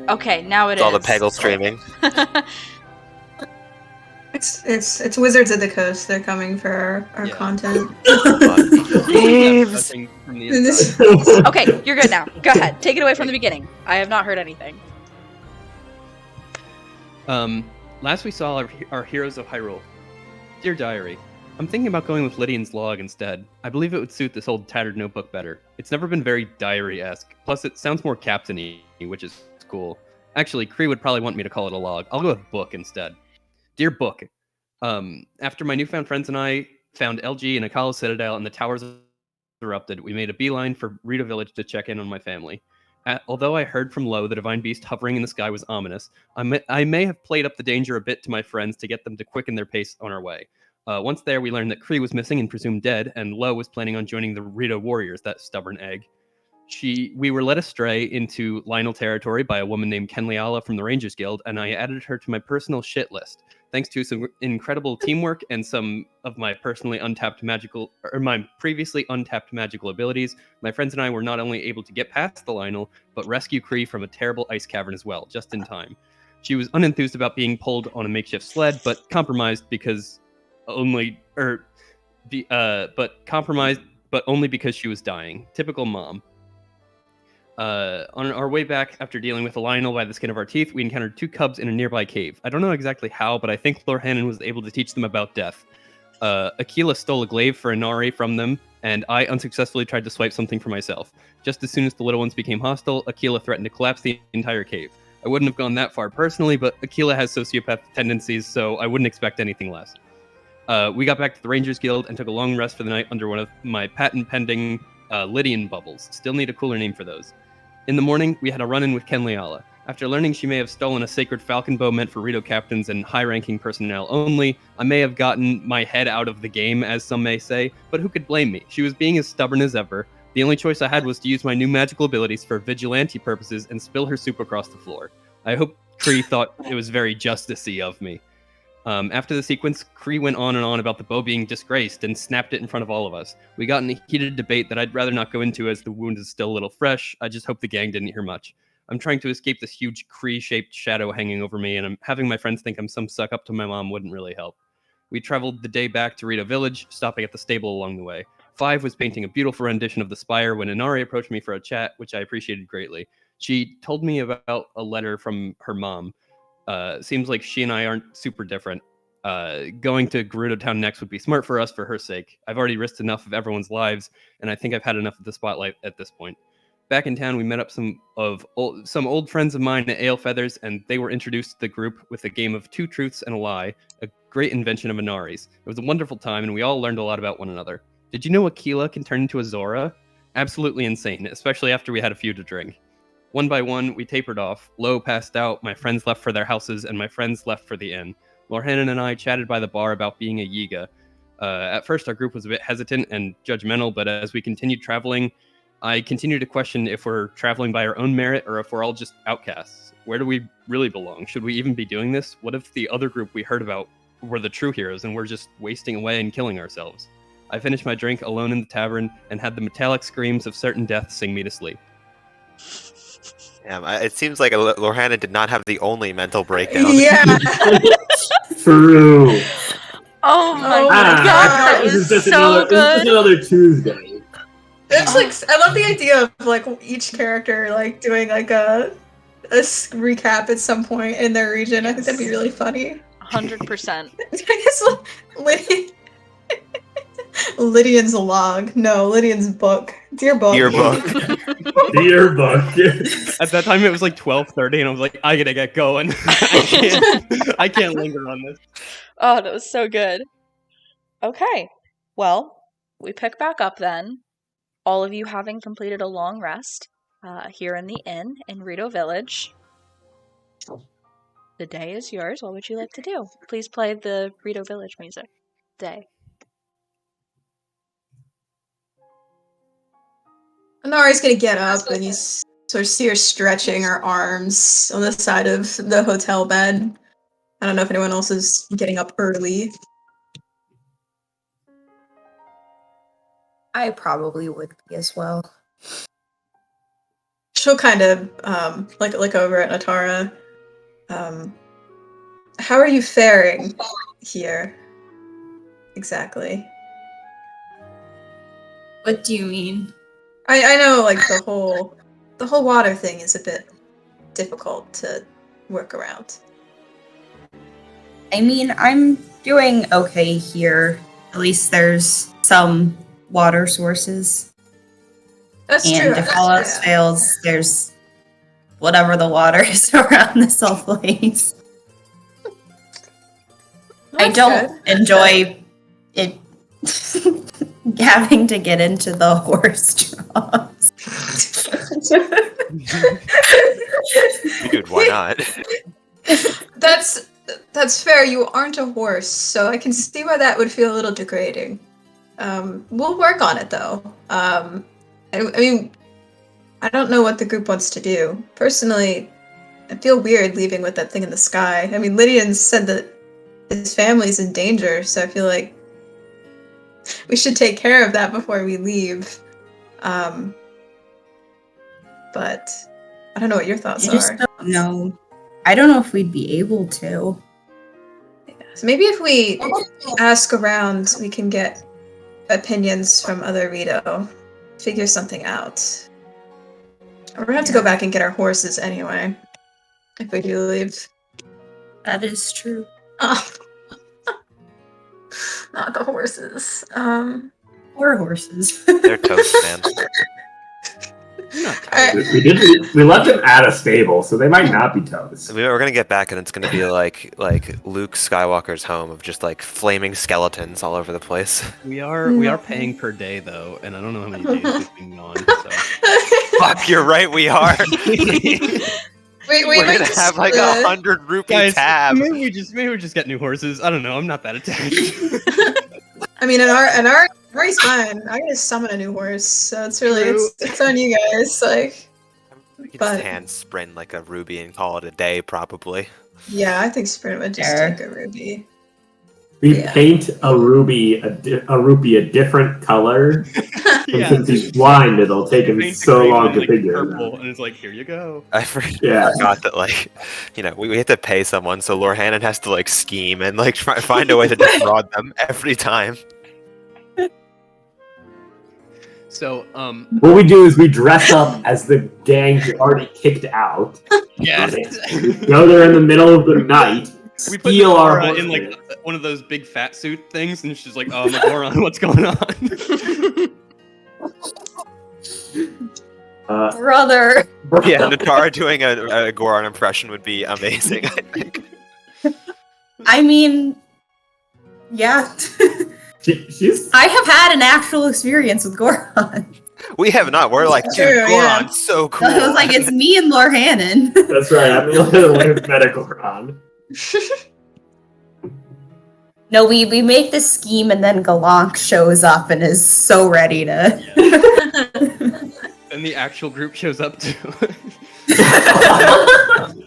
Okay, now it is. All the Peggle streaming. It's Wizards of the Coast. They're coming for our content. Thieves! Okay, you're good now. Go ahead. Take it away from the beginning. I have not heard anything. Last we saw our heroes of Hyrule. Dear Diary, I'm thinking about going with Lydian's log instead. I believe it would suit this old tattered notebook better. It's never been very diary-esque. Plus, it sounds more captain-y, which is cool. Actually, Kree would probably want me to call it a log. I'll go with book instead. Dear Book, after my newfound friends and I found LG in Akala Citadel and the towers erupted, we made a beeline for Rito Village to check in on my family. Although I heard from Lo the divine beast hovering in the sky was ominous, I may have played up the danger a bit to my friends to get them to quicken their pace on our way. Once there, we learned that Kree was missing and presumed dead, and Lo was planning on joining the Rito Warriors, that stubborn egg. We were led astray into Lionel territory by a woman named Kenliala from the Rangers Guild, and I added her to my personal shit list. Thanks to some incredible teamwork and some of my previously untapped magical abilities, my friends and I were not only able to get past the Lionel, but rescue Kree from a terrible ice cavern as well, just in time. She was unenthused about being pulled on a makeshift sled, but compromised only because she was dying. Typical mom. On our way back, after dealing with a Lionel by the skin of our teeth, we encountered 2 cubs in a nearby cave. I don't know exactly how, but I think Lord Hannon was able to teach them about death. Aquila stole a glaive for Inari from them, and I unsuccessfully tried to swipe something for myself. Just as soon as the little ones became hostile, Aquila threatened to collapse the entire cave. I wouldn't have gone that far personally, but Aquila has sociopathic tendencies, so I wouldn't expect anything less. We got back to the Rangers Guild and took a long rest for the night under one of my patent-pending Lydian bubbles. Still need a cooler name for those. In the morning, we had a run-in with Kenliala. After learning she may have stolen a sacred falcon bow meant for Rito captains and high-ranking personnel only, I may have gotten my head out of the game, as some may say, but who could blame me? She was being as stubborn as ever. The only choice I had was to use my new magical abilities for vigilante purposes and spill her soup across the floor. I hope Kree thought it was very justice-y of me. After the sequence, Kree went on and on about the bow being disgraced and snapped it in front of all of us. We got in a heated debate that I'd rather not go into as the wound is still a little fresh. I just hope the gang didn't hear much. I'm trying to escape this huge Kree-shaped shadow hanging over me, and having my friends think I'm some suck-up to my mom wouldn't really help. We traveled the day back to Rito Village, stopping at the stable along the way. Five was painting a beautiful rendition of the spire when Inari approached me for a chat, which I appreciated greatly. She told me about a letter from her mom. Seems like she and I aren't super different. Going to Gerudo Town next would be smart for us for her sake. I've already risked enough of everyone's lives, and I think I've had enough of the spotlight at this point. Back in town, we met up some old friends of mine at Ale Feathers, and they were introduced to the group with a game of 2 truths and a lie, a great invention of Inari's. It was a wonderful time, and we all learned a lot about one another. Did you know Aquila can turn into a Zora? Absolutely insane, especially after we had a few to drink. One by one, we tapered off. Lo passed out, my friends left for their houses, and my friends left for the inn. Lorhannon and I chatted by the bar about being a Yiga. At first, our group was a bit hesitant and judgmental, but as we continued traveling, I continued to question if we're traveling by our own merit or if we're all just outcasts. Where do we really belong? Should we even be doing this? What if the other group we heard about were the true heroes and we're just wasting away and killing ourselves? I finished my drink alone in the tavern and had the metallic screams of certain death sing me to sleep. Yeah, it seems like Lorhannon did not have the only mental breakdown. Yeah. True. Oh my god, that was This so good. is another Tuesday. It's like I love the idea of like each character like doing like a recap at some point in their region. I think that'd be really funny. 100%. Lydian's log. No, Lydian's book. Dear book. Dear book. Dear book. At that time, it was like 12:30, and I was like, I gotta get going. I can't linger on this. Oh, that was so good. Okay, well, we pick back up then. All of you having completed a long rest here in the inn in Rito Village. The day is yours. What would you like to do? Please play the Rito Village music. Day. Inari's gonna get up and you sort of see her stretching her arms on the side of the hotel bed. I don't know if anyone else is getting up early. I probably would be as well. she'll kind of look over at Natara. How are you faring here? Exactly. What do you mean? I know, like the whole water thing is a bit difficult to work around. I mean, I'm doing okay here. At least there's some water sources. That's And true. if all else fails, there's whatever the water is around this whole place. I don't enjoy it having to get into the horse troughs. Dude, why not? That's fair. You aren't a horse, so I can see why that would feel a little degrading. We'll work on it though. I mean, I don't know what the group wants to do. Personally, I feel weird leaving with that thing in the sky. I mean, Lydian said that his family's in danger, so I feel like we should take care of that before we leave. But I don't know what your thoughts I just are. don't know. I don't know if we'd be able to. So maybe if we ask around, we can get opinions from other Rito. Figure something out. We're gonna have to go back and get our horses anyway. If we do leave. That is true. Oh. Not the horses. Or horses. They're toast, man. We left them at a stable, so they might not be toast. I mean, we're gonna get back, and it's gonna be like Luke Skywalker's home of just like flaming skeletons all over the place. We are paying per day though, and I don't know how many days we've been gone. So. Fuck, you're right. We are. We're gonna have like 100 rupee Guys, tab. maybe we just get new horses. I don't know. I'm not that attached. I mean, Ari's fine. I can just summon a new horse, so it's really it's on you guys. Like, We could but just hand sprint like a ruby and call it a day, probably. yeah, I think Sprint would just Sure. take a ruby. We paint a rupee a different color, and since he's blind, it'll take him Paint the so green long one, to like, figure purple, it out. and it's like, here you go. I Yeah. forgot that, like, we have to pay someone, so Lord Hannon has to like scheme and like find a way to defraud them every time. So, What we do is we dress up as the gang you already kicked out. yes, We go there in the middle of the night, we put steal our Nora horses. in like one of those big fat suit things, and she's like, "Oh, Goron, what's going on?" Brother. Yeah, Natara doing a Goron impression would be amazing, I think. I mean, yeah. She's I have had an actual experience with Goron. We have not. We're like, dude, True, yeah. Goron's so cool. I was like, it's me and Lord Hannon. that's right. I'm the only one medical Ron. No, we make this scheme and then Galank shows up and is so ready to. And the actual group shows up too.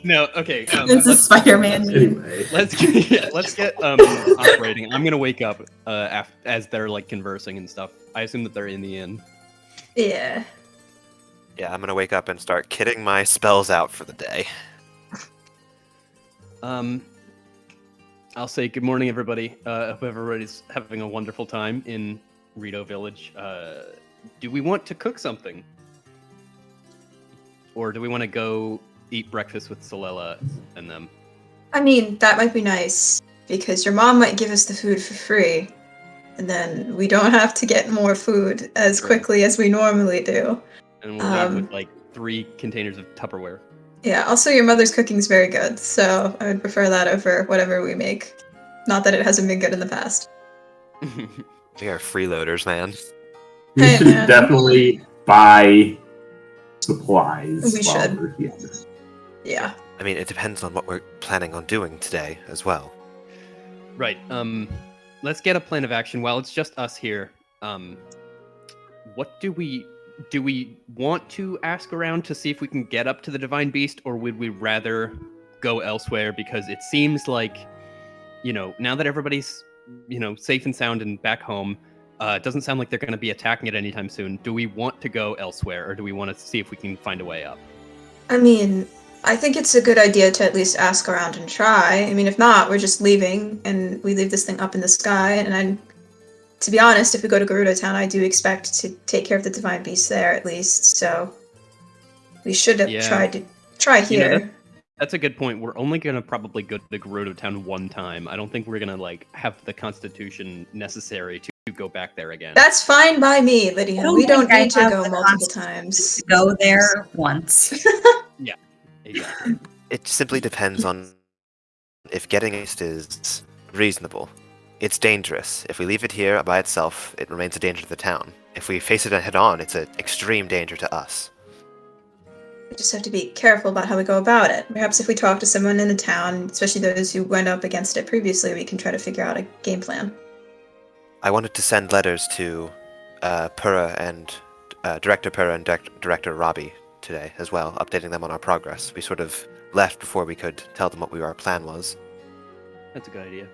No, okay. It's a Spider-Man meme. Anyway, Let's get operating. I'm gonna wake up as they're like conversing and stuff. I assume that they're in the inn. Yeah. Yeah, I'm gonna wake up and start kitting my spells out for the day. I'll say good morning, everybody. Hope everybody's having a wonderful time in Rito Village. Do we want to cook something? Or do we want to go eat breakfast with Solela and them? I mean, that might be nice, because your mom might give us the food for free, and then we don't have to get more food as quickly as we normally do. And we'll leave with like 3 containers of Tupperware. Yeah, also your mother's cooking is very good, so I would prefer that over whatever we make. Not that it hasn't been good in the past. We are freeloaders, man. we Hey, should man. definitely buy supplies. We while should. we're here. Yeah. I mean, it depends on what we're planning on doing today as well. Right. Let's get a plan of action. While it's just us here, what do we want to ask around to see if we can get up to the Divine Beast, or would we rather go elsewhere? Because it seems like, now that everybody's, safe and sound and back home, It doesn't sound like they're going to be attacking it anytime soon. Do we want to go elsewhere, or do we want to see if we can find a way up? I mean, I think it's a good idea to at least ask around and try. I mean, if not, we're just leaving, and we leave this thing up in the sky. And to be honest, if we go to Gerudo Town, I do expect to take care of the divine beast there at least. So we should have try here. You know, that's a good point. We're only gonna probably go to Gerudo Town one time. I don't think we're gonna like have the constitution necessary to go back there again. That's fine by me, Lydia. We don't need to go multiple times. Go there once. Yeah, exactly. It simply depends on if getting east is reasonable. It's dangerous. If we leave it here by itself, it remains a danger to the town. If we face it head on, it's an extreme danger to us. We just have to be careful about how we go about it. Perhaps if we talk to someone in the town, especially those who went up against it previously, we can try to figure out a game plan. I wanted to send letters to Pura and Director Pura and Director Robbie today as well, updating them on our progress. We sort of left before we could tell them what our plan was. That's a good idea.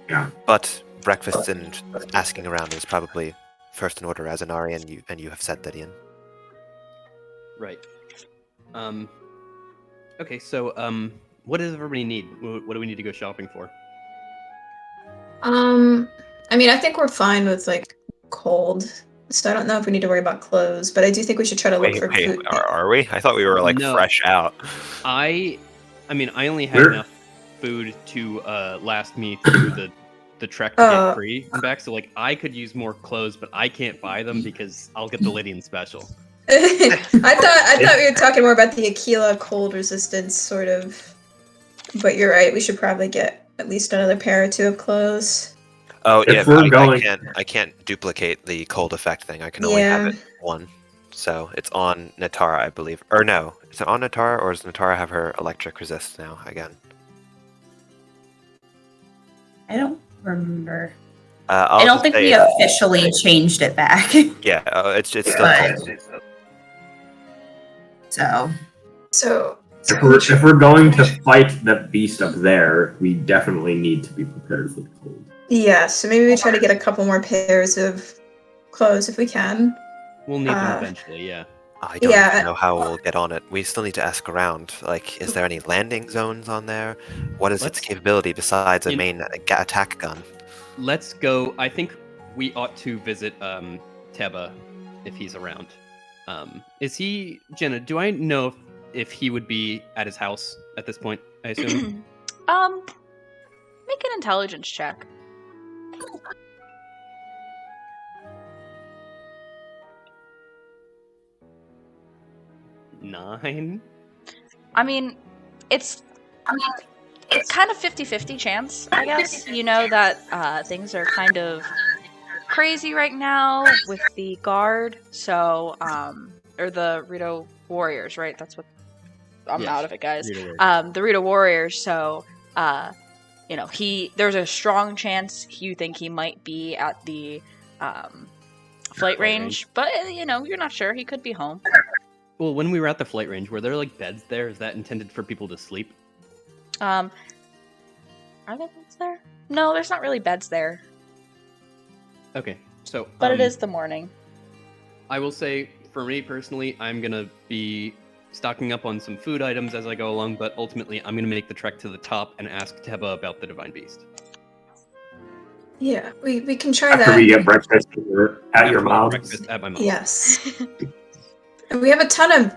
Yeah. But breakfast and asking around is probably first in order, as Inari and you have said, Lydian. Right. Okay, so what does everybody need? What do we need to go shopping for? I mean, I think we're fine with like cold. So I don't know if we need to worry about clothes, but I do think we should try to look for food. Are we? I thought we were like No. fresh out. I mean, I only had enough food to last me through the trek to get free and back. So like, I could use more clothes, but I can't buy them because I'll get the Lydian special. I thought we were talking more about the Aquila cold resistance sort of. But you're right. We should probably get at least another pair or two of clothes. Oh If yeah, we're I going- can't duplicate the cold effect thing. I can only have it one. So it's on Natara, I believe. Or no, is it on Natara, or does Natara have her electric resist now again? I don't remember. I'll I don't just think say we officially changed it back. Yeah, it's still But- cold. So If we're going to fight the beast up there, we definitely need to be prepared for the cold. yeah, so maybe we try to get a couple more pairs of clothes if we can. We'll need them eventually, yeah. I don't Yeah. even know how we'll get on it. We still need to ask around. Like, is there any landing zones on there? What is its Let's- capability besides a in- main attack gun? Let's go. I think we ought to visit Teba if he's around. Is he, Jenna? Do I know if he would be at his house at this point? I assume. Make an intelligence check. Nine. I mean, it's kind of 50-50 chance, I guess. You know that things are kind of crazy right now with the guard, so or the Rito warriors, right? That's what I'm Yes, out of it, guys. Rito warriors. The Rito warriors, so you know, there's a strong chance you think he might be at the flight range, but you know, you're not sure. He could be home. Well, when we were at the flight range, were there like beds there? Is that intended for people to sleep? Are there beds there? No, there's not really beds there, Okay, so but it is the morning. I will say, for me personally, I'm gonna be stocking up on some food items as I go along, but ultimately, I'm gonna make the trek to the top and ask Teba about the Divine Beast. yeah, we can try After that. we get breakfast at your After mom's. breakfast at my mom's. Yes. And we have a ton of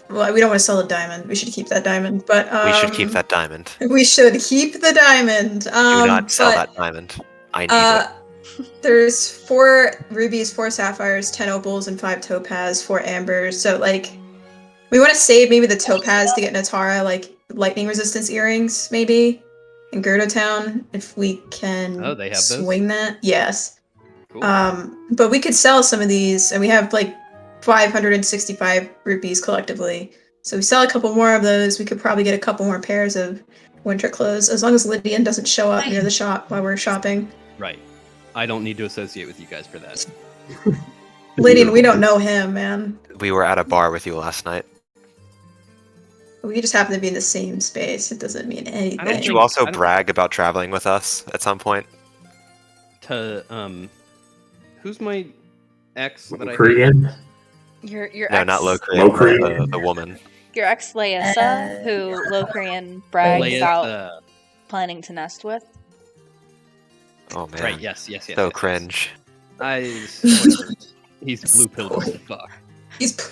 well, we don't want to sell a diamond. We should keep that diamond, but We should keep that diamond. We should keep the diamond. Do not sell but, that diamond. I need it. There's 4 rubies, 4 sapphires, 10 opals, and 5 topaz, 4 ambers. So like, we want to save maybe the topaz to get Natara like lightning resistance earrings, maybe in Gerudo Town if we can. Oh, they have those? swing that. Yes. Cool. But we could sell some of these, and we have like 565 rupees collectively. So we sell a couple more of those. We could probably get a couple more pairs of winter clothes, as long as Lydian doesn't show up near the shop while we're shopping. Right. I don't need to associate with you guys for that. Lydian, we don't know him, man. We were at a bar with you last night. We just happen to be in the same space. It doesn't mean anything. Did think- you also I don't- brag about traveling with us at some point? to who's my ex that I Korean. Your No, ex, not Locrian, Locrian. the woman. your ex Laissa, who Locrian bragged Leia, about planning to nest with. Oh man. right? Yes. So cringe. Whatever. He's blue pilled as fuck. He's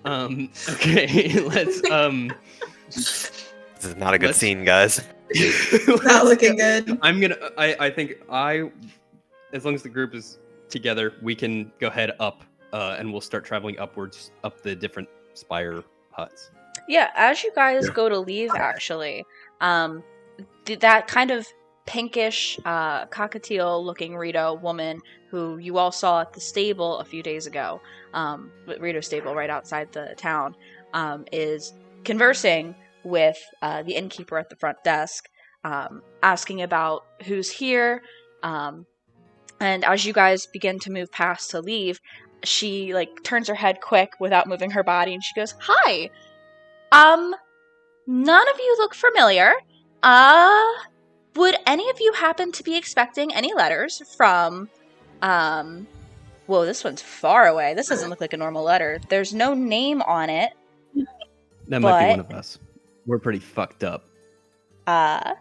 Okay, let's This is not a good Let's- scene, guys. not looking good. I think as long as the group is together, we can go head up, and we'll start traveling upwards up the different spire huts. Yeah, as you guys go to leave, actually, that kind of pinkish, cockatiel-looking Rito woman who you all saw at the stable a few days ago, Rito stable right outside the town, is conversing with the innkeeper at the front desk, asking about who's here, and as you guys begin to move past to leave, she turns her head quick without moving her body, and she goes, "Hi, none of you look familiar. Would any of you happen to be expecting any letters from, whoa, this one's far away. This doesn't look like a normal letter. There's no name on it. That might be But- one of us. We're pretty fucked up. I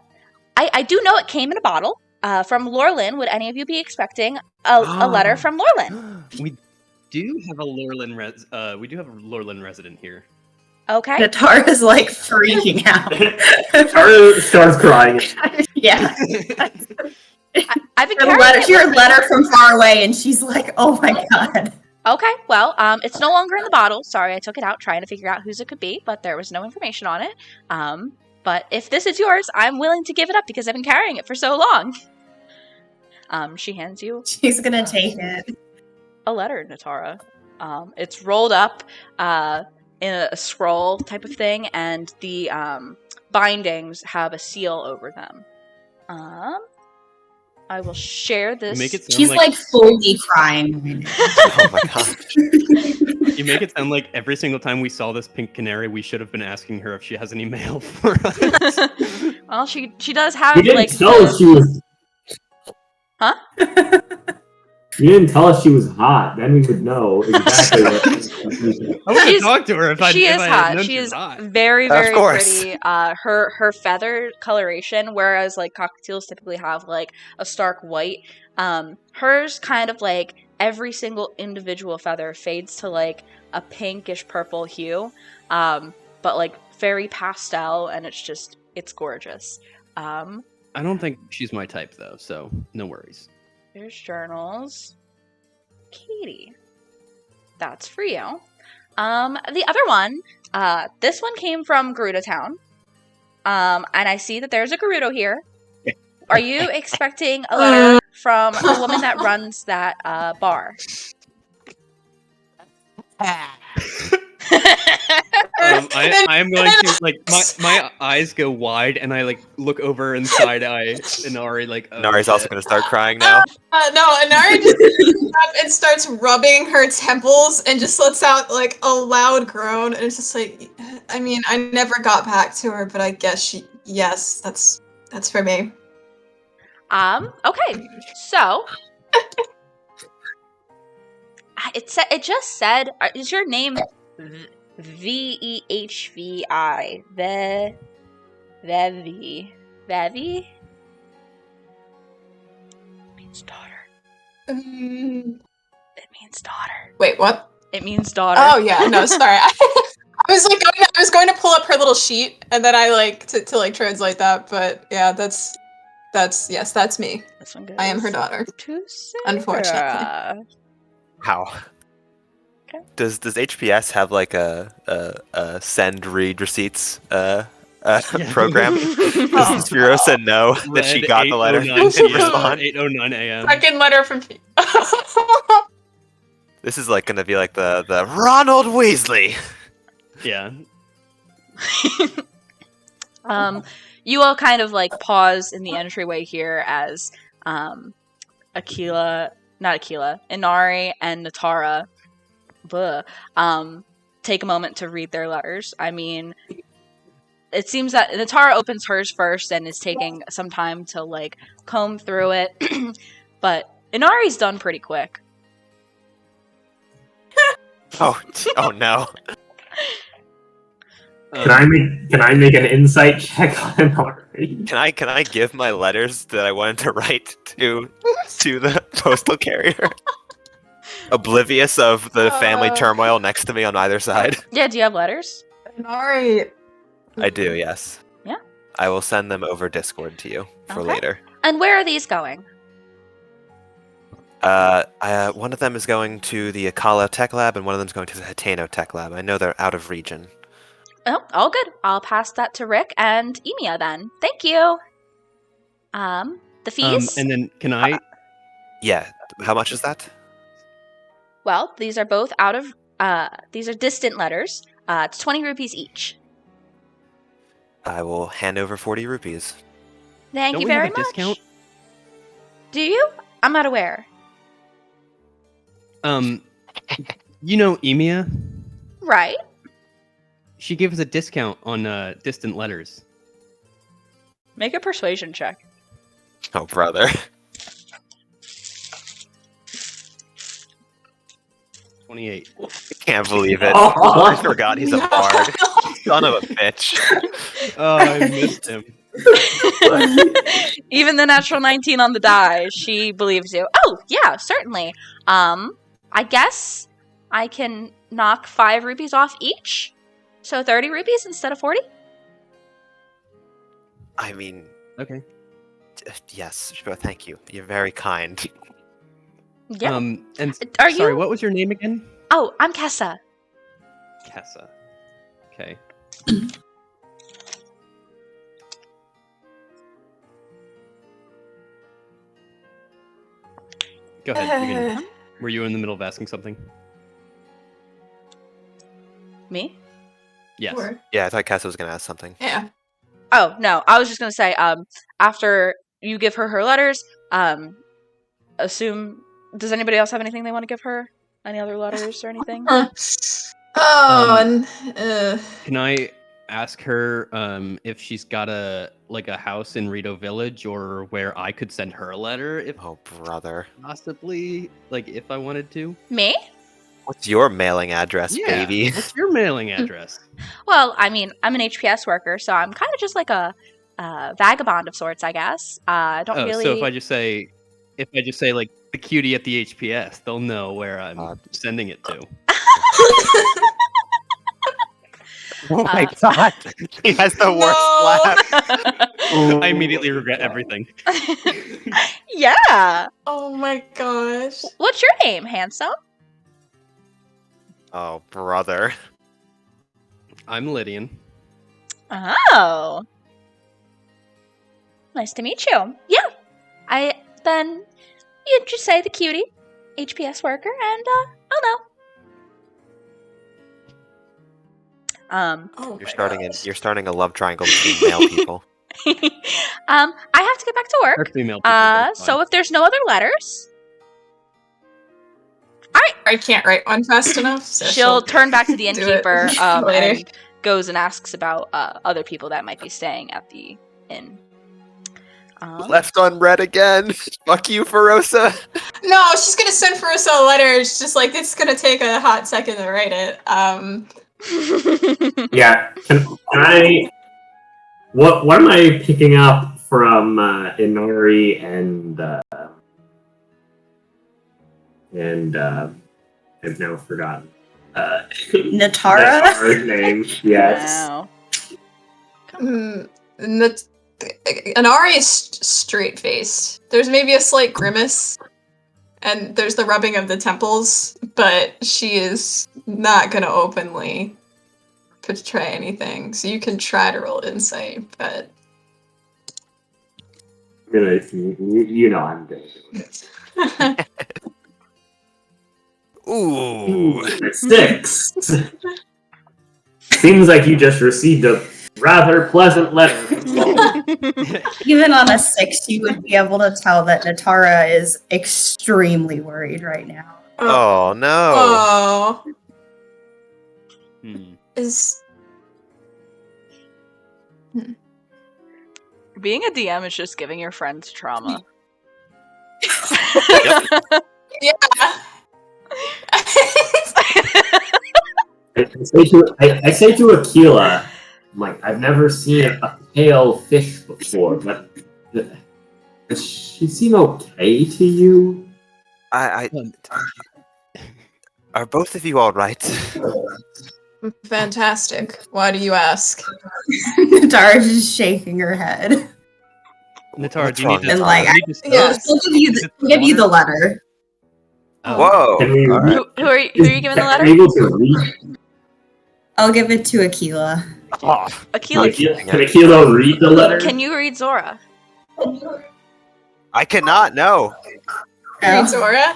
do know it came in a bottle, from Lorlin. Would any of you be expecting a letter from Lorlin? We do have a Lorlin resident here. Okay. Natara's like freaking out. Tara starts crying. Yeah. I've been Her carrying letter, it she heard with a letter from far away, and she's like, "Oh my god." Okay, well, it's no longer in the bottle. Sorry, I took it out trying to figure out whose it could be, but there was no information on it. But if this is yours, I'm willing to give it up because I've been carrying it for so long. She hands you She's gonna take it. a letter, Natara. It's rolled up in a scroll type of thing, and the bindings have a seal over them. I will share this. You make it sound She's like fully crying. Oh my god. You make it sound like every single time we saw this pink canary, we should have been asking her if she has any mail for us. Well, she does have You didn't tell us she was. Huh? You didn't tell us she was hot. Then we would know exactly what. I would have She's- talked to her if I she if is I had hot. known She was is hot. very, Of very course. pretty. Her feather coloration, whereas cockatiels typically have a stark white, hers kind of every single individual feather fades to a pinkish purple hue, but very pastel, and it's gorgeous. I don't think she's my type though, so no worries. Here's journals. Katie. That's for you. The other one, this one came from Gerudo Town. And I see that there's a Gerudo here. Are you expecting a letter from the woman that runs that bar? I am going to my eyes go wide and I look over and side eye Inari Nari's also going to start crying now. No, Anari just gets up and starts rubbing her temples and just lets out a loud groan, and it's just I mean, I never got back to her, but I guess yes, that's for me. Okay, so it just said, is your name Vehvi? Vevi? Means daughter. It means daughter. Wait, what? It means daughter. Oh yeah, no, sorry. I was going to pull up her little sheet, and then I to translate that, but yeah, that's yes, that's me. This one goes I am her daughter. to Sarah. Unfortunately. How? Okay. Does HPS have a send read receipts program? Does Spiro send know that she got the letter? Did she respond? 8:09 a.m. Second letter from. This is gonna be the Ronald Weasley. Yeah. You all kind of pause in the entryway here as Inari and Natara take a moment to read their letters. I mean, it seems that Natara opens hers first and is taking some time to like comb through it, but Inari's done pretty quick. Oh no. Can I make an insight check on Ari? Can I give my letters that I wanted to write to the postal carrier? Oblivious of the family turmoil next to me on either side. Yeah, do you have letters? Nari. I do, yes. Yeah. I will send them over Discord to you for Okay. later. And where are these going? One of them is going to the Akala Tech Lab, and one of them is going to the Hateno Tech Lab. I know they're out of region. Oh, all good. I'll pass that to Rick and Emia then. Thank you. The fees? And then can I? Yeah. How much is that? Well, these are both these are distant letters. It's 20 rupees each. I will hand over 40 rupees. Thank Don't you we have very a much. discount? Do you? I'm not aware. You know Emia? Right. She gave us a discount on distant letters. Make a persuasion check. Oh, brother. 28. I can't believe it. Oh. I forgot he's a bard. Son of a bitch. Oh, I missed him. Even the natural 19 on the die, she believes you. Oh, yeah, certainly. I guess I can knock 5 rupees off each. So 30 rupees instead of 40? I mean, Okay. yes, sure, thank you. You're very kind. Yeah. And Are sorry, you? what was your name again? Oh, I'm Kessa. Kessa. Okay. Go ahead. You can, were you in the middle of asking something? Me? Yes. Sure. Yeah, I thought Kessa was going to ask something. Yeah. Oh, no. I was just going to say, after you give her letters, assume... Does anybody else have anything they want to give her? Any other letters or anything? Can I ask her if she's got a house in Rito Village or where I could send her a letter if Oh, brother. possibly if I wanted to? Me? What's your mailing address, Yeah. baby? What's your mailing address? Well, I mean, I'm an HPS worker, so I'm kind of just like a vagabond of sorts, I guess. I don't really... So if I just say like the cutie at the HPS, they'll know where I'm sending it to. Oh my god. He has the worst laugh. I immediately regret everything. Yeah. Oh my gosh. What's your name, handsome? Oh, brother. I'm Lydian. Oh. Nice to meet you. Yeah. Then you just say the cutie, HPS worker, and I'll know. Oh You're starting a love triangle between male people. I have to get back to Or work. female people, but it's So fine. if there's no other letters, I can't write one fast enough. So she'll turn back to the do it innkeeper later. and goes and asks about other people that might be staying at the inn. Left on red again. Fuck you, Ferosa. No, she's gonna send for us a letter. It's just like it's gonna take a hot second to write it. Yeah. Can I? What am I picking up from Inori and I've now forgotten. Natara? Natara's name. Yes. Wow. Anari is straight faced. There's maybe a slight grimace, and there's the rubbing of the temples, but she is not gonna openly portray anything. So you can try to roll insight, but You know I'm good. Ooh. 6. Seems like you just received a rather pleasant letter. Even on a 6, you would be able to tell that Natara is extremely worried right now. Oh, no. Oh, Hmm. is Being a DM is just giving your friends trauma. Yeah. I say to Aquila, I'm like, I've never seen a pale fish before, but does she seem okay to you? I are both of you all right? Fantastic. Why do you ask? Natara's just shaking her head. Natara, What's do you need wrong, to, And like, do you need to Yes. We'll give you the letter. Oh. Whoa! Can we all right. Who are you giving the letter? able to read? I'll give it to Aquila. Oh, Aquila, Can Aquila read the letter? can you read Zora? I cannot. No. Oh. Zora?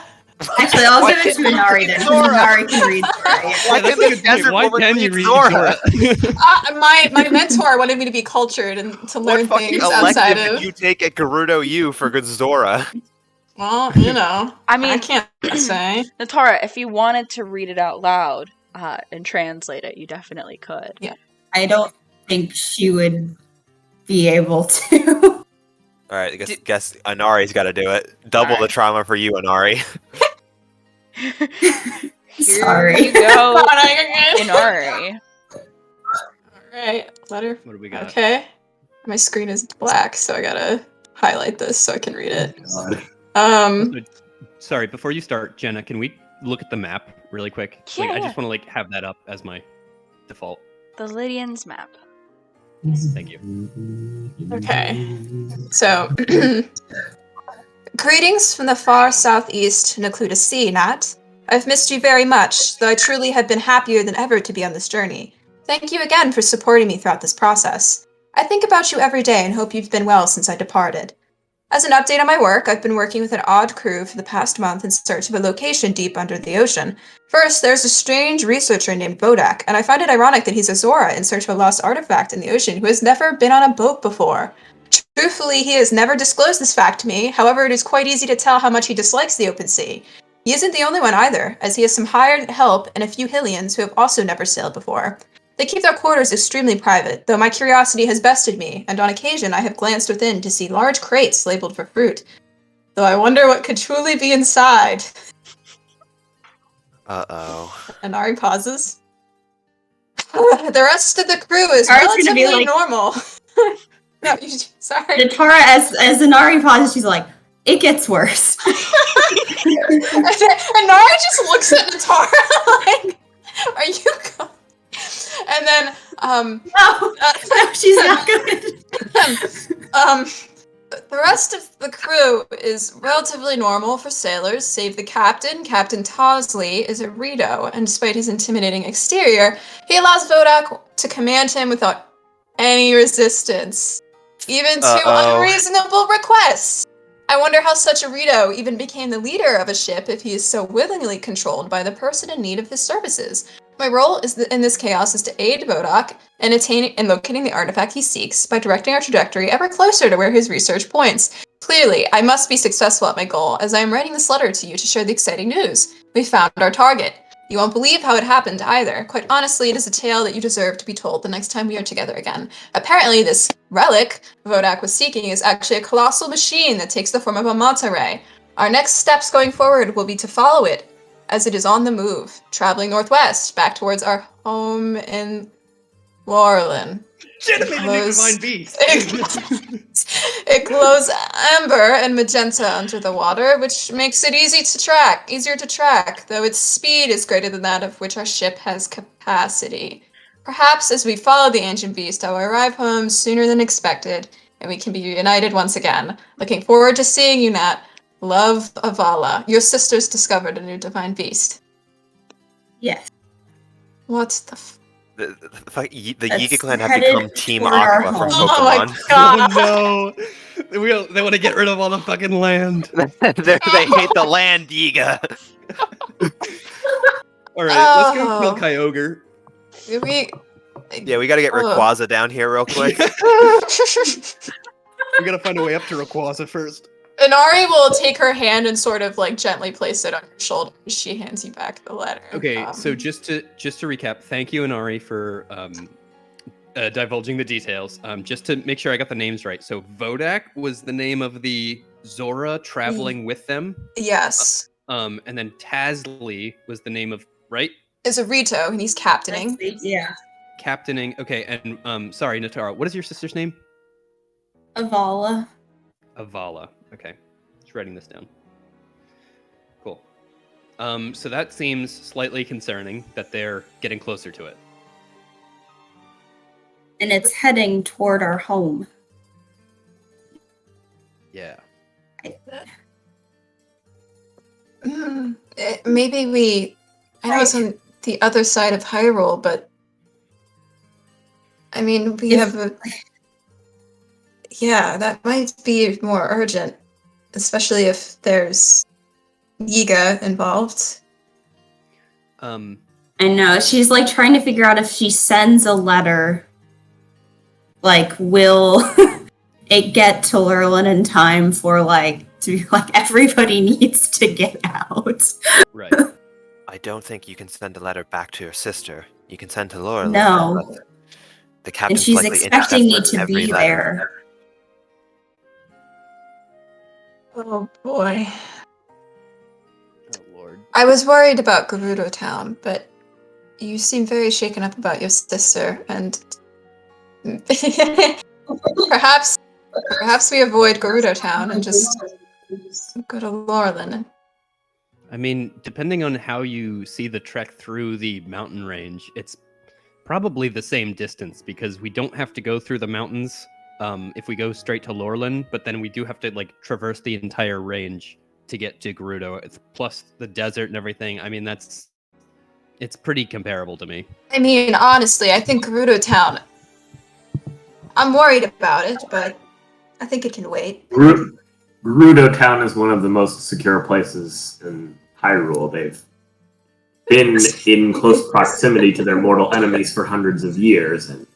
Actually, I'll Why give it to can't you Inari read then. Zora? Inari can read Zora. Yeah. Why Yeah, that's can a the good point. desert Why woman can you read read Zora? Zora? My mentor wanted me to be cultured and to What learn fucking things outside elective of. did you take at Gerudo U for good Zora? Well, you know. I mean- I can't say. Natara, if you wanted to read it out loud and translate it, you definitely could. Yeah. I don't think she would be able to. All right, I guess Inari's got to do it. Double the Alright. trauma for you, Inari. Here Sorry. you go, Alright. Inari. Letter. What do we got? Okay. My screen is black, so I gotta highlight this so I can read it. God. Also, sorry, before you start, Jenna, can we look at the map really quick? Yeah, I yeah. just want to have that up as my default. The Lydian's map. Thank you. Okay. So, greetings from the far southeast Nakluda Sea, Nat. I've missed you very much, though I truly have been happier than ever to be on this journey. Thank you again for supporting me throughout this process. I think about you every day and hope you've been well since I departed. As an update on my work, I've been working with an odd crew for the past month in search of a location deep under the ocean. First, there's a strange researcher named Bodak, and I find it ironic that he's a Zora in search of a lost artifact in the ocean who has never been on a boat before. Truthfully, he has never disclosed this fact to me, however, it is quite easy to tell how much he dislikes the open sea. He isn't the only one either, as he has some hired help and a few Hylians who have also never sailed before. They keep their quarters extremely private, though my curiosity has bested me, and on occasion I have glanced within to see large crates labeled for fruit. Though I wonder what could truly be inside. Uh-oh. Inari pauses. The rest of the crew is Inari's gonna be relatively like- normal. No, sorry. Natara, as Inari pauses, she's like, it gets worse. And Nara just looks at Natara like, are you going? And then, No, she's not good. The rest of the crew is relatively normal for sailors, save the captain. Captain Tosley is a Rito, and despite his intimidating exterior, he allows Vodak to command him without any resistance, even to unreasonable requests. I wonder how such a Rito even became the leader of a ship if he is so willingly controlled by the person in need of his services. My role in this chaos is to aid Vodak in locating the artifact he seeks by directing our trajectory ever closer to where his research points. Clearly, I must be successful at my goal, as I am writing this letter to you to share the exciting news. We found our target. You won't believe how it happened either. Quite honestly, it is a tale that you deserve to be told the next time we are together again. Apparently, this relic Vodak was seeking is actually a colossal machine that takes the form of a manta ray. Our next steps going forward will be to follow it, as it is on the move, traveling northwest, back towards our home in Lorelin. Jenna made a new divine beast! It glows amber and magenta under the water, which makes it easier to track, though its speed is greater than that of which our ship has capacity. Perhaps as we follow the ancient beast, I will arrive home sooner than expected, and we can be reunited once again. Looking forward to seeing you, Nat. Love, Avala. Your sister's discovered a new divine beast. Yes. What the The That's Yiga clan have headed become Team toward our Aqua from home. Oh my Pokemon. god! Oh no! They want to get rid of all the fucking land. They hate the land, Yiga. Alright, let's go kill Oh. Kyogre. Yeah, we gotta get Rayquaza down here real quick. We gotta find a way up to Rayquaza first. Inari will take her hand and sort of like gently place it on her shoulder as she hands you back the letter. Okay, so just to recap, thank you, Inari, for divulging the details, just to make sure I got the names right. So Vodak was the name of the Zora traveling with them. Yes. And then Tazli was the name of, right? Is a Rito, and he's captaining. Yeah. Captaining. Okay, and sorry, Natara, what is your sister's name? Avala. Avala. Okay, just writing this down. Cool. So that seems slightly concerning that they're getting closer to it. And it's heading toward our home. Yeah. Maybe I know it's on the other side of Hyrule, but I mean, yeah, that might be more urgent, especially if there's Yiga involved. I know, she's like trying to figure out if she sends a letter, like, will it get to Lurlin in time for, like, to be like, everybody needs to get out. Right. I don't think you can send a letter back to your sister. You can send to Laura. No. The And captain's she's likely expecting me intercepted to every be letter. there. Oh boy. Oh Lord. I was worried about Gerudo Town, but you seem very shaken up about your sister, and perhaps we avoid Gerudo Town and just go to Lorelin. I mean, depending on how you see the trek through the mountain range, it's probably the same distance because we don't have to go through the mountains if we go straight to Lorelin, but then we do have to like traverse the entire range to get to Gerudo. It's plus the desert and everything. I mean, it's pretty comparable to me. I mean, honestly, I think Gerudo Town. I'm worried about it, but I think it can wait. Gerudo Town is one of the most secure places in Hyrule. They've been in close proximity to their mortal enemies for hundreds of years, and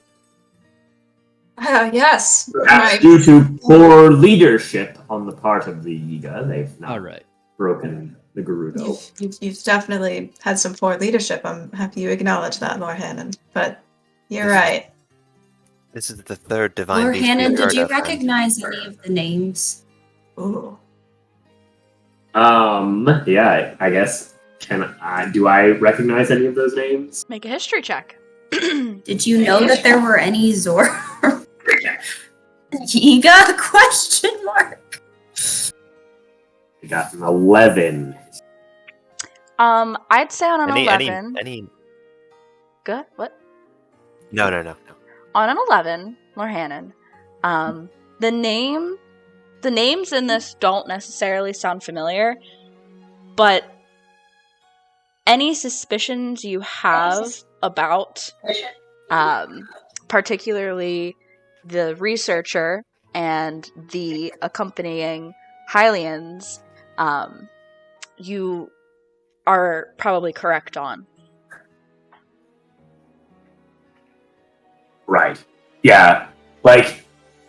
Yes. perhaps due to poor leadership on the part of the Yiga, they've now broken the Gerudo. You've definitely had some poor leadership. I'm happy you acknowledge that, Lord Hannon. But you're right. This is the third divine Lord beast Hannon, we've did heard you of, and recognize any of the names? Ooh. Yeah, I guess. Do I recognize any of those names? Make a history check. Did you know that there were any Zora? Yiga? Question mark. I got an 11. I'd say on an 11. Any? Good. What? No. On an 11, Lord Hannon. The names in this don't necessarily sound familiar, but any suspicions you have about, particularly the researcher and the accompanying Hylians, you are probably correct on. Right. Yeah. Like,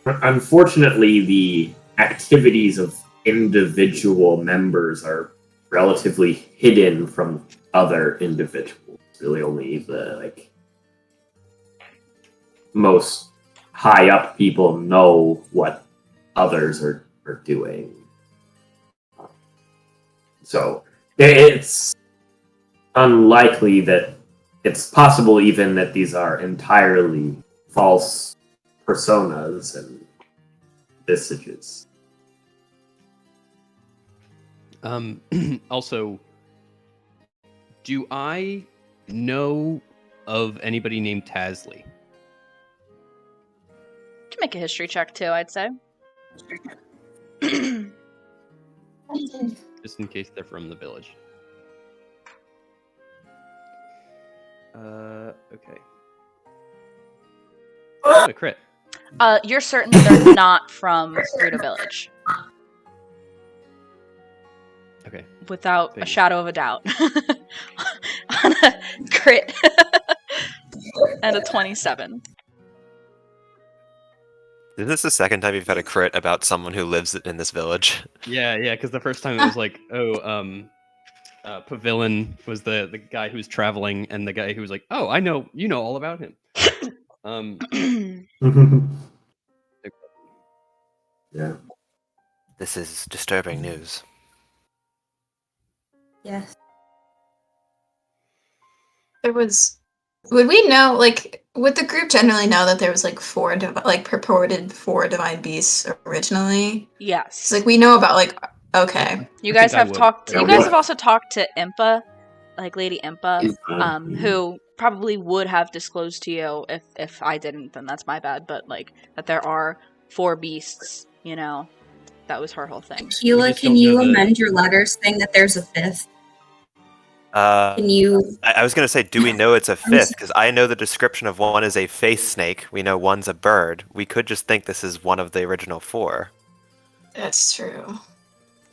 unfortunately, the activities of individual members are relatively hidden from other individuals. Really, only the most high up people know what others are doing. So it's unlikely that it's possible even that these are entirely false personas and visages. Also, do I know of anybody named Tazli? You can make a history check too, I'd say. Just in case they're from the village. Okay. Oh, a crit. You're certain they're not from Gerudo Village. Okay. Without Figured. a shadow of a doubt. On a crit. And a 27. is this the second time you've had a crit about someone who lives in this village? Yeah, because the first time it was like, Pavilion was the guy who was traveling, and the guy who was like, oh, I know, you know all about him. Yeah. This is disturbing news. Yes. There was. Would we know? Like, would the group generally know that there was like purported four divine beasts originally? Yes. It's like we know about like. Okay. You I guys think I have would. talked. Yeah, You guys what? have also talked to Impa, like Lady Impa, Mhm. who probably would have disclosed to you if I didn't. Then that's my bad. But like that there are four beasts. You know, that was her whole thing. Keela, just can don't you know the- amend your letter saying that there's a fifth? Can you? I was going to say, do we know it's a fifth? Because I know the description of one is a face snake. We know one's a bird. We could just think this is one of the original four. That's true.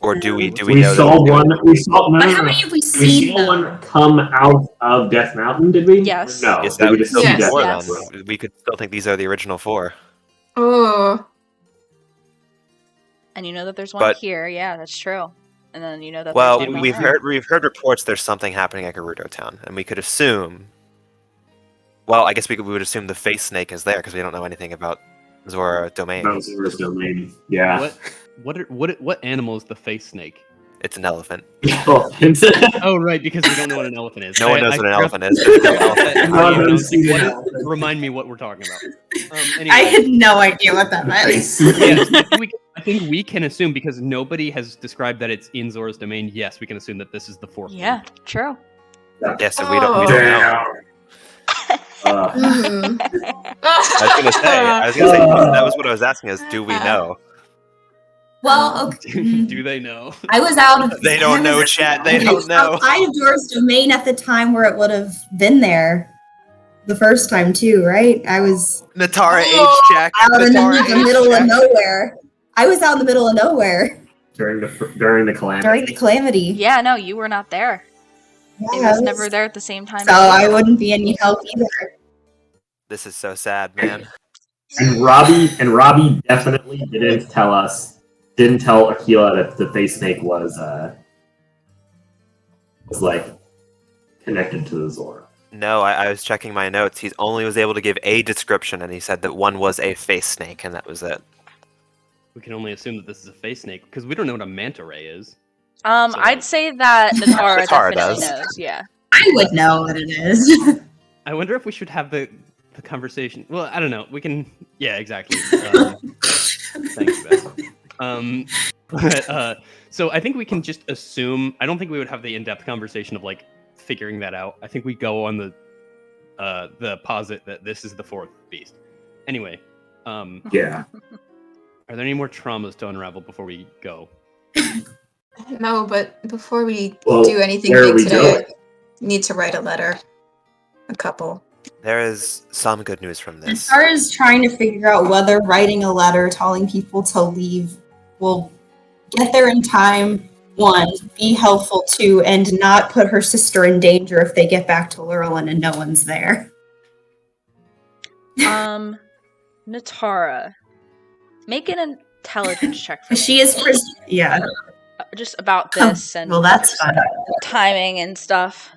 Or do we We know saw that? one. We saw. No, But no, how no. many have we We seen? saw one come out of Death Mountain. Did we? Yes. No. Yes, Did that we would just still see be Yes, four yes. then. We could still think these are the original four. Oh. And you know that there's one But- here. Yeah, that's true. And then you know that Well, there's one we've there. heard reports there's something happening at Gerudo Town, and we could assume. Well, I guess we would assume the face snake is there because we don't know anything about Zora domain. Bowser's domain. Yeah. What animal is the face snake? It's an elephant. Oh, right, because we don't know what an elephant is. No one knows what an forgot- elephant is. It's an elephant. No one knows What what an is- elephant. Remind me what we're talking about. Anyway, I had no idea what that meant. yes, I think we can assume because nobody has described that it's in Zora's domain. Yes, we can assume that this is the fourth. Yeah, true. Yeah, so we don't know. Damn. Mhm. I was gonna say that was what I was asking is, do we know? Well, One. okay. Do they know? I was out of. They don't I know, was chat. They don't know. outside of Dora's domain at the time where it would have been there the first time too, right? I was Natara Oh, H-Jack. out in Natara the middle of H-Jack. nowhere. I was out in the middle of nowhere During the calamity. during the calamity. Yeah, no, you were not there. It Yeah, was I never there at the same time. So I wouldn't be any help either. This is so sad, man. And Robbie definitely didn't tell Aquila that the face snake was like connected to the Zora. No, I was checking my notes. He only was able to give a description, and he said that one was a face snake, and that was it. We can only assume that this is a face snake because we don't know what a manta ray is. I'd say that Natara Natara definitely does. knows. Yeah. I would know what it is. I wonder if we should have the conversation. Well, I don't know. We can. Yeah, exactly. Thanks, Beth. So I think we can just assume. I don't think we would have the in-depth conversation of like figuring that out. I think we go on the posit that this is the fourth beast. Anyway, Yeah. are there any more traumas to unravel before we go? No, but before we Well, do anything where are big we today, going? I need to write a letter. A couple. There is some good news from As this. far as trying to figure out whether writing a letter telling people to leave will get there in time, one, be helpful, two, and not put her sister in danger if they get back to Lurelin and no one's there. Natara, make an intelligence check for me. She is yeah. Just about this and Well, that's fun. timing and stuff.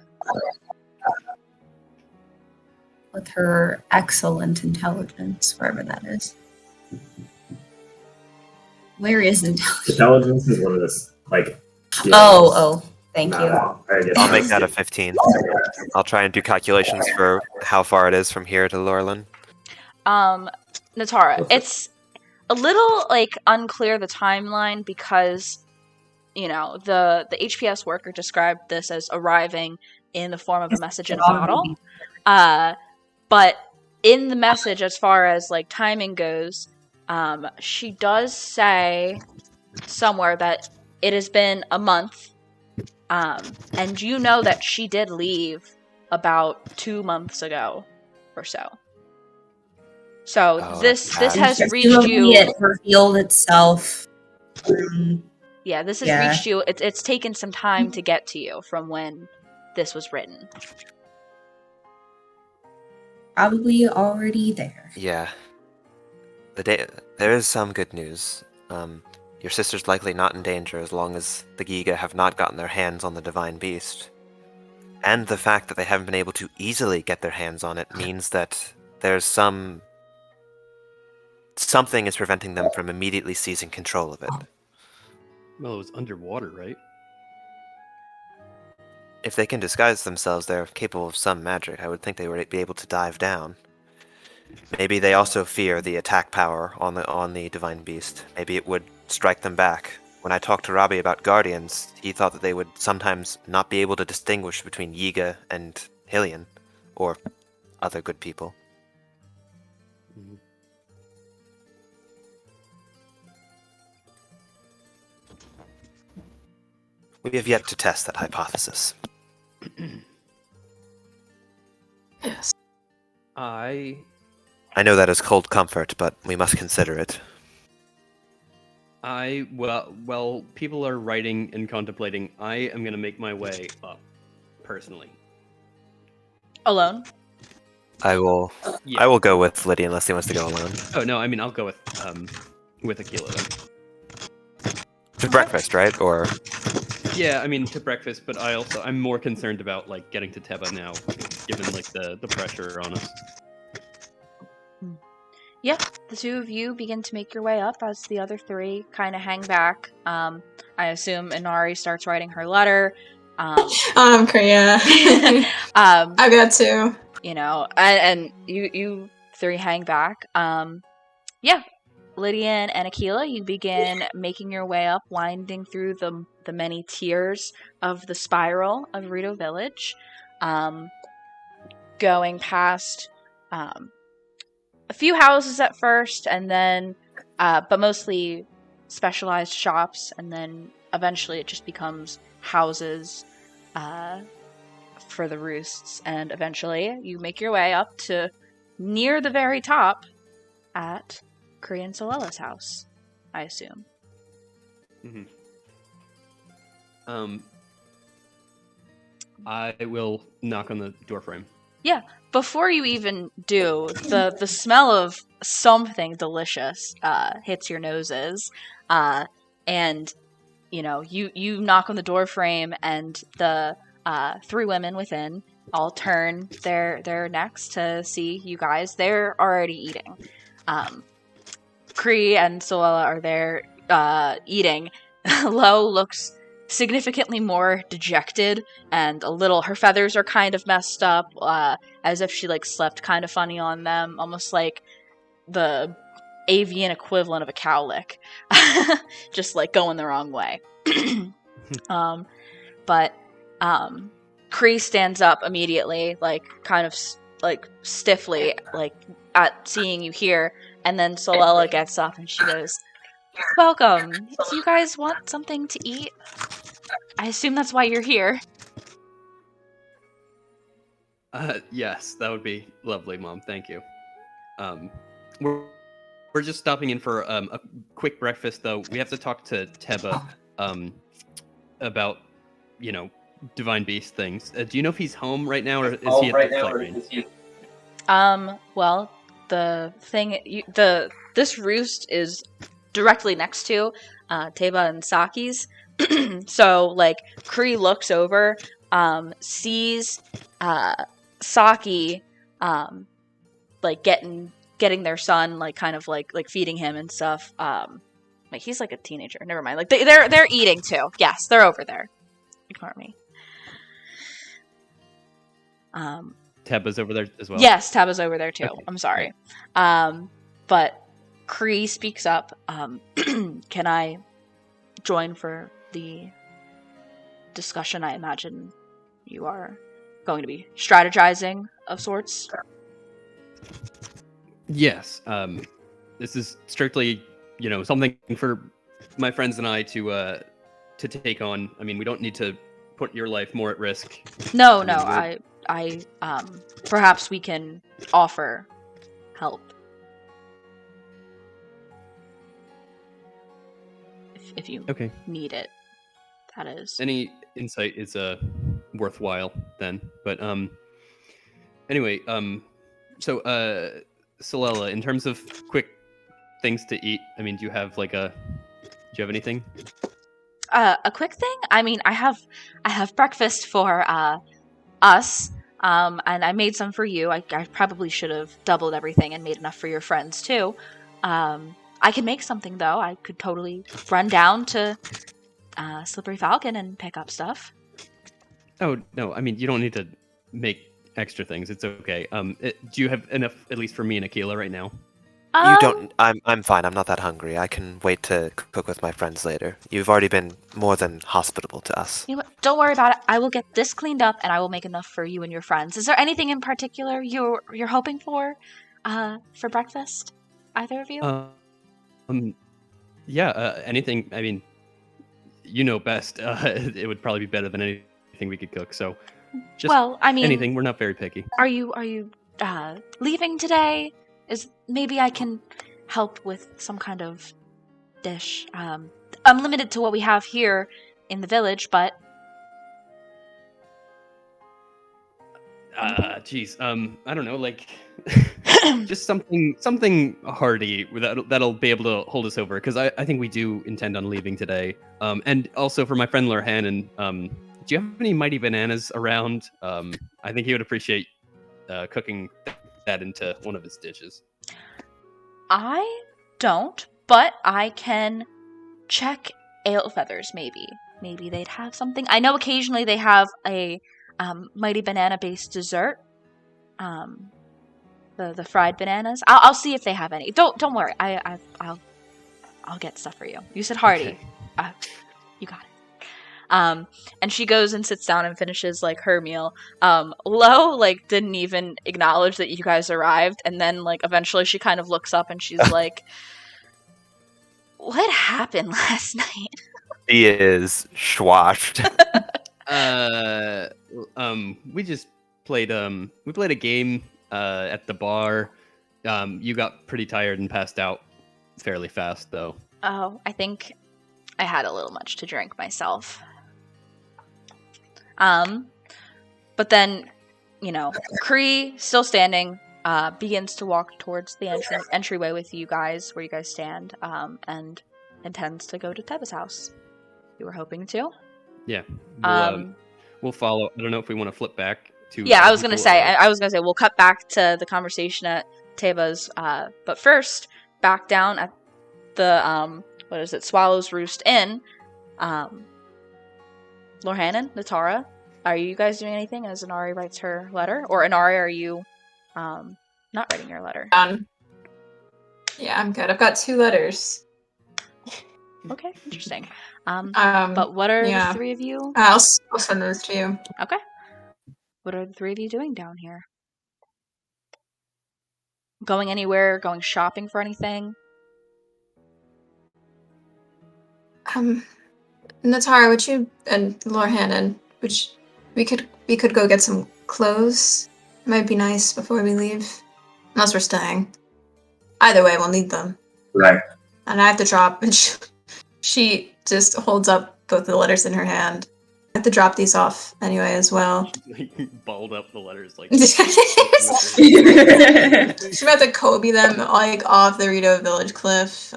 With her excellent intelligence, wherever that is. Where is intelligence? Intelligence is one of this like. Oh, thank you. I'll make that a 15. I'll try and do calculations for how far it is from here to Lorelin. Natara, it's a little like unclear the timeline because you know the HPS worker described this as arriving in the form of a message in a bottle. But in the message, as far as like timing goes, she does say somewhere that it has been a month, and you know that she did leave about 2 months ago or so. So Oh, this that's has bad. reached Presumably you. It revealed itself. Yeah, this has Yeah. reached you. It's taken some time to get to you from when this was written. Probably already there. Yeah. There is some good news. Your sister's likely not in danger as long as the Giga have not gotten their hands on the Divine Beast. And the fact that they haven't been able to easily get their hands on it means that there's something is preventing them from immediately seizing control of it. Well, it was underwater, right? If they can disguise themselves, they're capable of some magic. I would think they would be able to dive down. Maybe they also fear the attack power on the divine beast. Maybe it would strike them back. When I talked to Robbie about guardians, he thought that they would sometimes not be able to distinguish between Yiga and Hylian, or other good people. Mhm. We have yet to test that hypothesis. Yes. I know that is cold comfort, but we must consider it. Well, people are writing and contemplating. I am going to make my way up, personally. Alone? I will go with Lydia unless he wants to go alone. Oh no, I mean I'll go with Aquila then. To breakfast, right? Or Yeah, I mean to breakfast, but I'm more concerned about like getting to Teba now, given like the pressure on us. Yeah, the two of you begin to make your way up as the other three kind of hang back. I assume Inari starts writing her letter. Korea. I got two. You know, and you three hang back. Yeah, Lydian and Aquila, you begin making your way up, winding through the many tiers of the spiral of Rito Village, going past a few houses at first, and then, but mostly specialized shops, and then eventually it just becomes houses for the roosts, and eventually you make your way up to near the very top at Korean Solella's house, I assume. Mm-hmm. I will knock on the door frame. Yeah, before you even do, the smell of something delicious hits your noses, and you know you knock on the door frame, and the three women within all turn their necks to see you guys. They're already eating. Kree and Solella are there eating. Lo looks significantly more dejected, and her feathers are kind of messed up, as if she like slept kind of funny on them, almost like the avian equivalent of a cowlick, just like going the wrong way. But Kree stands up immediately, like kind of like stiffly, like at seeing you here, and then Solella gets up and she goes, "Welcome. Do you guys want something to eat? I assume that's why you're here." Yes, that would be lovely, Mom. Thank you. We're just stopping in for a quick breakfast, though. We have to talk to Teba about, divine beast things. Do you know if he's home right now, or is he at the flight range? Well, the thing, this roost is directly next to Teba and Saki's. So, like, Kree looks over, sees Saki, like getting their son, like kind of like feeding him and stuff. Like he's like a teenager. Never mind. Like they're eating too. Yes, they're over there. Ignore me. Teba's over there as well. Yes, Teba's over there too. Okay. I'm sorry. But Kree speaks up. Can I join for the discussion? I imagine you are going to be strategizing of sorts. Yes. This is strictly, something for my friends and I to take on. I mean, we don't need to put your life more at risk. No, I perhaps we can offer help if you need it. That is. Any insight is worthwhile then. But anyway, so Solella, in terms of quick things to eat, I mean, do you have anything? A quick thing? I mean, I have breakfast for us. and I made some for you. I probably should have doubled everything and made enough for your friends too. I can make something though. I could totally run down to Slippery Falcon and pick up stuff. Oh no, I mean you don't need to make extra things. It's okay. Do you have enough at least for me and Akila right now? You don't. I'm fine. I'm not that hungry. I can wait to cook with my friends later. You've already been more than hospitable to us. You know what? Don't worry about it. I will get this cleaned up, and I will make enough for you and your friends. Is there anything in particular you're hoping for breakfast? Either of you? Anything. I mean, you know best. It would probably be better than anything we could cook. So, just well, I mean, anything. We're not very picky. Are you leaving today? Maybe I can help with some kind of dish. I'm limited to what we have here in the village, but I don't know, like just something hearty that'll be able to hold us over, because I think we do intend on leaving today. And also for my friend Lorhannon, do you have any mighty bananas around? I think he would appreciate cooking that into one of his dishes. I don't, but I can check ale feathers. Maybe they'd have something. I know occasionally they have a mighty banana based dessert. The fried bananas. I'll see if they have any. Don't worry. I'll get stuff for you. You said hearty. Okay. You got it. And she goes and sits down and finishes like her meal. Lo like didn't even acknowledge that you guys arrived, and then like eventually she kind of looks up and she's like, "What happened last night?" He is schwashed. We just played a game at the bar. You got pretty tired and passed out fairly fast though. Oh, I think I had a little much to drink myself. But then, Kree, still standing, begins to walk towards the entryway with you guys, where you guys stand, and intends to go to Teba's house. You were hoping to? Yeah. We'll follow. I don't know if we want to flip back to... Yeah, I was going to say, we'll cut back to the conversation at Teba's, but first, back down at the, Swallow's Roost Inn, Lorhannon, Natara, are you guys doing anything as Inari writes her letter? Or Inari, are you not writing your letter? Yeah, I'm good. I've got 2 letters. Okay, interesting. But what are the 3 of you? I'll send those to you. Okay. What are the 3 of you doing down here? Going anywhere? Going shopping for anything? Natara, would you and Lorhannon, we could go get some clothes. Might be nice before we leave. Unless we're staying. Either way, we'll need them. Right. And I have to drop, and she just holds up both the letters in her hand. I have to drop these off anyway as well. Balled up the letters like... She's about to Kobe them like off the Rito Village cliff.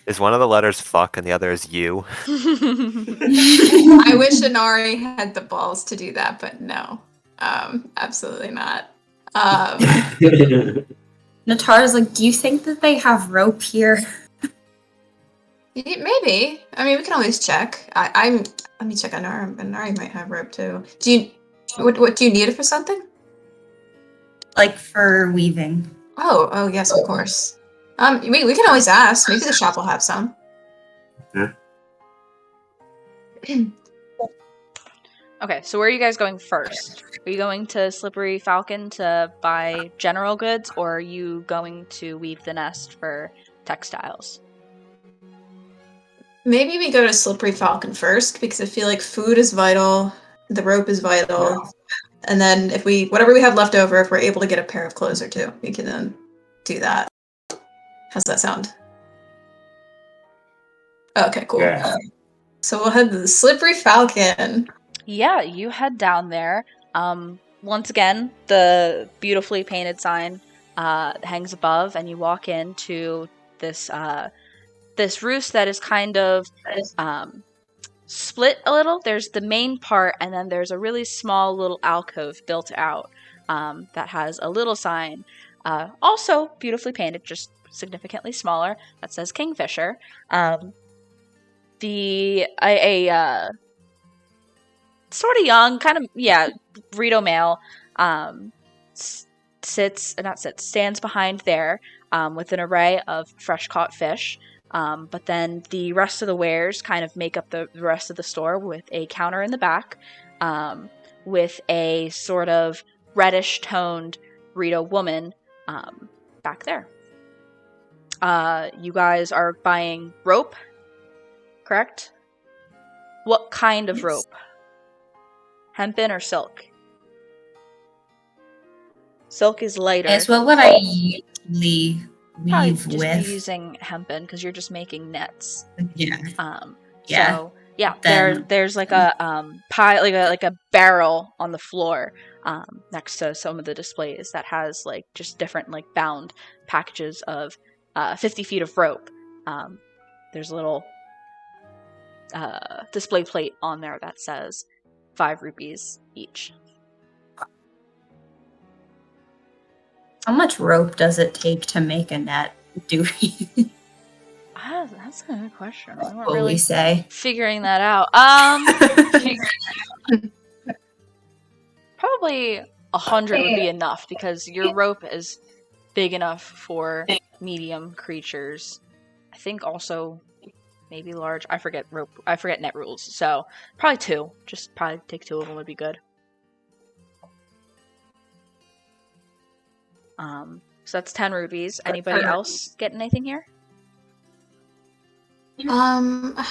Is one of the letters fuck and the other is you? I wish Inari had the balls to do that, but no. Absolutely not. Natara's like, do you think that they have rope here? Maybe. I mean, we can always check. Let me check on Inari. Inari might have rope too. What do you need it for something? Like for weaving. Oh yes, of course. We can always ask. Maybe the shop will have some. Yeah. Okay, so where are you guys going first? Are you going to Slippery Falcon to buy general goods, or are you going to Weave the Nest for textiles? Maybe we go to Slippery Falcon first, because I feel like food is vital, the rope is vital, and then whatever we have left over, if we're able to get a pair of clothes or 2, we can then do that. How's that sound? Okay, cool. Yeah. So we'll head to the Slippery Falcon. Yeah, you head down there. Once again, the beautifully painted sign hangs above, and you walk into this roost that is kind of split a little. There's the main part, and then there's a really small little alcove built out that has a little sign, also beautifully painted, just significantly smaller, that says Kingfisher. Sort of young, kind of, Rito male, stands behind there with an array of fresh caught fish. But then the rest of the wares kind of make up the rest of the store, with a counter in the back, with a sort of reddish toned Rito woman back there. You guys are buying rope, correct? What kind of rope? Hempen or silk? Silk is lighter. Yes, what would I usually Probably weave just with? be using hempen because you're just making nets. Yeah. Yeah. So there's like a pile, like a barrel on the floor next to some of the displays that has like just different like bound packages of 50 feet of rope. There's a little display plate on there that says 5 rupees each. How much rope does it take to make a net? Do we That's a good question. We weren't what really we say? figuring that out. Probably 100 would be enough because your rope is big enough for medium creatures. I think also maybe large. I forget net rules. So probably 2. Just probably take 2 of them would be good. So that's 10 rupees. Anybody else get anything here? How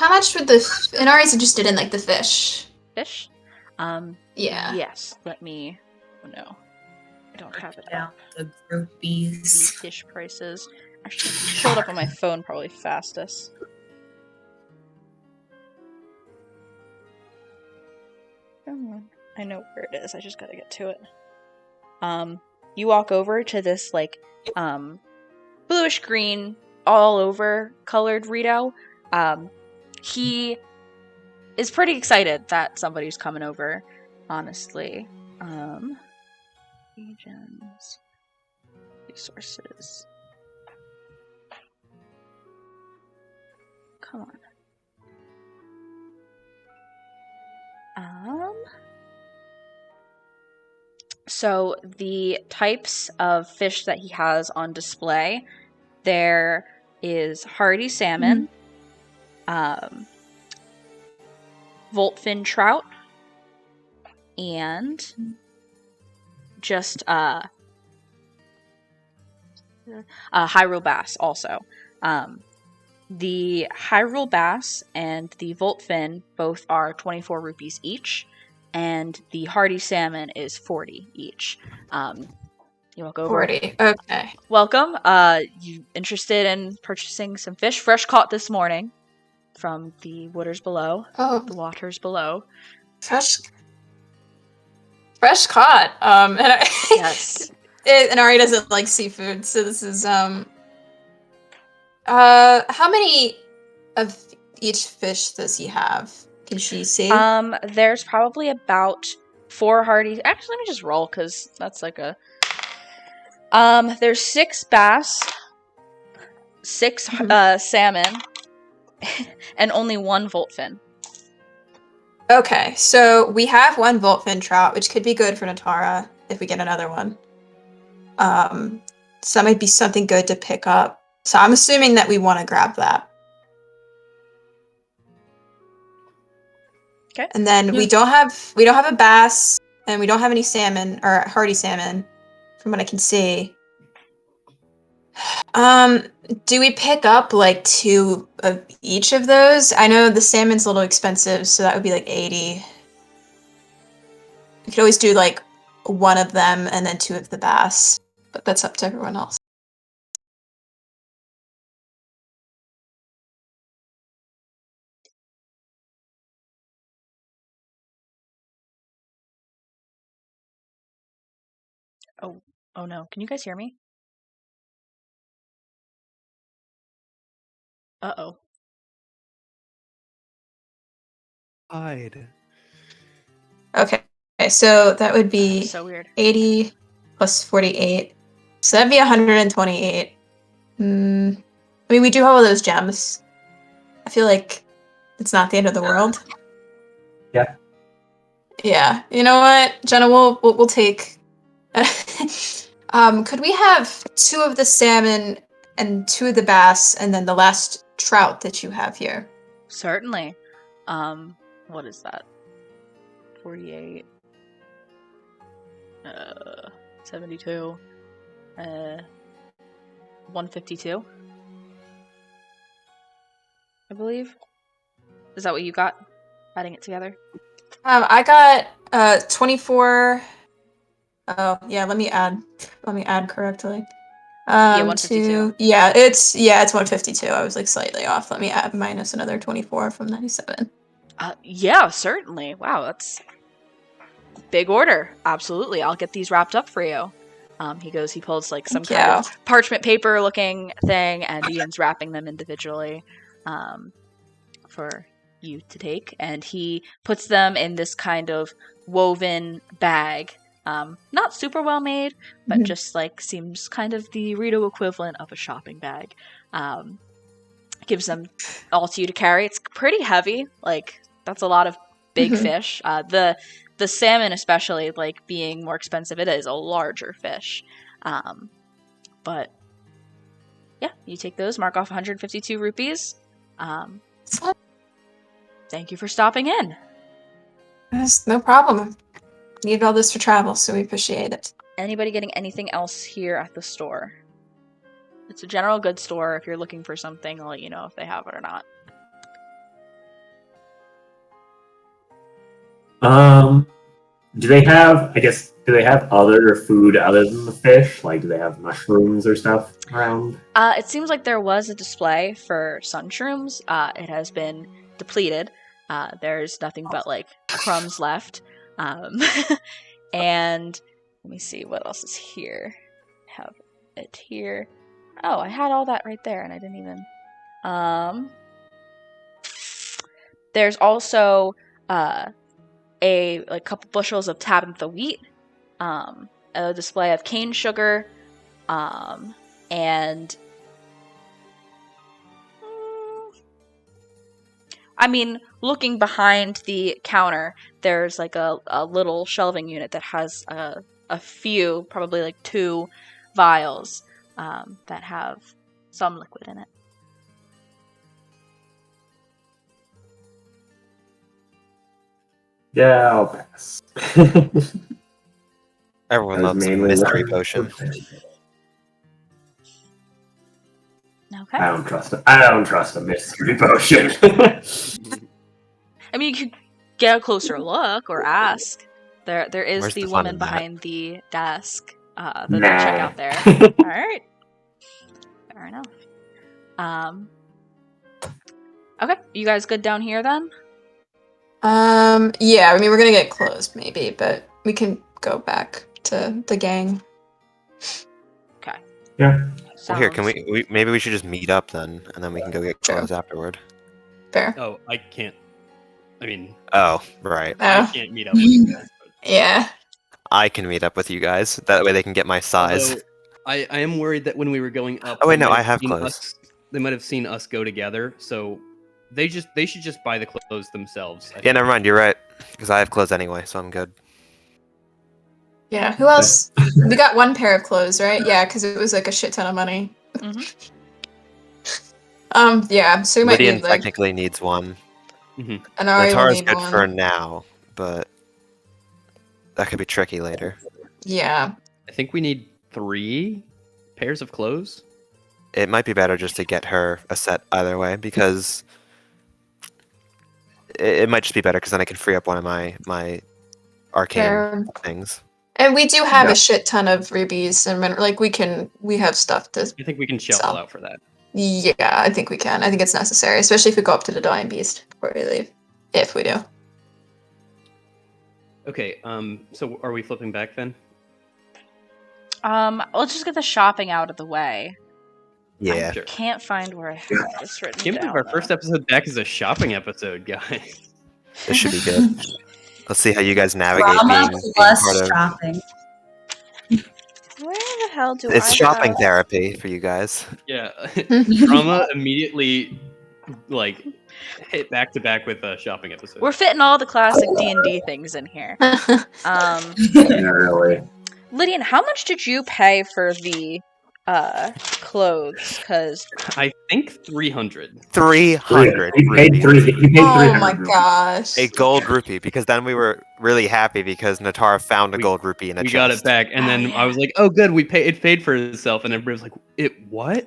much would and Ari's interested in like the fish. Fish? Yeah. Yes. Let me. Oh no, I don't have it Down up. the The groupies. fish prices. Actually, pull it up on my phone probably fastest. Come on. I know where it is. I just gotta get to it. You walk over to this like bluish green all over colored Rito. He is pretty excited that somebody's coming over, honestly. Regions, resources. Come on. So the types of fish that he has on display, there is hardy salmon, voltfin trout, and just Hyrule bass also. The Hyrule bass and the voltfin both are 24 rupees each, and the hardy salmon is 40 each. You walk over. 40. Okay. Welcome. You interested in purchasing some fish fresh caught this morning from the waters below? Oh, The waters below. fresh caught. And Yes. and Ari doesn't like seafood, so this is how many of each fish does he have? Can she see? There's probably about 4 hardy. Actually, let me just roll because that's like a. There's 6 bass, 6 salmon, and only 1 voltfin. Okay, so we have 1 voltfin trout, which could be good for Natara if we get another one. So that might be something good to pick up. So I'm assuming that we want to grab that. Okay. And then we don't have a bass, and we don't have any salmon or hardy salmon, from what I can see. Do we pick up like 2 of each of those? I know the salmon's a little expensive, so that would be like 80. We could always do like 1 of them and then 2 of the bass, but that's up to everyone else. Oh no. Can you guys hear me? Uh-oh. Hide. Okay, so that would be So weird. 80 plus 48. So that'd be 128. I mean, we do have all those gems. I feel like it's not the end of the world. Yeah. Yeah. You know what, Jenna? We'll take. Could we have 2 of the salmon and 2 of the bass, and then the last trout that you have here? Certainly. What is that? 48. 72. 152. I believe. Is that what you got? Adding it together? I got 24. Oh yeah, let me add correctly. 152. It's 152. I was like slightly off. Let me add minus another 24 from 97. Yeah, certainly. Wow, that's big order. Absolutely. I'll get these wrapped up for you. He pulls like some kind of parchment paper looking thing and begins wrapping them individually for you to take. And he puts them in this kind of woven bag. Not super well made, but just like seems kind of the Rito equivalent of a shopping bag. Gives them all to you to carry. It's pretty heavy. Like, that's a lot of big fish. The salmon, especially, like, being more expensive, it is a larger fish. But, yeah, you take those, mark off 152 rupees. Thank you for stopping in. Yes, no problem. Need all this for travel, so we appreciate it. Anybody getting anything else here at the store? It's a general goods store. If you're looking for something, I'll let you know if they have it or not. Do they have other food other than the fish? Like, do they have mushrooms or stuff around? It seems like there was a display for sun shrooms. It has been depleted. There's nothing but like crumbs left. And let me see what else is here. Have it here. Oh, I had all that right there, and I didn't even. There's also a couple bushels of Tabitha wheat, a display of cane sugar, and I mean, looking behind the counter, there's like a little shelving unit that has a few, probably like 2 vials that have some liquid in it. Yeah, I'll pass. Everyone loves a mystery potion. Okay. I don't trust a mystery potion. I mean, you could get a closer look or ask. There is Where's the the fun woman in that? behind the desk. The Nah. checkout there. All right. Fair enough. Okay, you guys good down here then? Yeah, I mean, we're gonna get closed maybe, but we can go back to the gang. Okay. Yeah. Well, here, can we maybe we should just meet up then, and then we can go get clothes afterward. Fair. Oh, I can't. I mean, Oh, right. I Oh. can't meet up with you guys. But... Yeah. I can meet up with you guys. That way they can get my size. Although, I am worried that when we were going up, Oh, wait, they no, might I have seen clothes. They might have seen us go together, so they should just buy the clothes themselves. I Yeah, think. never mind. You're right, because I have clothes anyway, so I'm good. Yeah. Who else? We got 1 pair of clothes, right? Yeah, because it was like a shit ton of money. Mm-hmm. Yeah. So we might Lydian need like technically needs one. an Ari will Natara's need good one. for now, but that could be tricky later. Yeah. I think we need 3 pairs of clothes. It might be better just to get her a set either way, because it might just be better, because then I can free up one of my arcane Fair. things. And we do have Yeah. a shit ton of rubies, and like we have stuff to. I think we can shell So. out for that. Yeah, I think we can. I think it's necessary, especially if we go up to the Dying Beast before we leave. If we do. Okay. So are we flipping back then? Let's just get the shopping out of the way. Yeah. Sure. Can't find where I have this written Can't down. believe our first episode back is a shopping episode, guys. This should be good. Let's see how you guys navigate Drama being plus part of. shopping. Where the hell do It's I shopping have- therapy for you guys. Yeah, drama immediately like hit back to back with shopping episode. We're fitting all the classic D&D things in here. Primarily. Lydian, how much did you pay for the clothes? Because I think 300. 300 He paid rupees. he paid Oh my 300. gosh. A gold rupee, because then we were really happy because Natara found a We- gold rupee in a We chest. got it back, and Oh, then yeah. I was like, "Oh, good, it paid for itself." And everybody was like, "It what?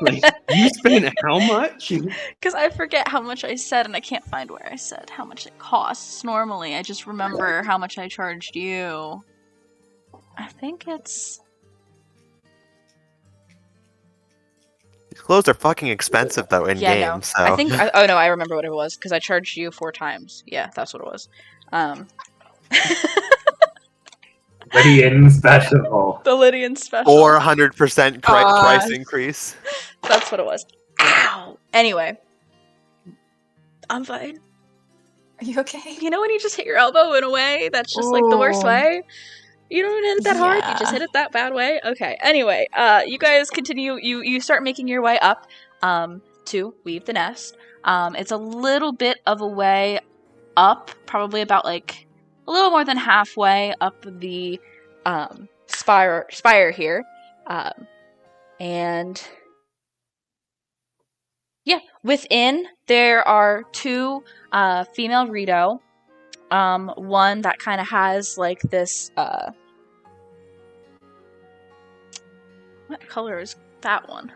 Like, you spent how much?" Because I forget how much I said, and I can't find where I said how much it costs normally. I just remember how much I charged you. I think it's... These clothes are fucking expensive though in Yeah, game. no. So I think... oh, no, I remember what it was, because I charged you 4 times. Yeah, that's what it was. Lydian special. The Lydian special. 400% price Gosh. increase. That's what it was. Ow. Anyway. I'm fine. Are you okay? You know when you just hit your elbow in a way that's just like the worst Oh. way? You don't hit it that hard, you just Yeah. hit it that bad way. Okay. Anyway, you guys continue. You start making your way up to Weave the Nest. It's a little bit of a way up, probably about like a little more than halfway up the spire here. And yeah, within there are 2 female Rito. One that kind of has like this. What color is that one?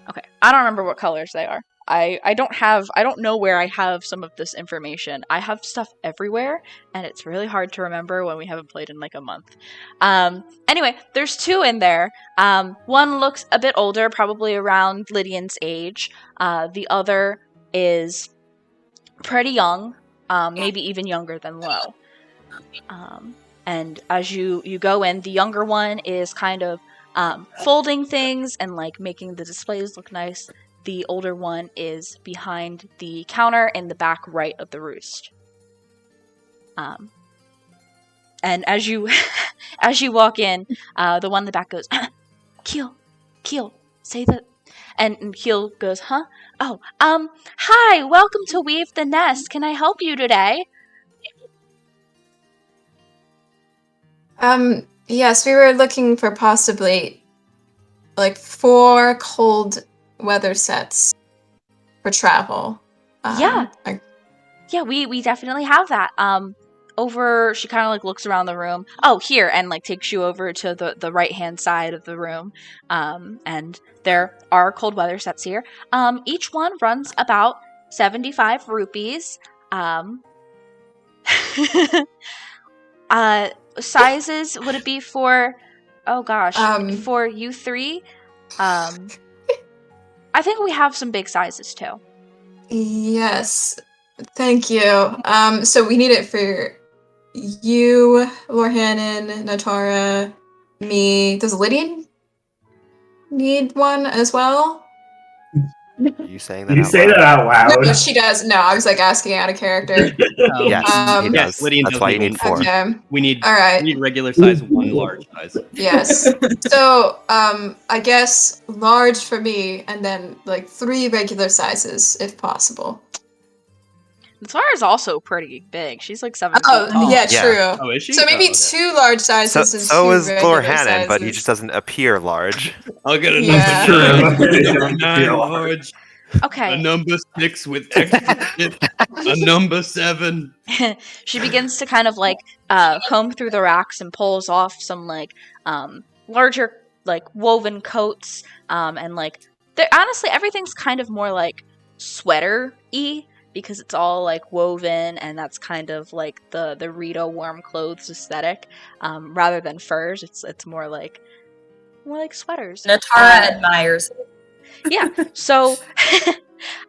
Okay, I don't remember what colors they are. I don't know where I have some of this information. I have stuff everywhere, and it's really hard to remember when we haven't played in like a month. Anyway, there's 2 in there. One looks a bit older, probably around Lydian's age. The other is pretty young, maybe even younger than Lo. And as you go in, the younger one is kind of folding things and like making the displays look nice. The older one is behind the counter in the back right of the roost. And as you as you walk in, the one in the back goes, Keel, say that. And Keel goes, huh? Oh, hi, welcome to Weave the Nest. Can I help you today? Yes, we were looking for possibly like 4 cold weather sets for travel. Yeah. Like, Yeah, we definitely have that. Over, she kind of like looks around the room. Oh, here, and like takes you over to the right hand side of the room. And there are cold weather sets here. Each one runs about 75 rupees. Sizes, would it be for? Oh gosh, for you 3. I think we have some big sizes too. yes, thank you. So we need it for you, Lorhannon, Natara, me. Does Lydian need one as well? Are you saying that? Did you out say loud? that out loud? No, she does. No, I was like asking out of character. Yes, he Um, does. Lydian That's does why you need need one. 4. Okay. We need All right. we need regular size, 1 large size. Yes. So, I guess large for me, and then like 3 regular sizes if possible. Natara's also pretty big. She's like 7 feet Oh, tall. yeah, Yeah. true. Oh, is she? So maybe Oh, okay. 2 large sizes and 2 So is regular Lord Hannon, but he sizes. just doesn't appear large. I'll get a Yeah. number 9. Sure. A 9 large. A Okay. number 6 with extra shit. A number 7. She begins to kind of like comb through the racks and pulls off some like larger like woven coats and like honestly everything's kind of more like sweater-y because it's all like woven and that's kind of like the Rito warm clothes aesthetic rather than furs. It's more like sweaters. Natara admires it. Yeah, so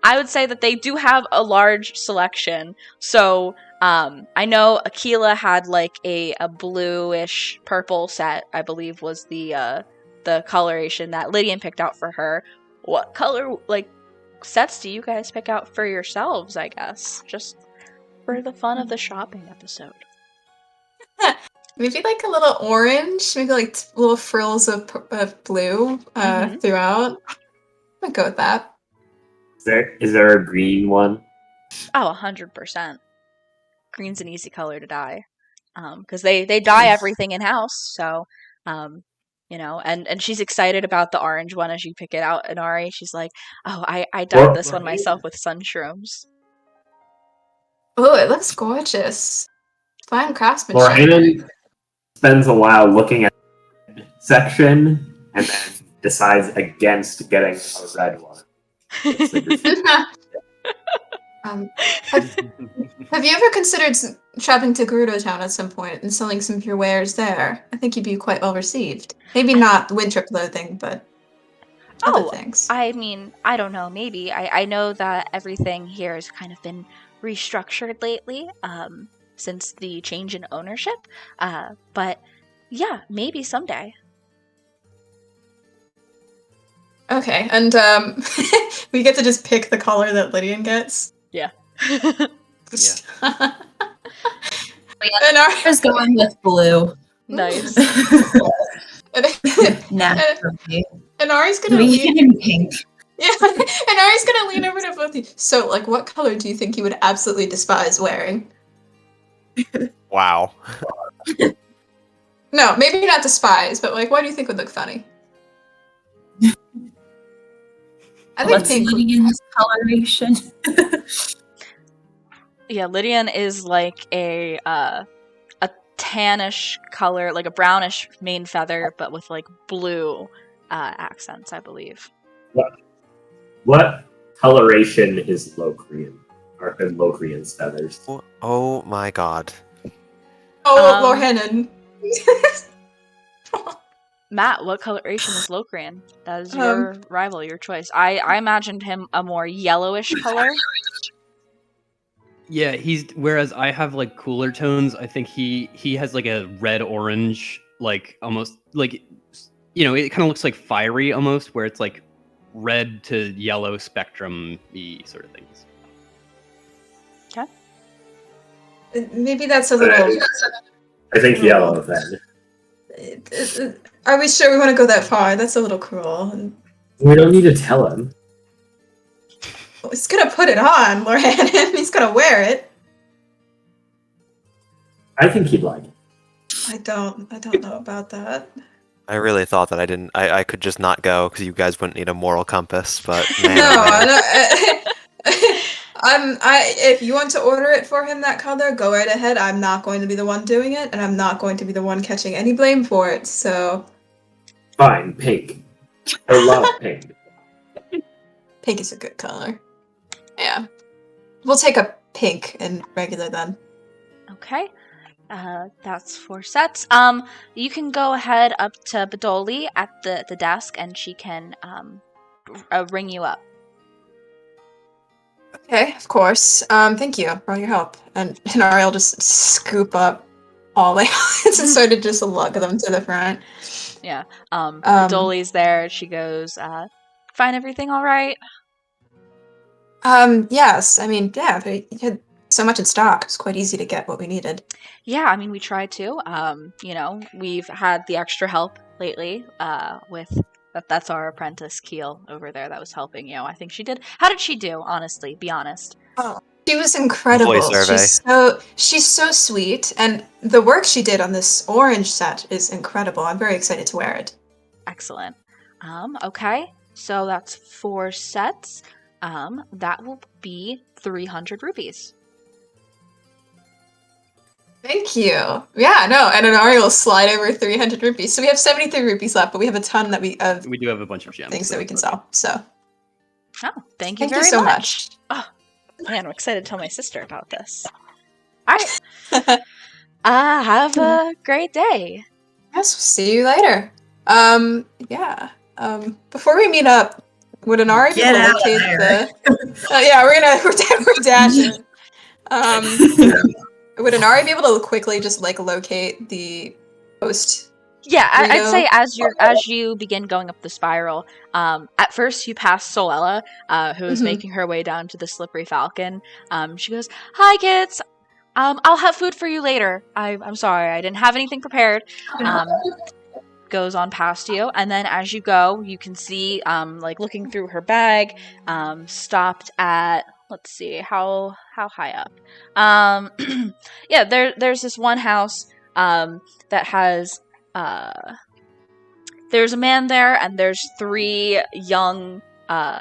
I would say that they do have a large selection. So I know Aquila had like a bluish purple set, I believe was the coloration that Lydian picked out for her. What color, like, sets do you guys pick out for yourselves, I guess? Just for the fun of the shopping episode. Maybe like a little orange, maybe like little frills of blue throughout. I'm gonna go with that. Is there a green one? Oh, 100%. Green's an easy color to dye. Because they dye everything in-house, so, and she's excited about the orange one as you pick it out, Inari. She's like, oh, I dyed this one myself with sun shrooms. Oh, it looks gorgeous. Fine craftsmanship. Lorraine spends a while looking at the section and then decides against getting a red one. Have you ever considered traveling to Gerudo Town at some point and selling some of your wares there? I think you'd be quite well received. Maybe not winter clothing, but other things. I mean, I don't know, maybe. I know that everything here has kind of been restructured lately, since the change in ownership. But yeah, maybe someday. Okay, and we get to just pick the color that Lydian gets. Yeah. And I was going with blue. Nice. Naturally. And Ari's gonna Green and pink. Yeah, and Ari's gonna lean over to both of you. So, like, what color do you think you would absolutely despise wearing? Wow. No, maybe not despise, but like, what do you think would look funny? I think What's pink. Lydian's coloration? Yeah, Lydian is like a tannish color, like a brownish mane feather, but with like blue accents, I believe. What coloration is Locrian? Or Locrian's feathers? Oh my god. Oh, Lorhanan. Matt, what coloration is Locrian? That is your rival, your choice. I imagined him a more yellowish color. Yeah, whereas I have like cooler tones. I think he has like a red orange, like almost like it kind of looks like fiery almost, where it's like red to yellow spectrum-y sort of things. Okay. Maybe that's a little. I think yellow then. Are we sure we want to go that far? That's a little cruel. We don't need to tell him. He's gonna put it on, Lorhanan. He's gonna wear it. I think he'd like it. I don't know about that. I really thought that I could just not go because you guys wouldn't need a moral compass, but man, if you want to order it for him that color, go right ahead. I'm not going to be the one doing it, and I'm not going to be the one catching any blame for it, so... Fine, pink. I love pink. Pink is a good color. Yeah. We'll take a pink and regular then. Okay. That's 4 sets. You can go ahead up to Badoli at the desk, and she can ring you up. Okay, of course. Thank you for all your help. And Ariel just scoop up all the and sort of just lug them to the front. Yeah. Badoli's there. She goes, find everything all right? Yes. I mean, yeah, but you had so much in stock. It's quite easy to get what we needed. Yeah, I mean, we tried to. We've had the extra help lately with... That's our apprentice, Keel, over there that was helping. I think she did... How did she do, honestly? Be honest. Oh, she was incredible. Voice She's so sweet. And the work she did on this orange set is incredible. I'm very excited to wear it. Excellent. Okay. So that's 4 sets. That will be 300 rupees. Thank you. Yeah, no, and Inari will slide over 300 rupees. So we have 73 rupees left, but we have a ton that we do have a bunch of gems, things that we can sell. So Oh, thank you thank very you so much. much. Oh, man, I'm excited to tell my sister about this. All right. Have a great day. Yes, we'll see you later. Before we meet up, would Inari be able to locate we're dashing. Would Inari be able to quickly just locate the post Yeah, I'd Rito? say as you begin going up the spiral, at first you pass Solella, who is Mhm. making her way down to the Slippery Falcon. She goes, "Hi, kids. I'll have food for you later. I'm sorry, I didn't have anything prepared." Goes on past you, and then as you go, you can see, like looking through her bag, stopped at, let's see, how high up? Yeah, there's this one house, that has, there's a man there, and there's 3 young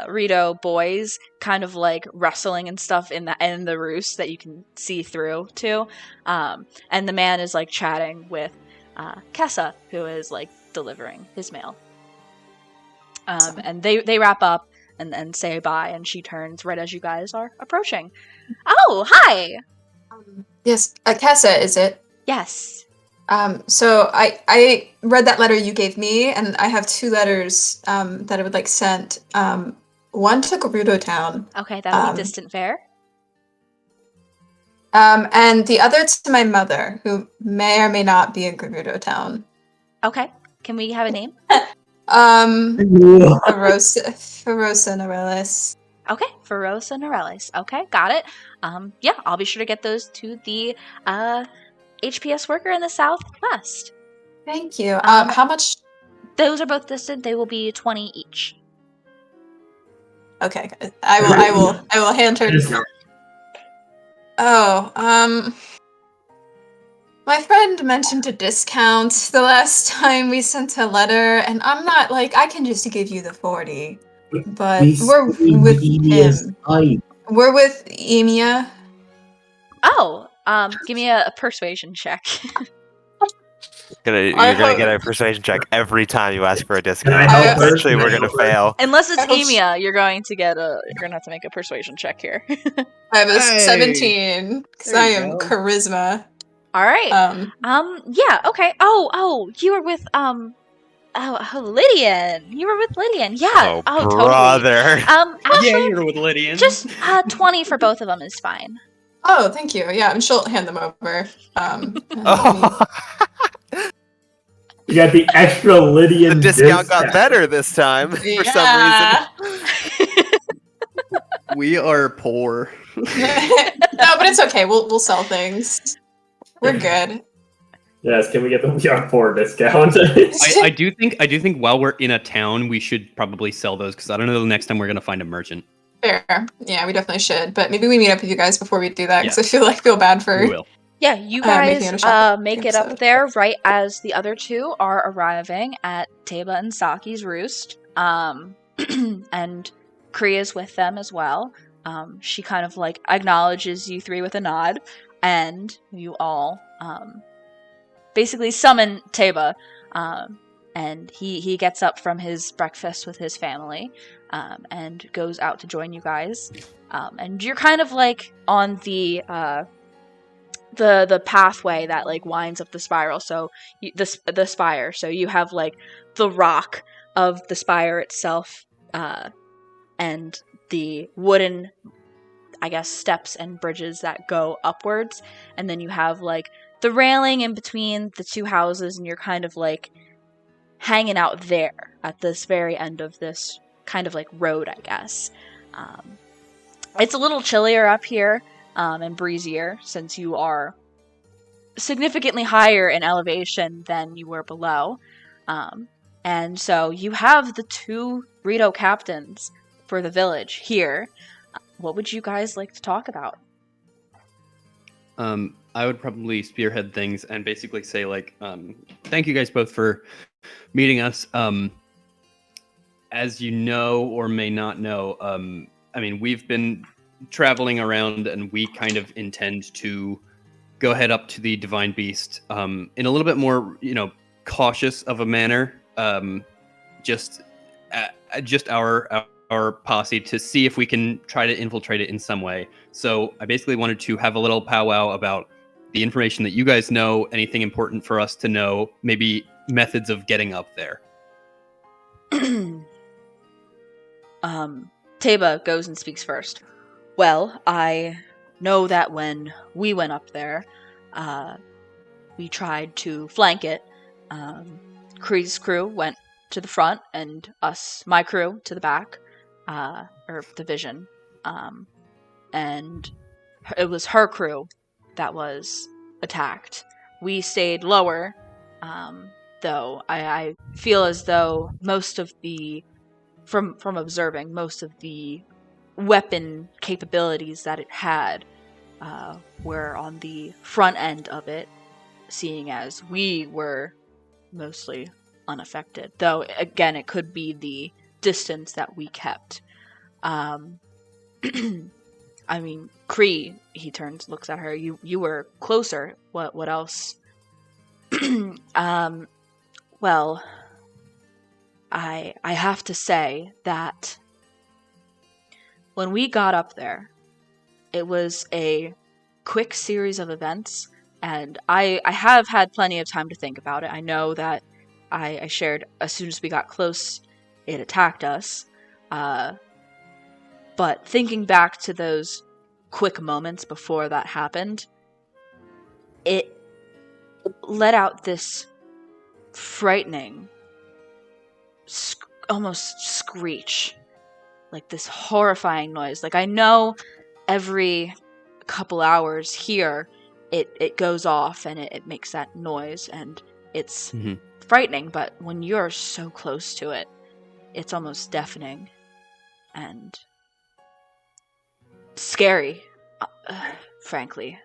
Rito boys kind of like wrestling and stuff in the roost that you can see through to. And the man is like chatting with Kessa, who is like delivering his mail. And they wrap up and say bye, and she turns right as you guys are approaching. Oh, hi! Yes, Kessa, is it? Yes. So I read that letter you gave me, and I have 2 letters that I would like sent. One to Gerudo Town. Okay, that'll be distant fare. And the other to my mother, who may or may not be in Gerudo Town. Okay, can we have a name? Ferosa Norellis. Okay, Ferosa Norellis. Okay, got it. Yeah, I'll be sure to get those to the HPS worker in the southwest. Thank you. How much? Those are both distant. They will be 20 each. Okay, I will hand her. Oh, my friend mentioned a discount the last time we sent a letter, and I'm not like, I can just give you the 40, but we're with him. We're with Emia. Oh, give me a persuasion check. You're gonna get a persuasion check every time you ask for a discount. I help her? Eventually, we're gonna fail. Unless it's I hope Emia, you're going to have to make a persuasion check here. I have a Hey! 17 because There I you am go. charisma. All right. Yeah. Okay. Oh, you were with Lydian. You were with Lydian. Yeah. Oh, Totally. brother. Yeah, Actually, you're with Lydian. just 20 for both of them is fine. Oh, thank you. Yeah, and she'll hand them over. Oh. You got the extra Lydian The discount got better this time for some reason. We are poor. No, but it's okay. We'll sell things. We're good. Yes, can we get the We Are Poor discount? I do think while we're in a town, we should probably sell those because I don't know the next time we're gonna find a merchant. Fair. Yeah, we definitely should. But maybe we meet up with you guys before we do that because I feel bad for. We will. Yeah, you making it a guys shopping make it up episode. there right as the other 2 are arriving at Teba and Saki's roost. And Kriya's with them as well. She kind of like acknowledges you 3 with a nod, and you all basically summon Teba. And he gets up from his breakfast with his family, and goes out to join you guys. And you're kind of like on the pathway that like winds up the spiral. So the spire. So you have like the rock of the spire itself, and the wooden, I guess, steps and bridges that go upwards, and then you have like the railing in between the 2 houses, and you're kind of like hanging out there at this very end of this kind of like road, I guess. It's a little chillier up here, and breezier, since you are significantly higher in elevation than you were below. And so you have the 2 Rito captains for the village here. What would you guys like to talk about? I would probably spearhead things and basically say like, thank you guys both for meeting us. As you know or may not know, I mean, we've been traveling around and we kind of intend to go head up to the Divine Beast in a little bit more, cautious of a manner. Just our posse to see if we can try to infiltrate it in some way. So I basically wanted to have a little powwow about the information that you guys know, anything important for us to know, maybe methods of getting up there. Teba goes and speaks first. Well, I know that when we went up there, we tried to flank it, Kree's crew went to the front, and my crew, to the back, or division. And it was her crew that was attacked. We stayed lower, though I feel as though most of the, from observing, most of the weapon capabilities that it had were on the front end of it, seeing as we were mostly unaffected. Though, again, it could be the distance that we kept. I mean, Kree, he turns, looks at her. You were closer. What else? Well, I have to say that when we got up there, it was a quick series of events, and I have had plenty of time to think about it. I know that I shared as soon as we got close, it attacked us. But thinking back to those quick moments before that happened, it let out this frightening, almost screech. Like this horrifying noise. Like, I know every couple hours here, it goes off and it makes that noise, and it's frightening, but when you're so close to it, it's almost deafening. And scary, frankly.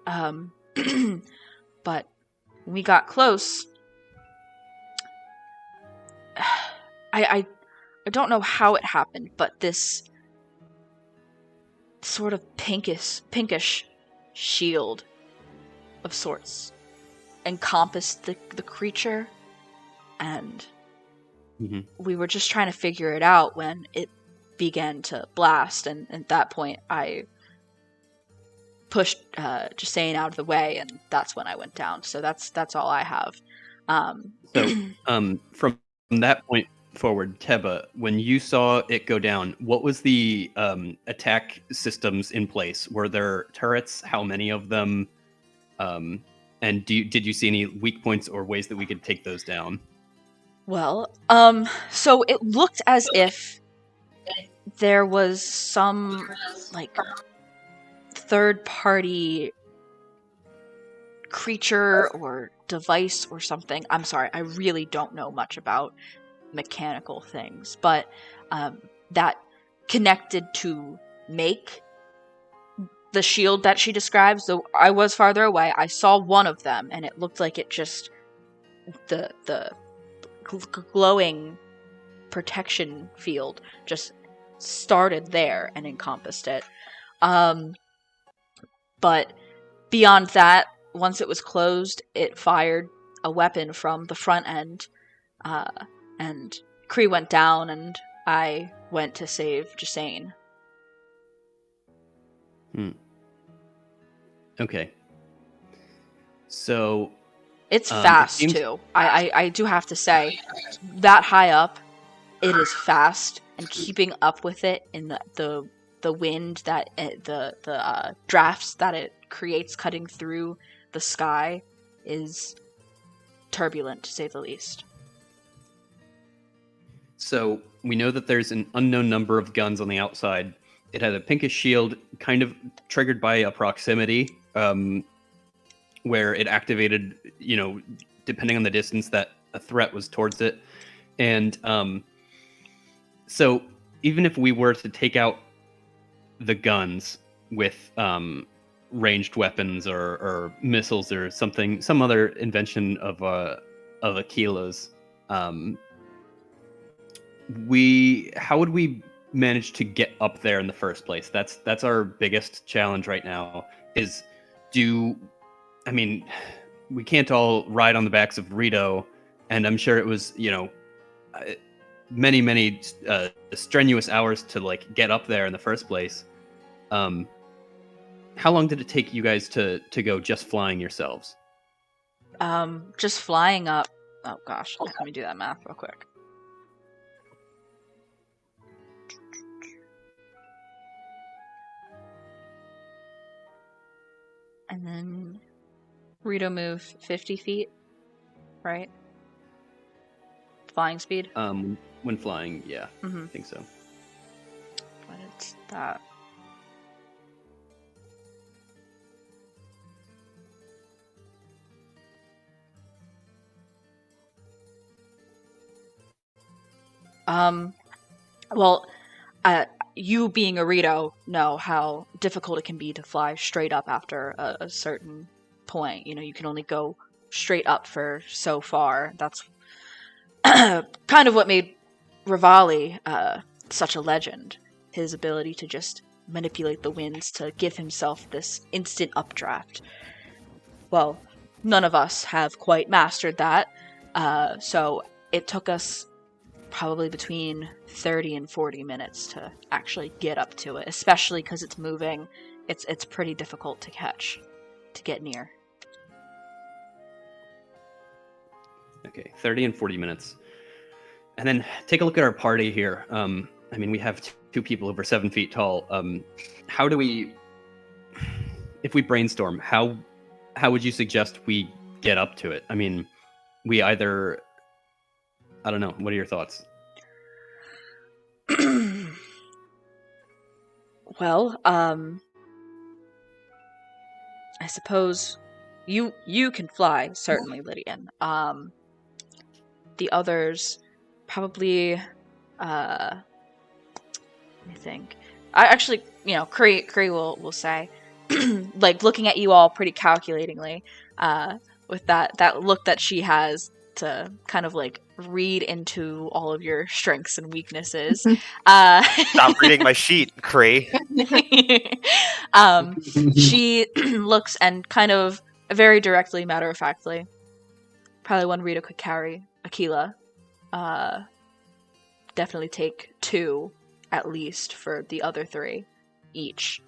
But when we got close, I don't know how it happened, but this sort of pinkish shield of sorts encompassed the creature, and we were just trying to figure it out when it began to blast, and at that point I pushed Jasane out of the way, and that's when I went down. So that's all I have. From that point forward, Teba, when you saw it go down, what was the attack systems in place? Were there turrets? How many of them? And did you see any weak points or ways that we could take those down? Well, so it looked as if there was some, like, third-party creature or device or something. I'm sorry, I really don't know much about mechanical things, but that connected to make the shield that she describes. Though I was farther away, I saw one of them, and it looked like it just, the glowing protection field just started there and encompassed it. But beyond that, once it was closed, it fired a weapon from the front end, and Kree went down, and I went to save Jasane. Okay. So it's fast too. I do have to say, that high up, it is fast, and keeping up with it in the wind that the drafts that it creates cutting through the sky is turbulent, to say the least. So we know that there's an unknown number of guns on the outside. It had a pinkish shield, kind of triggered by a proximity, where it activated, depending on the distance that a threat was towards it. And so even if we were to take out the guns with ranged weapons or missiles or some other invention of Aquila's, how would we manage to get up there in the first place? That's our biggest challenge right now. We can't all ride on the backs of Rito, and I'm sure it was many strenuous hours to get up there in the first place. How long did it take you guys to go just flying yourselves? Just flying up. Oh gosh, let me do that math real quick. And then Rito move 50 feet, right? Flying speed? When flying, yeah, Mm-hmm. I think so. But it's that. Well, you being a Rito know how difficult it can be to fly straight up after a certain point. You know, you can only go straight up for so far. That's kind of what made Rivali such a legend. His ability to just manipulate the winds to give himself this instant updraft. Well, none of us have quite mastered that, so it took us probably between 30 and 40 minutes to actually get up to it, especially because it's moving. It's pretty difficult to catch, to get near. Okay, 30 and 40 minutes. And then take a look at our party here. I mean, we have two people over 7 feet tall. How do we, if we brainstorm, how would you suggest we get up to it? I mean, we either, I don't know. What are your thoughts? Well, I suppose you can fly, certainly, Lydian. The others probably let me think. I actually, Kree will say, like looking at you all pretty calculatingly, with that look that she has to kind of like read into all of your strengths and weaknesses. Stop reading my sheet, Cree. She looks and kind of very directly, matter-of-factly, probably one Rita could carry Aquila. Definitely take 2 at least for the other 3 each.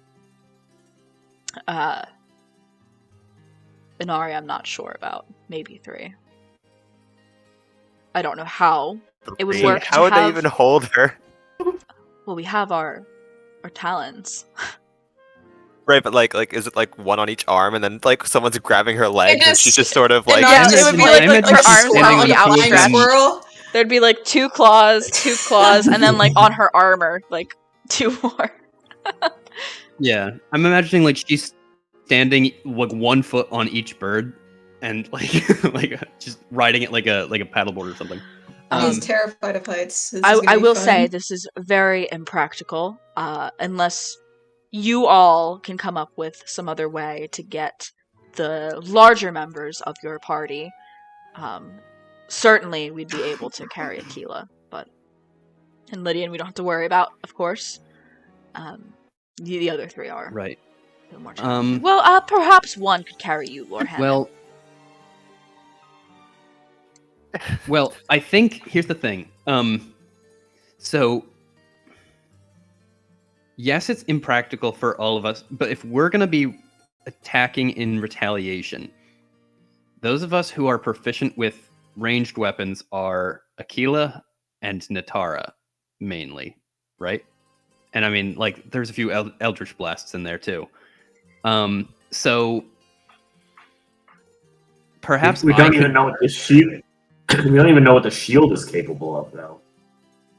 Inari, I'm not sure about. Maybe 3. I don't know how it would work. How would they even hold her? Well, we have our talons. Right, but like, is it like one on each arm, and then like someone's grabbing her legs, and she's just sort of like. Yeah, it would be like her arms would be outstretched. Squirrel. There'd be like 2 claws, and then like on her armor, like 2 more. Yeah, I'm imagining like she's standing like 1 foot on each bird, and like like just riding it like a paddleboard or something. He's terrified of heights. I will say this is very impractical, unless you all can come up with some other way to get the larger members of your party. Certainly, we'd be able to carry Aquila, and Lydian we don't have to worry about, of course. The other 3 are Right. a little more challenging. Well, perhaps one could carry you, Lord Hammond. Well, I think here's the thing. So yes, it's impractical for all of us, but if we're gonna be attacking in retaliation, those of us who are proficient with ranged weapons are Aquila and Natara, mainly, right? And I mean, like, there's a few Eldritch Blasts in there too. So perhaps we don't even know what the shield. We don't even know what the shield is capable of, though.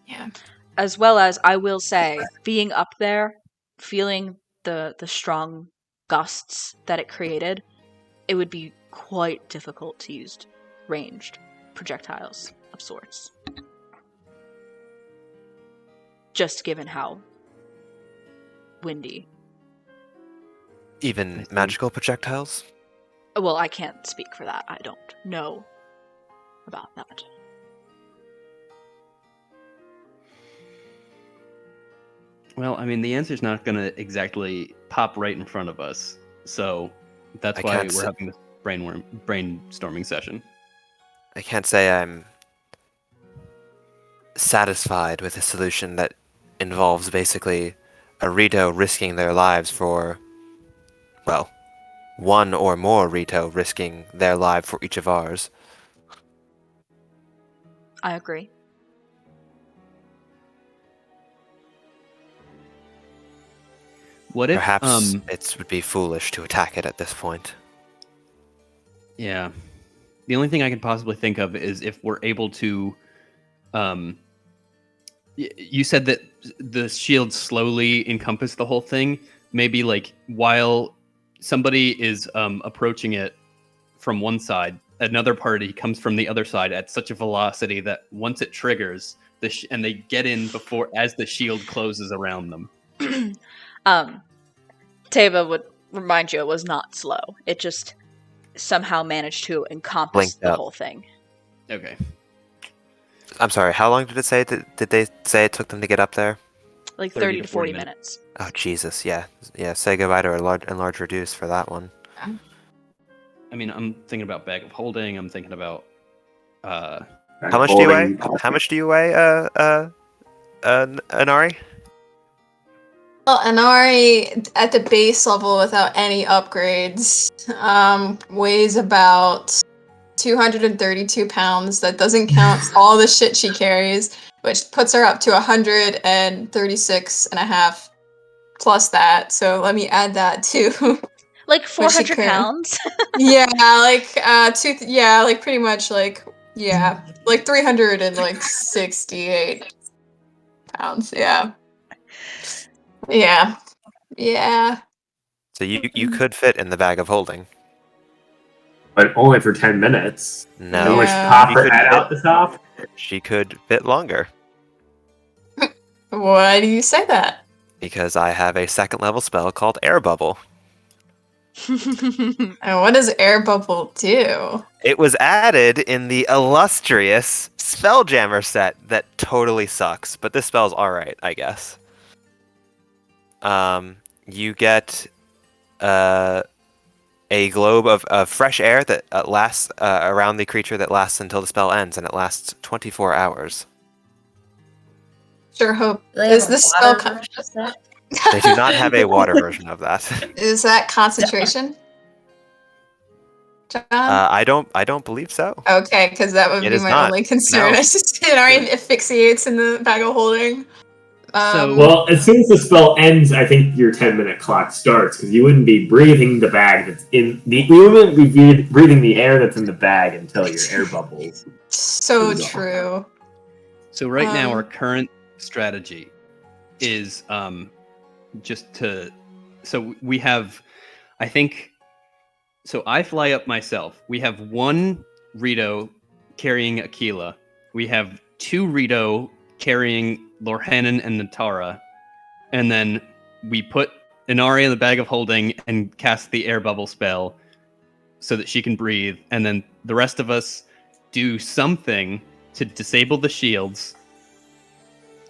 Yeah. As well as, I will say, being up there, feeling the strong gusts that it created, it would be quite difficult to use ranged projectiles of sorts. Just given how windy. Even magical projectiles? Well, I can't speak for that. I don't know about that. Well, I mean, the answer's not going to exactly pop right in front of us, so that's why we're having this brainstorming session. I can't say I'm satisfied with a solution that involves basically a Rito risking their lives for, well, 1 or more Rito risking their life for each of ours. I agree. What if perhaps it would be foolish to attack it at this point? Yeah. The only thing I could possibly think of is if we're able to You said that the shield slowly encompassed the whole thing. Maybe like while somebody is approaching it from one side, another party comes from the other side at such a velocity that once it triggers, and they get in before as the shield closes around them. Teva would remind you it was not slow. It just somehow managed to encompass Blinked the up. whole thing. Okay. I'm sorry, how long did it say? Did they say it took them to get up there? Like 30 to 40 minutes. Oh, Jesus, yeah. Yeah, say goodbye to a large reduce for that one. I mean, I'm thinking about bag of holding. I'm thinking about. How much do you weigh? How much do you weigh, Anari? Well, Anari at the base level without any upgrades weighs about 232 pounds. That doesn't count all the shit she carries, which puts her up to 136 and a half plus that. So let me add that to Like 400 pounds? yeah, like like pretty much like like 368 pounds. Yeah. Yeah. Yeah. So you could fit in the bag of holding. But only for 10 minutes. No. And when she Yeah. pop You her could head fit- out the top. She could fit longer. Why do you say that? Because I have a second level spell called Air Bubble. And what does air bubble do? It was added in the illustrious Spelljammer set that totally sucks, but this spell's alright, I guess. You get a globe of fresh air that lasts around the creature that lasts until the spell ends, and it lasts 24 hours. Sure hope. They Is have a this spell water version of that? They do not have a water version of that. Is that concentration? John? I don't believe so. Okay, because that would It be is my not. only concern. No. I just Inari asphyxiates in the bag of holding. Well, as soon as the spell ends, I think your 10-minute clock starts because you wouldn't be breathing the bag that's in the. You wouldn't be breathing the air that's in the bag until your air bubbles. So Goes off. true. So right now, our Um, current strategy is just to. So we have, I think. So I fly up myself. We have one Rito carrying Aquila. We have two Rito carrying Lorhanan and Natara. And then we put Inari in the bag of holding and cast the air bubble spell so that she can breathe. And then the rest of us do something to disable the shields.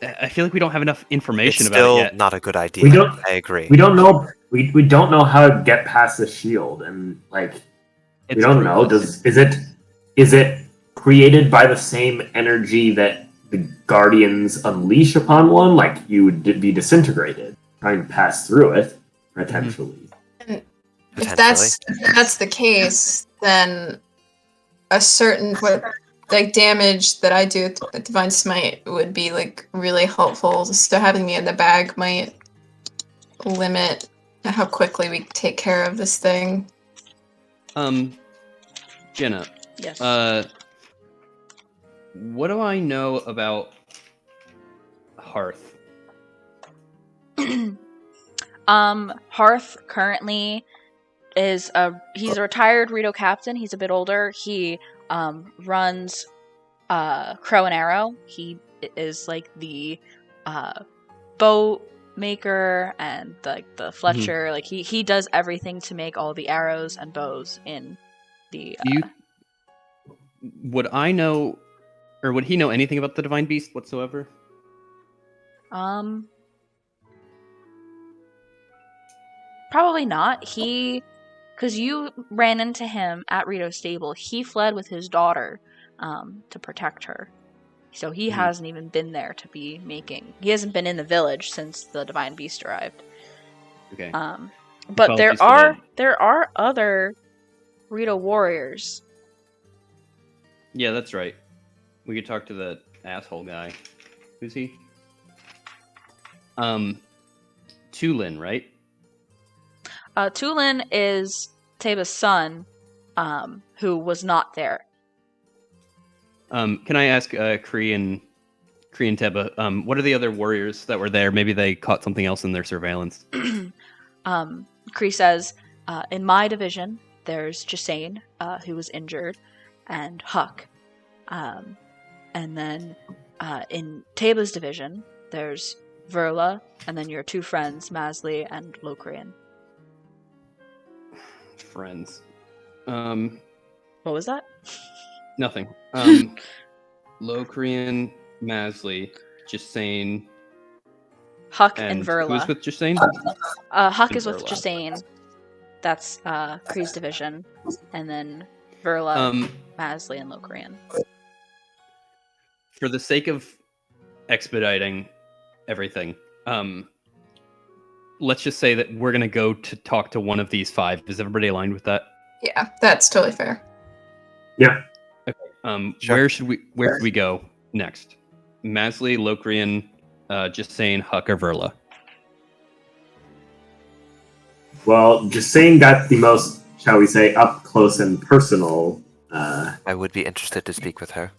I feel like we don't have enough information It's about still it yet. not a good idea. We don't- I agree. We don't know. We don't know how to get past the shield, and like we don't know. Is it created by the same energy that the Guardians unleash upon one? Like you would be disintegrated trying to pass through it potentially. If that's the case, then a certain damage that I do with Divine Smite would be like really helpful. So having me in the bag might limit how quickly we take care of this thing. Jenna, Yes. what do I know about Hearth? Hearth currently is he's a retired Rito captain. He's a bit older. He runs Crow and Arrow. He is like the bow maker and the Fletcher. Like he does everything to make all the arrows and bows in the Would I know, or would he know anything about the Divine Beast whatsoever? Probably not. Because you ran into him at Rito's stable. He fled with his daughter to protect her. So he hasn't even been there to be making. He hasn't been in the village since the Divine Beast arrived. Okay. But there Apologies for are other Rito warriors. Yeah, that's right. We could talk to the asshole guy. Who's he? Tulin, right? Tulin is Teba's son, who was not there. Can I ask Kree and Kree and Teba, what are the other warriors that were there? Maybe they caught something else in their surveillance. Kree says, in my division, there's Jasane, who was injured, and Huck. And then in Teba's division, there's Verla, and then your two friends, Masley and Locrian. Friends. What was that? Nothing. Locrian, Masley, Jasane, Huck and Verla. Who's with Jasane? Huck and is with Verla. Jasane. That's Kree's division. And then Verla, Masley, and Locrian. For the sake of expediting everything, let's just say that we're going to go to talk to one of these 5. Is everybody aligned with that? Yeah, that's totally fair. Yeah. Sure. Where should we go next? Masley, Locrian, Jasane, Huck, or Verla? Well, just saying got the most, shall we say, up close and personal. I would be interested to speak with her.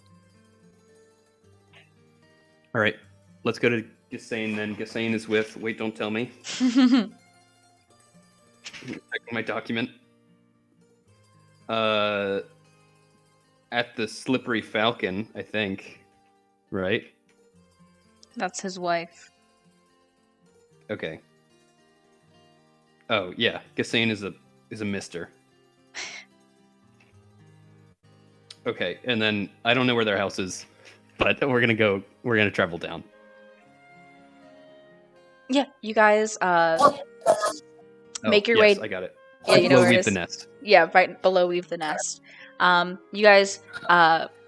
All right, let's go to Jasane then. Jasane is with. Wait, don't tell me. Checking my document. At the Slippery Falcon, I think. Right? That's his wife. Okay. Oh yeah, Gasane is a mister. Okay, and then I don't know where their house is, but we're gonna travel down. Yeah, you guys make your yes, way. I got it. Yeah, you know where it Leave is. the nest. Yeah, right below Weave the Nest. You guys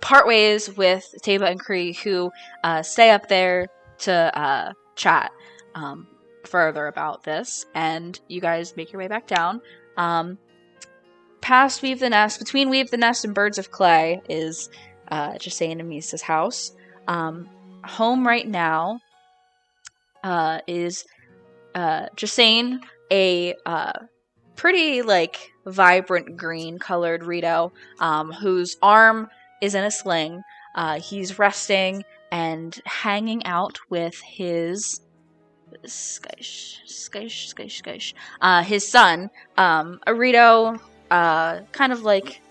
part ways with Teba and Kree, who stay up there to chat further about this, and you guys make your way back down. Past Weave the Nest, between Weave the Nest and Birds of Clay, is Jasane and Misa's house. Home right now is Jasane, a pretty vibrant green colored Rito, whose arm is in a sling. He's resting and hanging out with his his son, a Rito, kind of like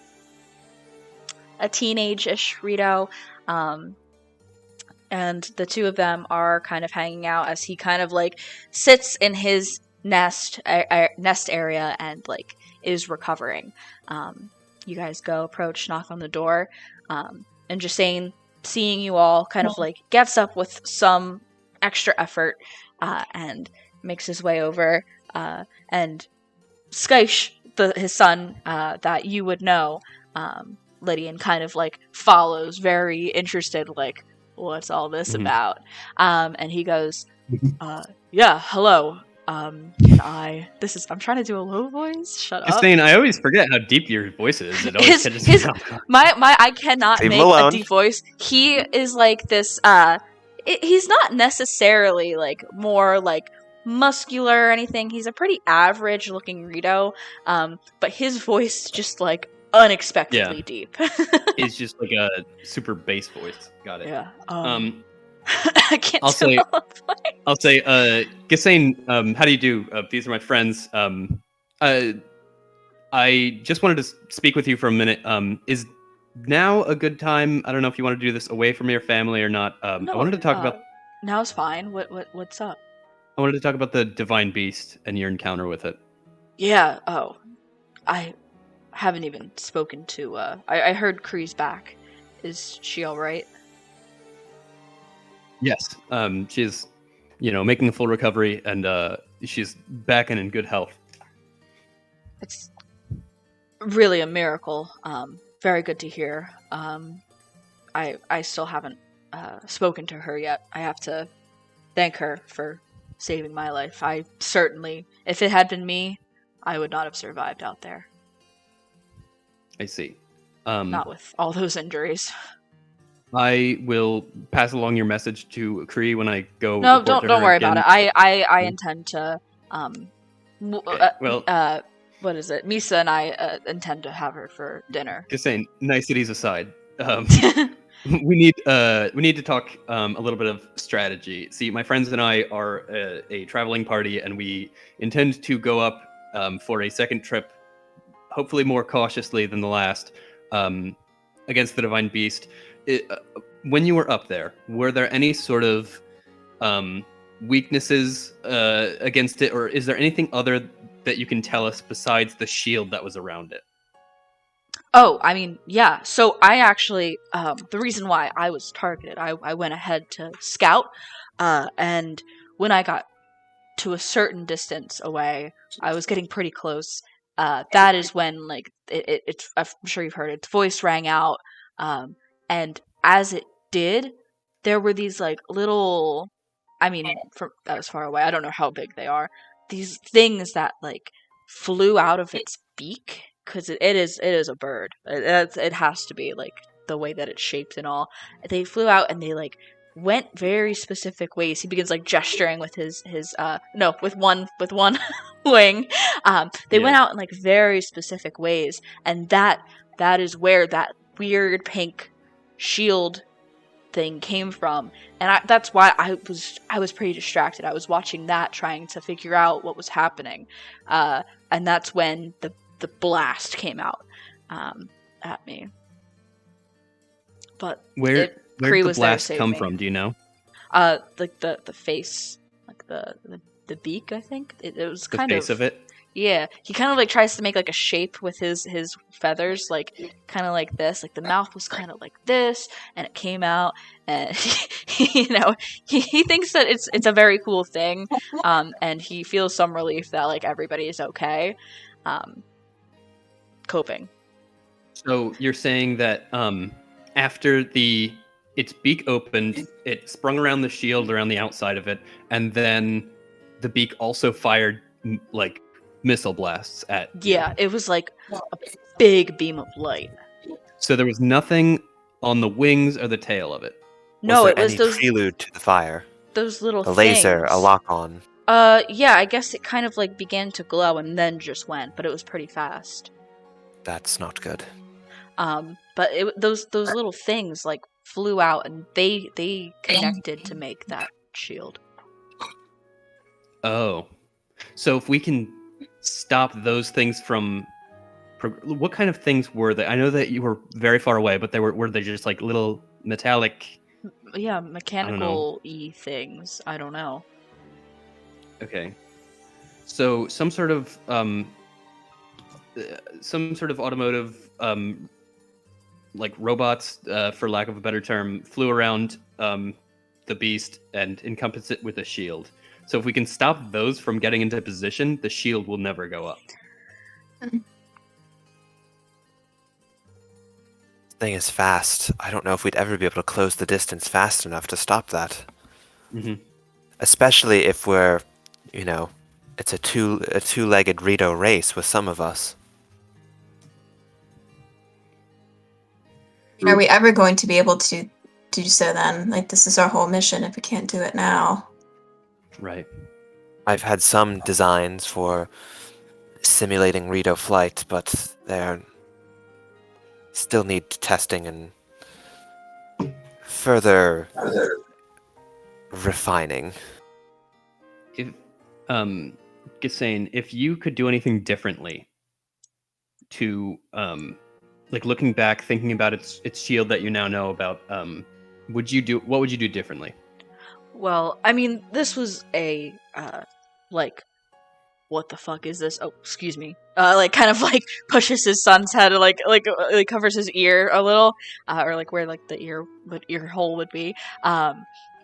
a teenage-ish Rito, and the two of them are kind of hanging out as he kind of sits in his nest area and is recovering. You guys go approach, knock on the door, and Jasane, seeing you all, kind of gets up with some extra effort and makes his way over, and Skysh, his son, that you would know, Lydian, kind of follows, very interested, what's all this about? And he goes, yeah, hello. I'm trying to do a low voice. Shut up. Justine, I always forget how deep your voice is. It always catches me off guard. I cannot Leave him make alone. a deep voice. He is this. He's not necessarily more muscular or anything. He's a pretty average looking Rito. But his voice just unexpectedly deep. It's just a super bass voice. Got it. Yeah. I can't. I'll say, Gasane, how do you do? These are my friends. I just wanted to speak with you for a minute. Is now a good time? I don't know if you want to do this away from your family or not. No, I wanted to talk about. Now's fine. What's up? I wanted to talk about the Divine Beast and your encounter with it. Yeah. Oh, I haven't even spoken to. I heard Kree's back. Is she all right? Yes. She's, making a full recovery, and she's back and in good health. It's really a miracle. Very good to hear. I still haven't spoken to her yet. I have to thank her for saving my life. I certainly, if it had been me, I would not have survived out there. I see. Not with all those injuries. I will pass along your message to Kree when I go. No, don't worry about it. I intend to. What is it? Misa and I intend to have her for dinner. Just saying, niceties aside. we need to talk a little bit of strategy. See, my friends and I are a traveling party, and we intend to go up for a second trip, hopefully more cautiously than the last, against the Divine Beast. When you were up there, were there any sort of weaknesses against it, or is there anything other that you can tell us besides the shield that was around it? Oh, I mean, yeah. So I actually, the reason why I was targeted, I went ahead to scout, and when I got to a certain distance away, I was getting pretty close. That is when, like, it's, I'm sure you've heard it, its voice rang out, and as it did, there were these, like, little, I mean, from that was far away, I don't know how big they are, these things that, like, flew out of its beak, because it is a bird. It has to be, like, the way that it's shaped and all. They flew out and they, like, went very specific ways. He begins, like, gesturing with his no, with one wing. They went out in, like, very specific ways, and that is where that weird pink shield thing came from. And that's why I was pretty distracted. I was watching that, trying to figure out what was happening, and that's when the blast came out at me. But Where did the was there to blast save come me. from? Do you know? Like the face, like the beak. I think it was The kind face of it. Yeah, he kind of, like, tries to make, like, a shape with his feathers, like, kind of like this. Like, the mouth was kind of like this, and it came out, and you know, he thinks that it's a very cool thing, and he feels some relief that, like, everybody is okay, coping. So you're saying that after its beak opened, it sprung around the shield around the outside of it, and then the beak also fired like missile blasts at you. Yeah, it was like a big beam of light. So there was nothing on the wings or the tail of it. No, was it there was any those prelude to the fire? little A laser, things. a lock-on. Yeah, I guess it kind of, like, began to glow and then just went, but it was pretty fast. That's not good. But those little things, like, flew out, and they connected to make that shield. Oh, so if we can stop those things from, what kind of things were they? I know that you were very far away, but were they just like little metallic? Yeah, mechanical-y things. I don't know. Okay, so some sort of automotive like robots, for lack of a better term, flew around the beast and encompassed it with a shield. So if we can stop those from getting into position, the shield will never go up. Thing is fast. I don't know if we'd ever be able to close the distance fast enough to stop that. Mm-hmm. Especially if we're, it's a two-legged Rito race with some of us. Are we ever going to be able to do so then? Like, this is our whole mission if we can't do it now. Right. I've had some designs for simulating Rito flight, but they're still need testing and further refining. If Gisane, if you could do anything differently to like looking back, thinking about its shield that you now know about, what would you do differently? Well, I mean, this was a like, what the fuck is this? Oh, excuse me. Like, kind of, like, pushes his son's head, like covers his ear a little, or like where, like, the ear hole would be.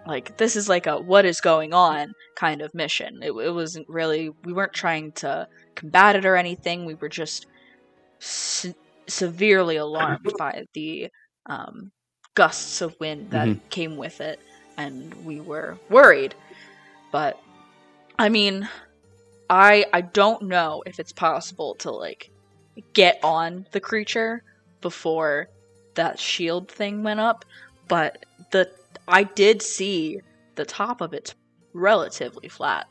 Like, this is like a what is going on kind of mission. It wasn't really, we weren't trying to combat it or anything. We were just severely alarmed by the gusts of wind that came with it, and we were worried. But I mean, I don't know if it's possible to, like, get on the creature before that shield thing went up, but I did see the top of it's relatively flat.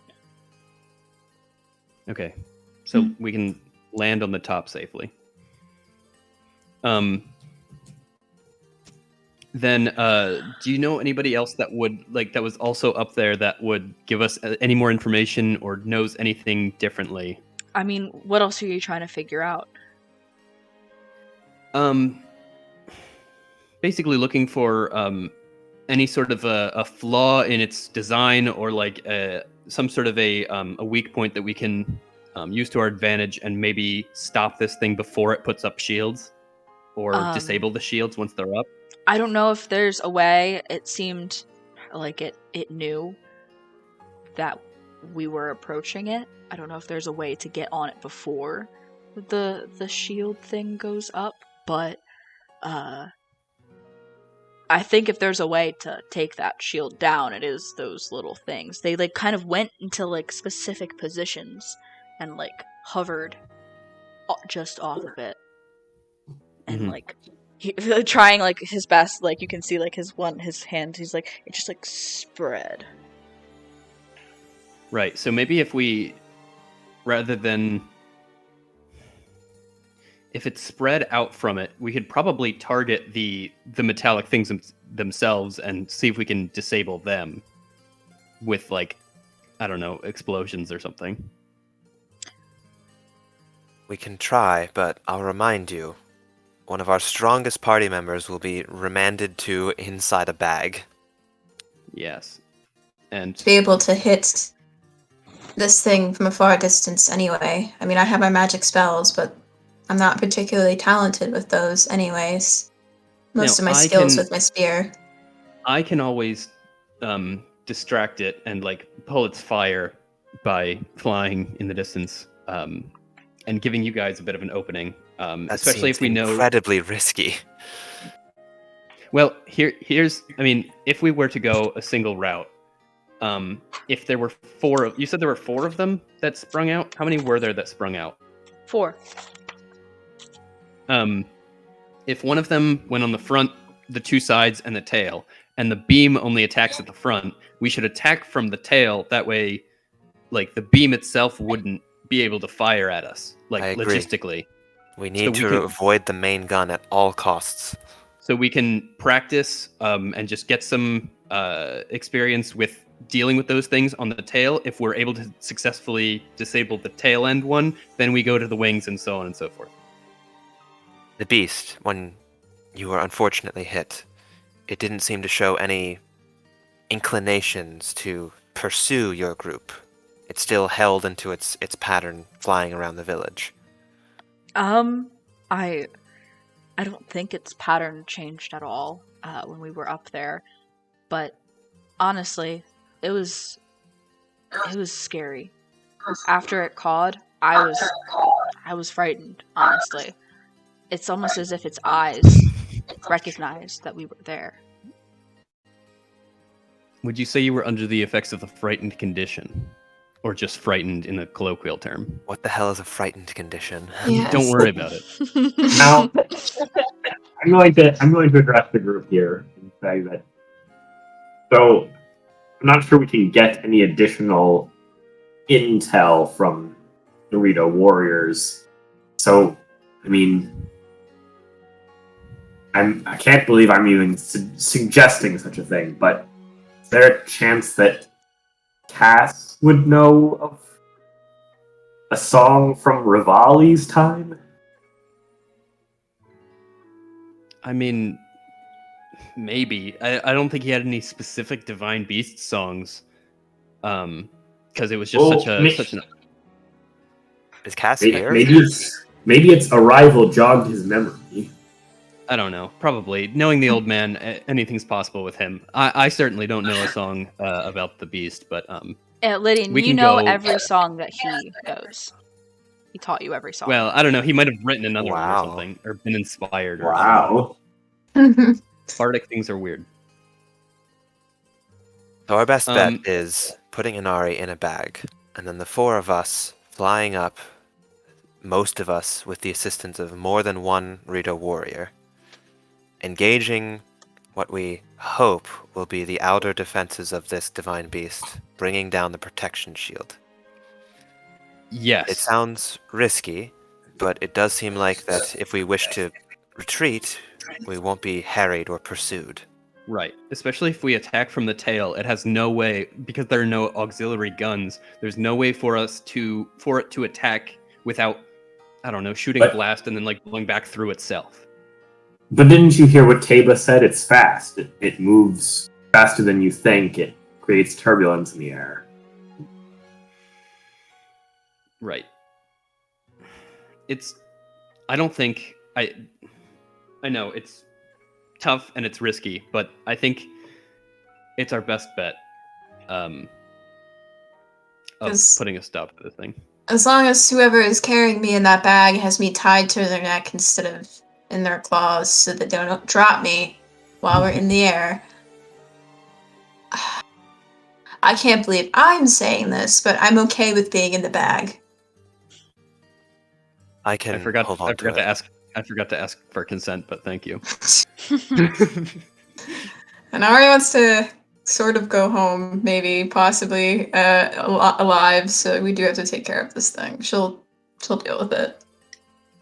Okay, so we can land on the top safely. Then, do you know anybody else that would that was also up there that would give us any more information or knows anything differently? I mean, what else are you trying to figure out? Basically looking for any sort of a flaw in its design or some sort of a weak point that we can use to our advantage and maybe stop this thing before it puts up shields or disable the shields once they're up. I don't know if there's a way. It seemed like it knew that we were approaching it. I don't know if there's a way to get on it before the shield thing goes up, but I think if there's a way to take that shield down, it is those little things. They kind of went into specific positions and hovered just off of it, and he, trying his best. You can see his hand. He's it just spread. Right. So maybe if we, rather than if it's spread out from it, we could probably target the metallic things themselves and see if we can disable them with I don't know, explosions or something. We can try, but I'll remind you, one of our strongest party members will be remanded to inside a bag. Yes. And To be able to hit this thing from a far distance anyway. I mean, I have my magic spells, but I'm not particularly talented with those anyways. Most of my skills with my spear. I can always distract it and pull its fire by flying in the distance and giving you guys a bit of an opening. Especially if we know incredibly risky. Well, here's I mean, if we were to go a single route, if there were you said there were 4 of them that sprung out. How many were there that sprung out? 4. If one of them went on the front, the 2 sides, and the tail, and the beam only attacks at the front, we should attack from the tail. That way, the beam itself wouldn't be able to fire at us, logistically. We need to avoid the main gun at all costs. So we can practice and just get some experience with dealing with those things on the tail. If we're able to successfully disable the tail end one, then we go to the wings and so on and so forth. The beast, when you were unfortunately hit, it didn't seem to show any inclinations to pursue your group. It still held into its pattern, flying around the village. I don't think its pattern changed at all when we were up there, but honestly, it was scary. After it cawed, I was frightened, honestly. It's almost as if its eyes recognized that we were there. Would you say you were under the effects of the frightened condition? Or just frightened in a colloquial term? What the hell is a frightened condition? Yes. Don't worry about it. Now, I'm going to address the group here and say that. So, I'm not sure we can get any additional intel from Dorito warriors. So, I mean, I can't believe I'm even suggesting such a thing, but is there a chance that Cass would know of a song from Rivali's time? I mean, maybe. I don't think he had any specific Divine Beast songs, because it was just such an. Is Cass here? Maybe its arrival jogged his memory. I don't know. Probably. Knowing the old man, anything's possible with him. I certainly don't know a song about the beast, but Lydian, you know every song that he knows. He taught you every song. Well, I don't know. He might have written another one or something, or been inspired. Or wow. Bardic things are weird. So our best bet is putting Inari in a bag, and then the 4 of us flying up, most of us with the assistance of more than one Rito warrior, engaging what we hope will be the outer defenses of this divine beast, bringing down the protection shield. Yes. It sounds risky, but it does seem like that if we wish to retreat, we won't be harried or pursued. Right. Especially if we attack from the tail, it has no way, because there are no auxiliary guns, there's no way for it to attack without, I don't know, shooting a But- blast and then like blowing back through itself. But didn't you hear what Taba said? It's fast. It moves faster than you think. It creates turbulence in the air. Right. I don't think I know it's tough and it's risky, but I think it's our best bet of 'Cause- putting a stop to the thing. As long as whoever is carrying me in that bag has me tied to their neck instead of in their claws so that they don't drop me while we're in the air. I can't believe I'm saying this, but I'm okay with being in the bag. I can I forgot hold on to it. to ask. I forgot to ask for consent, but thank you. And Ari wants to sort of go home, maybe, possibly, alive, so we do have to take care of this thing. She'll deal with it.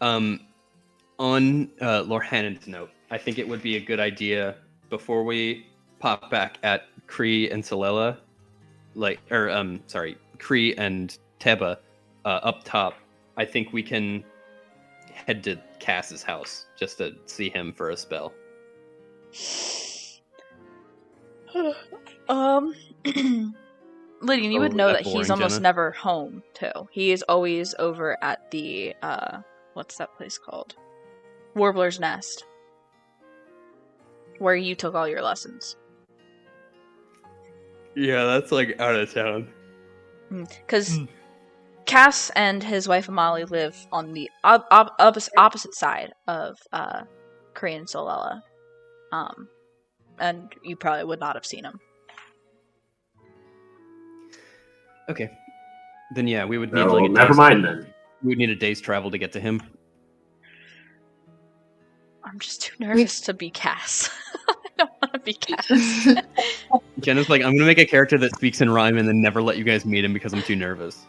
On Lorhannon's note, I think it would be a good idea before we pop back at Kree and Solella, Kree and Teba up top. I think we can head to Cass's house just to see him for a spell. Lydian, you would Oh, know that that he's boring, almost Jenna. never home, too. He is always over at the, what's that place called? Warbler's Nest. Where you took all your lessons. Yeah, that's like out of town. Because Cass and his wife Amali live on the opposite side of Kree and Solella. And you probably would not have seen him. Okay. Then yeah, we would need No, like a never day's, mind then. we would need a day's travel to get to him. I'm just too nervous to be Cass. I don't want to be Cass. Jenna's like, I'm gonna make a character that speaks in rhyme and then never let you guys meet him because I'm too nervous.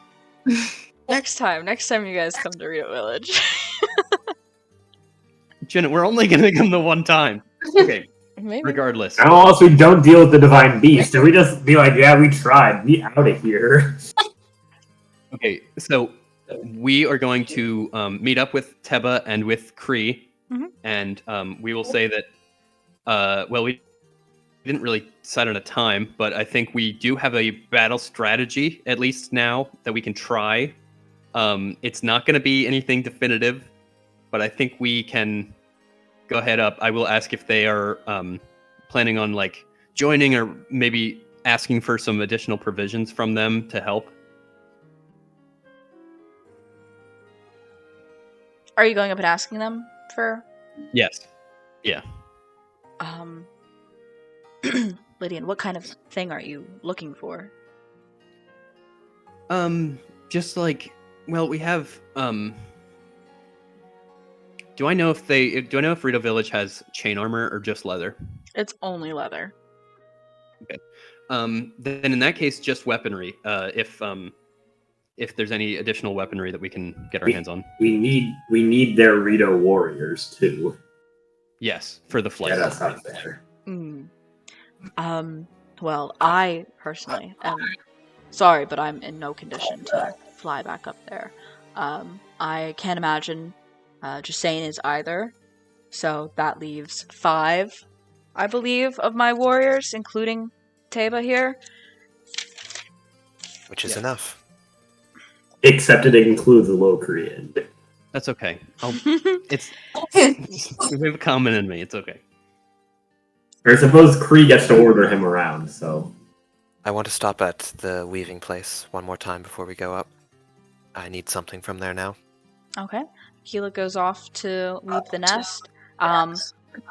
Next time you guys come to Rito Village. Jenna, we're only gonna come the one time. Okay. Maybe. Regardless. And also, we don't deal with the divine beast. And we just be like, yeah, we tried. Be out of here. Okay, so we are going to meet up with Teba and with Kree, and we will say that, we didn't really decide on a time, but I think we do have a battle strategy, at least now, that we can try. It's not going to be anything definitive, but I think we can go ahead up. I will ask if they are planning on like joining or maybe asking for some additional provisions from them to help. Are you going up and asking them for? Yes. Yeah. Lydian, what kind of thing are you looking for? Just like, well, we have, do I know if Rito Village has chain armor or just leather? It's only leather. Okay. Then in that case, just weaponry. If there's any additional weaponry that we can get our hands on. We need their Rito warriors too. Yes, for the flight. Get us out there. Well, I personally am sorry, but I'm in no condition to fly back up there. I can't imagine Jusane is either. So that leaves 5, I believe, of my warriors, including Teba here. Which is enough. Except it includes a low Korean. That's okay. We have a common enemy. It's okay. Or suppose Kree gets to order him around, so... I want to stop at the weaving place one more time before we go up. I need something from there now. Okay. Keela goes off to leave the nest.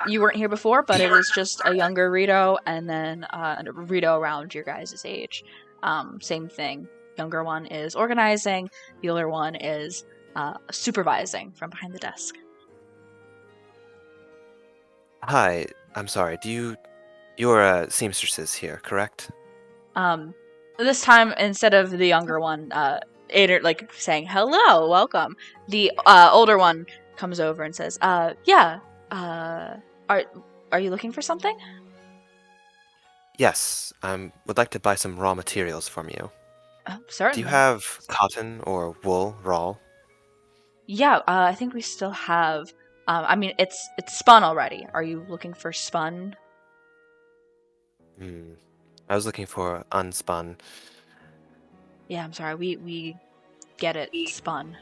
You weren't here before, but it is just a younger Rito and then a Rito around your guys' age. Same thing. Younger one is organizing. The older one is supervising from behind the desk. Hi, I'm sorry. You're seamstresses here, correct? This time, instead of the younger one, saying hello, welcome, the older one comes over and says, Are you looking for something? Yes, I would like to buy some raw materials from you. Oh, Do certainly. you have cotton or wool raw? Yeah, I think we still have. I mean, it's spun already. Are you looking for spun? I was looking for unspun. Yeah, I'm sorry. We get it spun.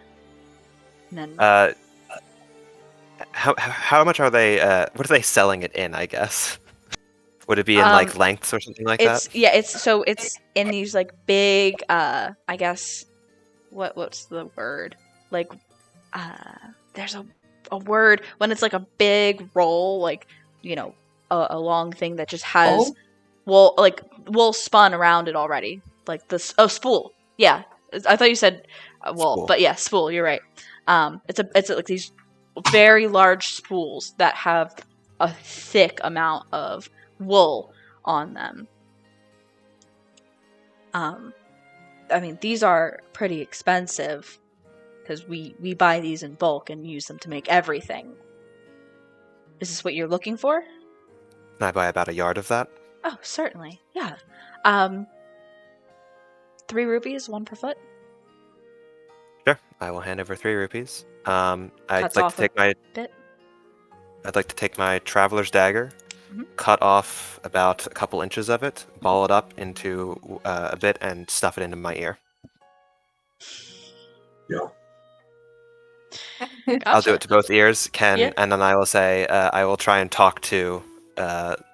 And then How much are they? What are they selling it in? I guess. Would it be in like lengths or something like that? it's in these like big I guess what's the word? Like there's a word when it's like a big roll, like, you know, a long thing that just has wool spun around it already. Like this spool. Yeah. I thought you said wool, Spool. but yeah, spool, you're right. It's like these very large spools that have a thick amount of wool on them. I mean, these are pretty expensive because we buy these in bulk and use them to make everything. Is this what you're looking for? Can I buy about a yard of that? Oh, certainly. Yeah. 3 rupees, 1 per foot. Sure. I will hand over 3 rupees. I'd Cuts like off to take my bit. I'd like to take my traveler's dagger, Mhm. cut off about a couple inches of it, ball it up into a bit, and stuff it into my ear. Yeah. Gotcha. I'll do it to both ears, Yeah. and then I will say I will try and talk to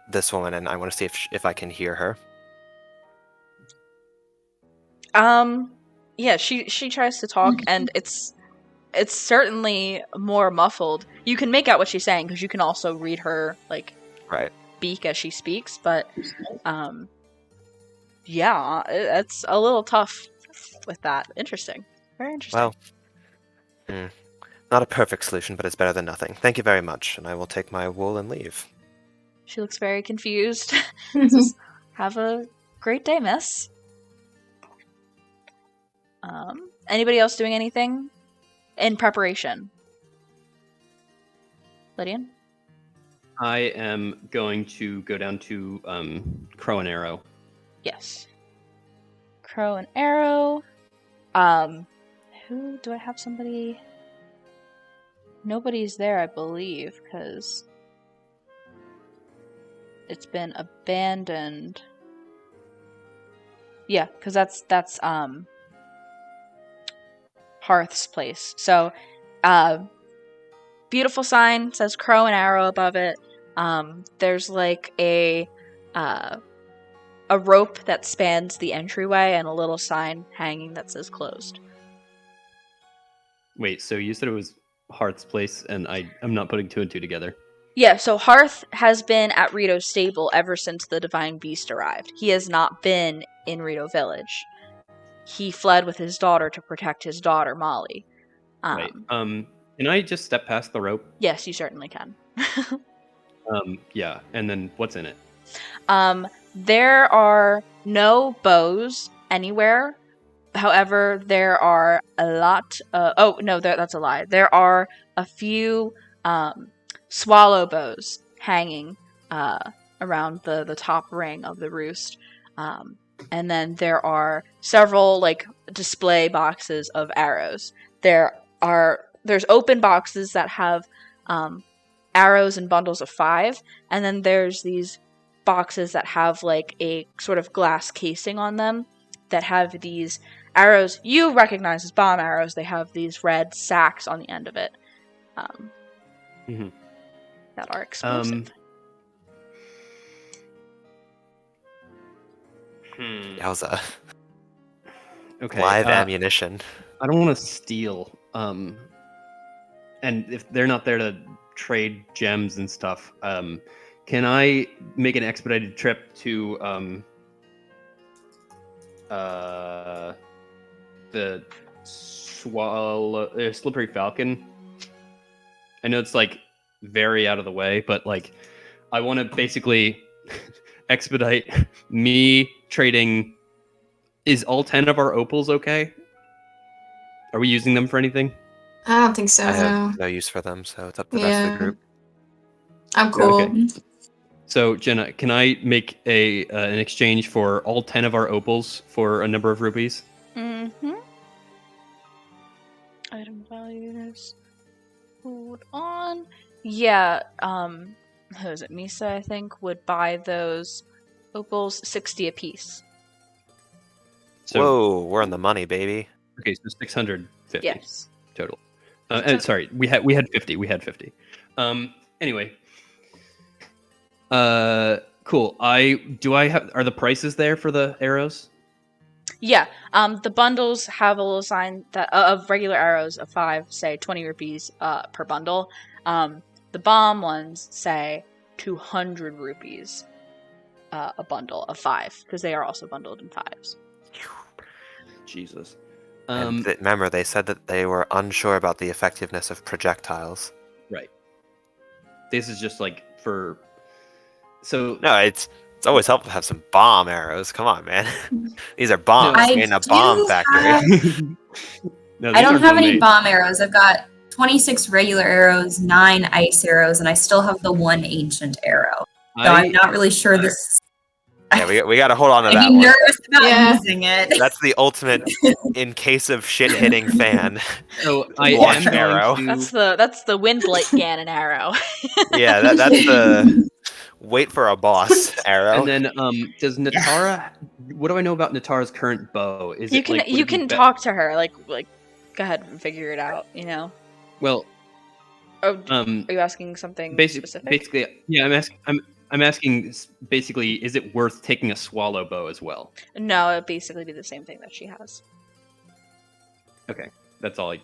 this woman, and I want to see if I can hear her. Yeah, she tries to talk and it's certainly more muffled. You can make out what she's saying because you can also read her like Right. beak as she speaks, but yeah, it's a little tough with that. Interesting. Very interesting. Well, not a perfect solution, but it's better than nothing. Thank you very much, and I will take my wool and leave. She looks very confused. Says, have a great day, miss. Anybody else doing anything in preparation? Lydian? I am going to go down to Crow and Arrow. Yes. Crow and Arrow. Who do I have somebody? Nobody's there, I believe, because it's been abandoned. Yeah, because that's Hearth's place. So, beautiful sign says Crow and Arrow above it. There's like a rope that spans the entryway and a little sign hanging that says closed. Wait, so you said it was Heart's place, and I'm not putting 2 and 2 together. Yeah, so Hearth has been at Rito's stable ever since the Divine Beast arrived. He has not been in Rito Village. He fled with his daughter to protect his daughter, Molly. Right. Can I just step past the rope? Yes, you certainly can. Yeah, and then what's in it? There are no bows anywhere. However, there are a lot. Oh no, that's a lie. There are a few swallow bows hanging around the top ring of the roost, and then there are several like display boxes of arrows. There's open boxes that have arrows in bundles of 5, and then there's these boxes that have like a sort of glass casing on them that have these arrows you recognize as bomb arrows. They have these red sacks on the end of it that are explosive. Yowza. Okay. Live ammunition. I don't want to steal. And if they're not there to trade gems and stuff, can I make an expedited trip to the Slippery Falcon? I know it's like very out of the way, but like I want to basically expedite me trading. Is all 10 of our opals okay? Are we using them for anything? I don't think so. I No. have no use for them, so it's up to the rest of the group. I'm cool. Okay. So Jenna, can I make an exchange for all 10 of our opals for a number of rupees? Mm-hmm. Item values. Hold on. Yeah, who is it? Misa, I think, would buy those opals 60 apiece. So, Whoa, we're on the money, baby. okay, so 650 Yes. total. And sorry, we had 50. We had 50. Anyway. Cool. Are the prices there for the arrows? Yeah. The bundles have a little sign that of regular arrows of 5 say 20 rupees per bundle. The bomb ones say 200 rupees a bundle of 5 because they are also bundled in 5s. Jesus. And remember, they said that they were unsure about the effectiveness of projectiles. Right. This is just like for. So No, it's always helpful to have some bomb arrows. Come on, man. These are bombs I made in a bomb do factory. no, I these don't aren't have any homemade. bomb arrows. I've got 26 regular arrows, 9 ice arrows, and I still have the 1 ancient arrow. So I'm not really sure this. Yeah, we got to hold on to I'd that be one. nervous about Yeah. using it. That's the ultimate in case of shit hitting fan. So I Launch am arrow. going to. That's the Windblight Ganon arrow. Yeah, that's the wait for a boss arrow. And then, does Natara? What do I know about Natara's current bow? Is You it can like, would you it be can be- talk to her like go ahead and figure it out. You know. Well, Oh, are you asking something specific? basically, yeah. I'm asking. Basically, is it worth taking a swallow bow as well? No, it'd basically be the same thing that she has. Okay, that's all I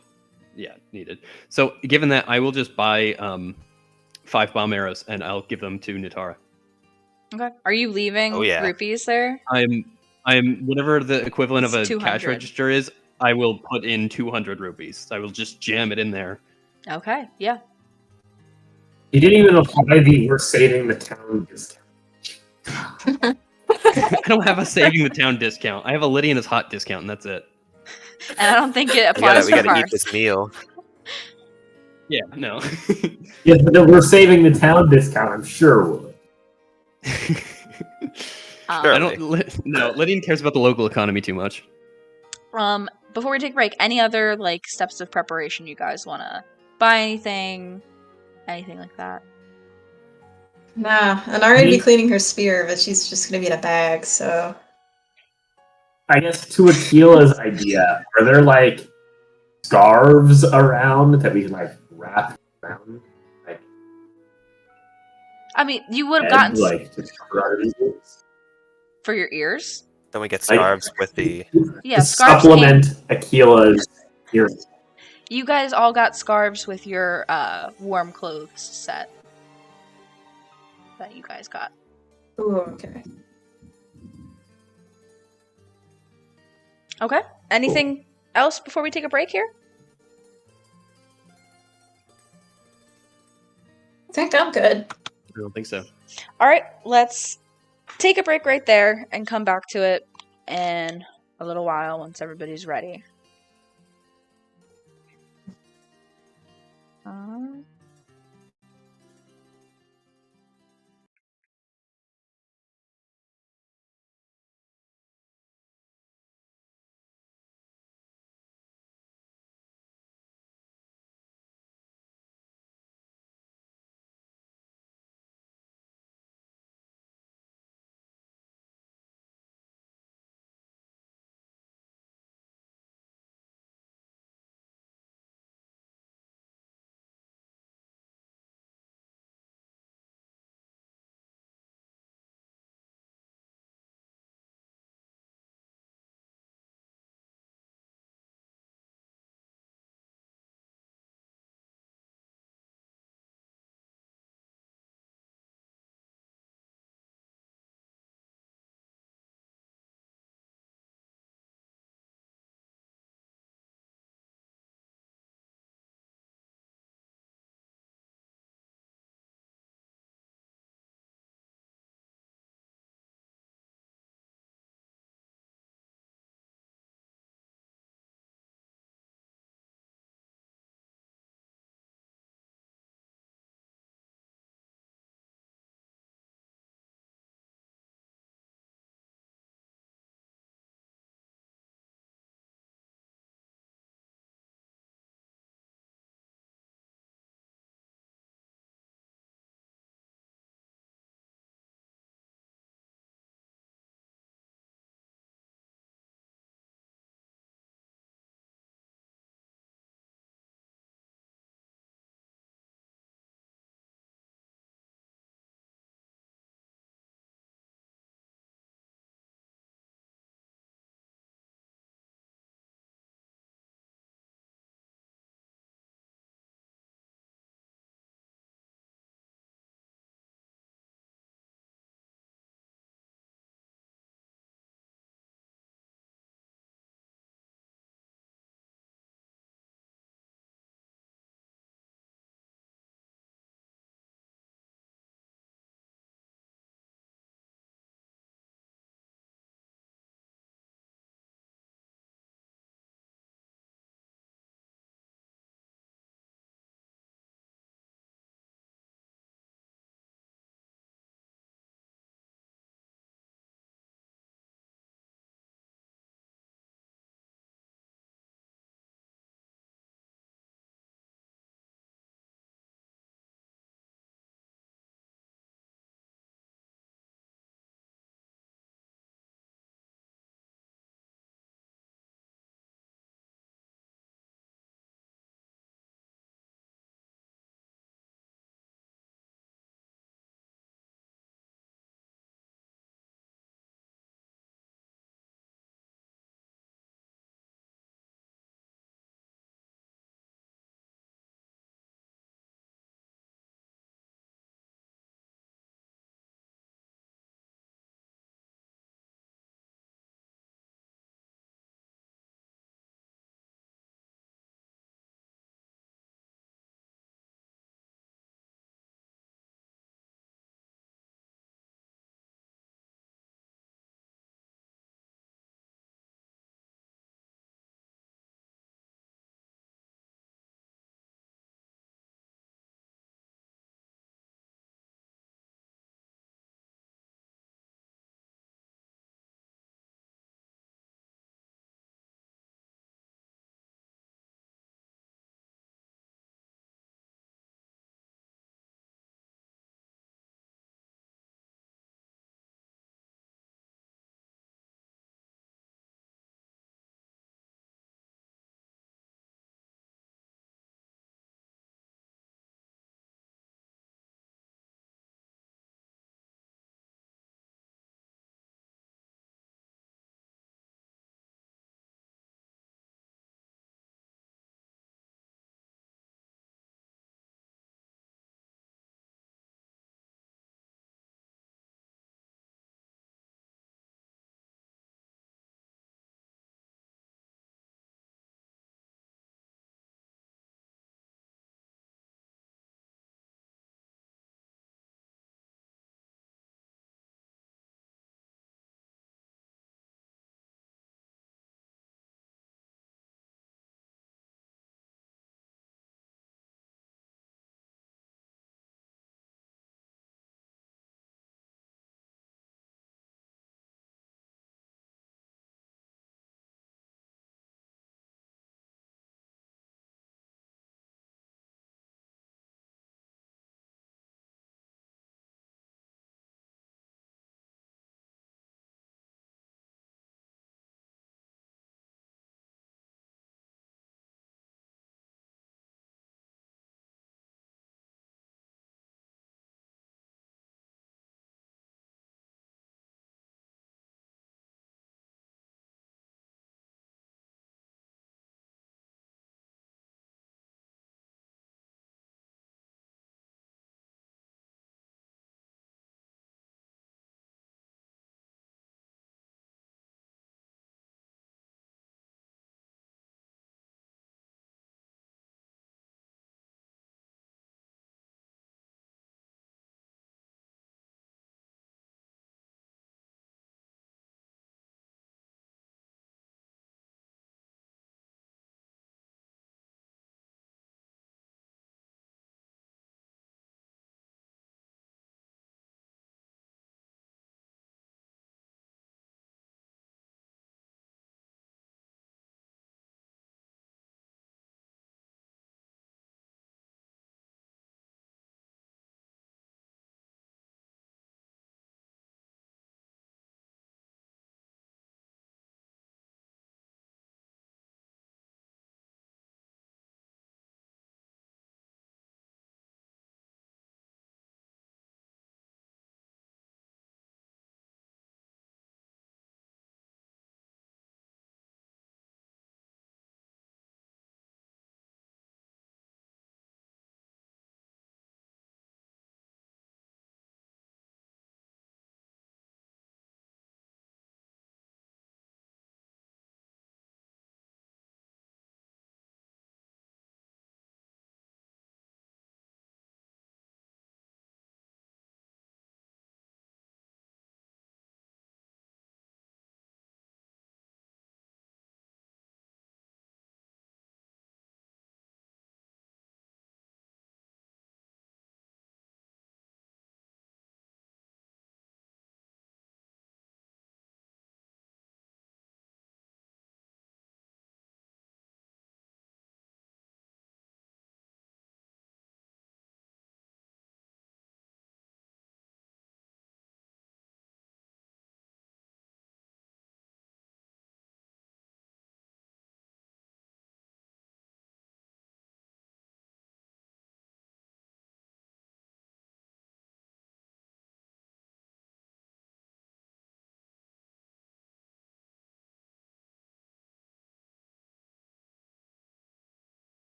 needed. So given that, I will just buy 5 bomb arrows and I'll give them to Natara. Okay. Are you leaving Oh, yeah. rupees there? I'm whatever the equivalent It's of a 200. cash register is, I will put in 200 rupees. I will just jam it in there. Okay. Yeah. You didn't even apply the "we're saving the town" discount. I don't have a saving the town discount. I have a Lydiana's hot discount and that's it. And I don't think it We applies gotta for eat cars. this meal. Yeah, no. Yeah, but the "we're saving the town" discount, I'm sure will. Sure. I don't. No, Lydian cares about the local economy too much. Before we take a break, any other like steps of preparation you guys want to buy anything like that? Nah, and I'm already cleaning her spear, but she's just gonna be in a bag, so. I guess to Akila's idea, are there like scarves around that we can like wrap around? Like, I mean, you would have head, gotten like to cover our ears? for your ears. Then we get Like, scarves with the. Yeah, to scarves supplement Akila's ears. You guys all got scarves with your warm clothes set that you guys got. Ooh, okay. Okay. Anything else before we take a break here? I think I'm good. I don't think so. All right, let's take a break right there and come back to it in a little while once everybody's ready.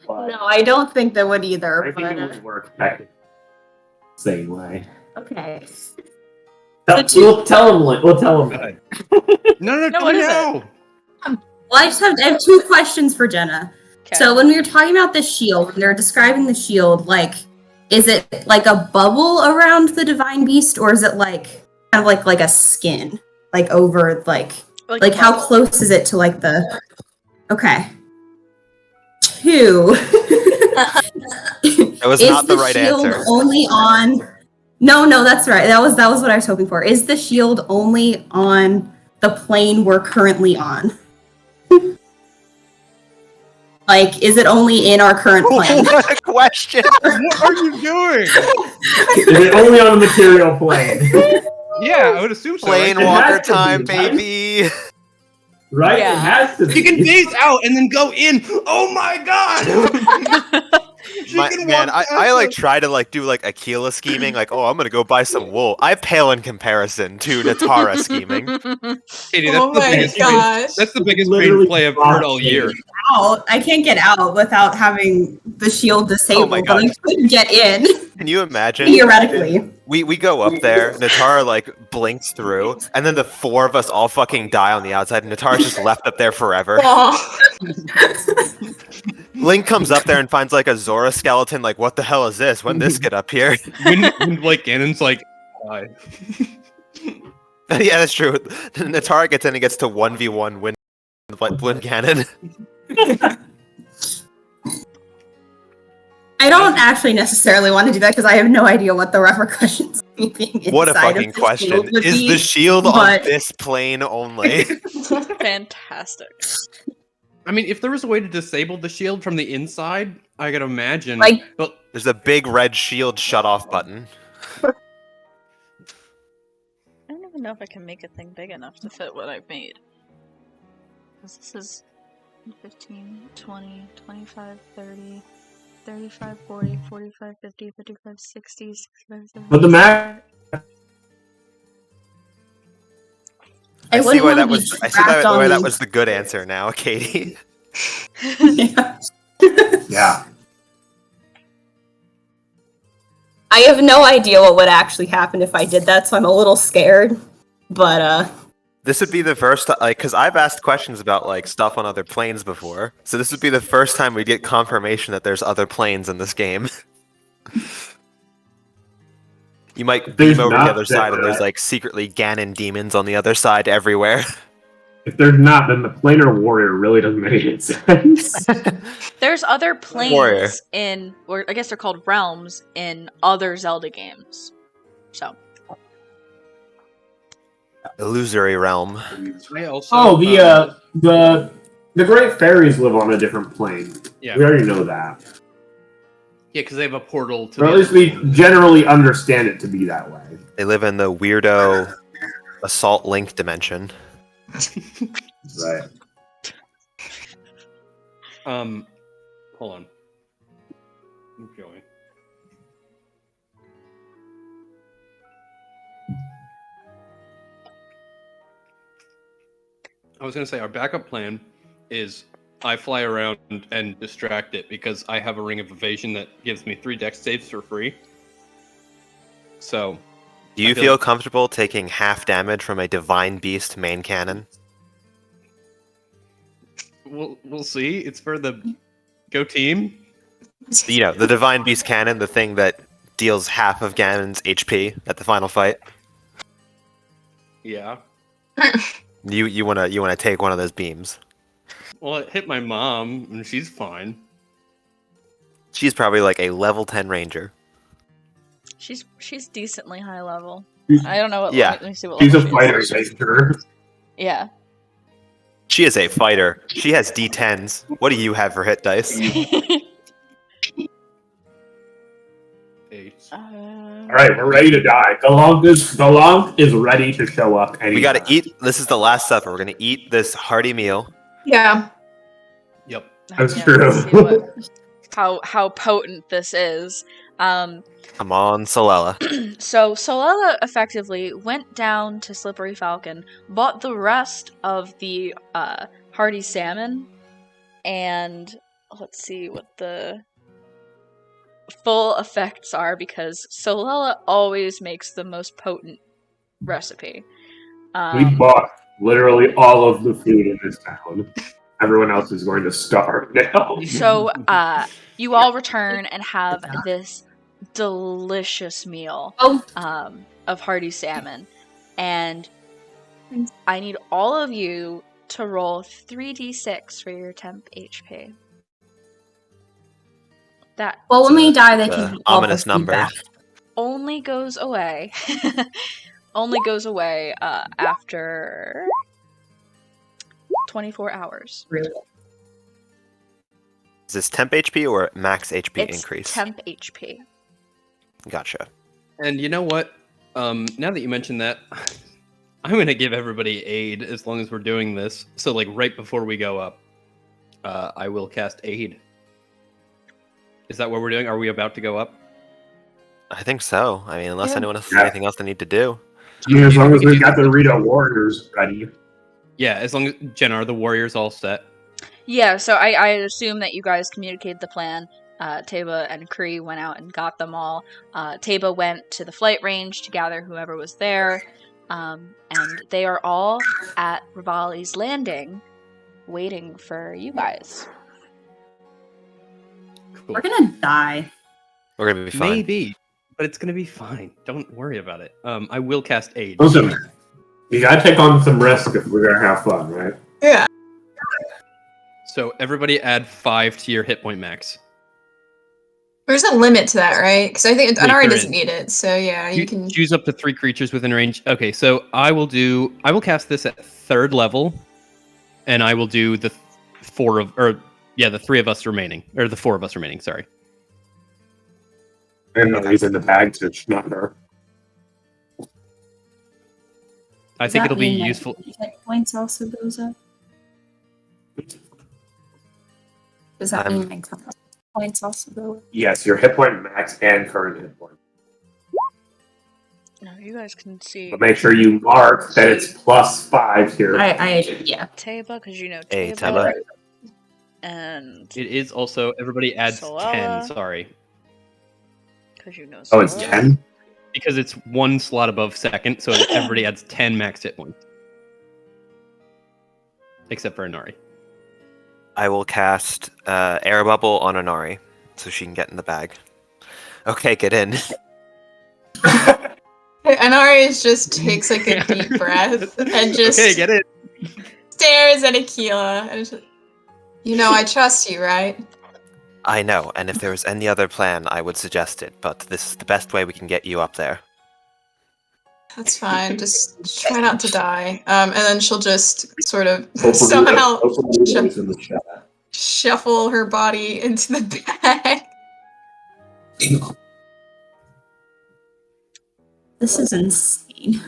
but No, I don't think that would either. I think But, it would work technically the same way. okay. We'll tell him. We'll tell him. God. No, No, what is it? no. Well, I have 2 questions for Jenna. Okay. So when we were talking about the shield, when they're describing the shield, like, is it like a bubble around the divine beast, or is it like kind of like a skin, like over like how close is it to like the? Okay. 2. That was Is not the right shield answer. only on? No, that's right. That was what I was hoping for. Is the shield only on the plane we're currently on? Like, is it only in our current plane? What a question! What are you doing? Is it only on the material plane? Yeah, I would assume so. Plane right? It walker has to be, time, right? baby! Right? Yeah. It has to be. She can phase out and then go in. Oh my god! She can Man, walk I past like us. try to like do like Aquila scheming, like, oh, I'm gonna go buy some wool. I pale in comparison to Natara scheming. Katie, that's Oh the my biggest gosh. That's the biggest Literally pain play I've heard all year. Out. I can't get out without having the shield disabled, my but I God. could get in Can you imagine? theoretically. We go up there, Natara like blinks through, and then the 4 of us all fucking die on the outside, and Natara's just left up there forever. Aw. Link comes up there and finds like a Zora skeleton, like, what the hell is this? When this get up here? When like Ganon's like, hi. Yeah, that's true. Natara gets in and gets to 1v1 win cannon. I don't actually necessarily want to do that because I have no idea what the repercussions of me being inside What a of fucking the question. shield would Is be. the shield but- on this plane only? Fantastic. I mean, if there was a way to disable the shield from the inside, I could imagine. Like- but There's a big red shield shut off button. I don't even know if I can make a thing big enough to fit what I've made. 'Cause this is 15, 20, 25, 30, 35, 40, 45, 50, 55, 60, 65, 70. But the Mac. I see wouldn't why wanna that be was. I see strapped on why that these- was the good answer. Now, Katie. Yeah. Yeah. I have no idea what would actually happen if I did that, so I'm a little scared. But This would be the first, like, because I've asked questions about like stuff on other planes before. So this would be the first time we get confirmation that there's other planes in this game. You might There's beam over the not other side, and there's that- like secretly Ganon demons on the other side everywhere. If there's not, then the planar warrior really doesn't make any sense. There's other planes Warrior. in, or I guess they're called realms, in other Zelda games. So, Illusory realm. I also. Oh, the great fairies live on a different plane. Yeah, We already know that. because they have a portal to. Or at the least other we plane. generally understand it to be that way. They live in the weirdo Assault Link dimension. Right. Hold on. I'm going. I was gonna say our backup plan is I fly around and distract it because I have a ring of evasion that gives me 3 dex saves for free. So Do you I feel feel like- comfortable taking half damage from a divine beast main cannon? we'll see. It's for the go team. You know, the divine beast cannon, the thing that deals half of Ganon's HP at the final fight. Yeah. You wanna take one of those beams. Well, it hit my mom, and she's fine. She's probably like a level 10 ranger. she's decently high level. She's- I don't know what. Yeah. Let me see what She's a level she fighter, is. savior. Yeah. She is a fighter. She has D10s. What do you have for hit dice? 8. All right, we're ready to die. The long is ready to show up. Anytime. We gotta eat. This is the last supper. We're gonna eat this hearty meal. Yeah. Yep. That's Yeah, true. let's see how potent this is. Come on, Solella. So Solella effectively went down to Slippery Falcon, bought the rest of the hearty salmon, and let's see what the full effects are, because Solella always makes the most potent recipe. We bought literally all of the food in this town. Everyone else is going to starve now. So, you all return and have this delicious meal of hearty salmon, and I need all of you to roll 3d6 for your temp HP. That Well, when we die, they the can ominous number. only goes away. Only goes away after 24 hours. Really? Is this temp HP or max HP It's increase? temp HP. Gotcha. And you know what? Now that you mention that, I'm gonna give everybody aid as long as we're doing this. So, like, right before we go up, I will cast aid. Is that what we're doing? Are we about to go up? I think so. I mean, unless Yeah. anyone else has anything else they need to do. I mean, as long as we've got the Rita Warriors ready. Yeah, as long as Jen, are the warriors all set? Yeah, so I assume that you guys communicated the plan. Taba and Kree went out and got them all. Taba went to the flight range to gather whoever was there. And they are all at Rivali's Landing waiting for you guys. Cool. We're gonna die. We're gonna be fine. Maybe, but it's gonna be fine. Don't worry about it. I will cast aid. Listen, you gotta take on some risk if we're gonna have fun, right? Yeah. So everybody add 5 to your hit point max. There's a limit to that, right? Because I think Wait, Anari there doesn't is. need it. So yeah, you can. Choose up to 3 creatures within range. Okay, so I will cast this at 3rd level, and I will do the 3 of us remaining, or the 4 of us remaining. Sorry. And he's in the bag to Schnatter. I Does think that it'll be mean my useful. Hit points also goes up. Does that I'm- mean my current points also go up? Yes, your hit point max and current hit point. No, you guys can see But make sure you mark that it's +5 here. Yeah. Taba, because you know Hey, Taba. Taba. And It is also everybody adds Solella. 10. Sorry, because you know Oh, it's Solella. 10? because it's 1 slot above 2nd, so everybody adds 10 max hit points, except for Inari. I will cast air bubble on Inari so she can get in the bag. Okay, get in. Anari just takes like a deep breath and just Okay, get it. stares at Aquila and is just, you know, I trust you, right? I know, and if there was any other plan, I would suggest it, but this is the best way we can get you up there. That's fine. Just try not to die. And then she'll just sort of somehow in the chat. shuffle her body into the bag. This is insane.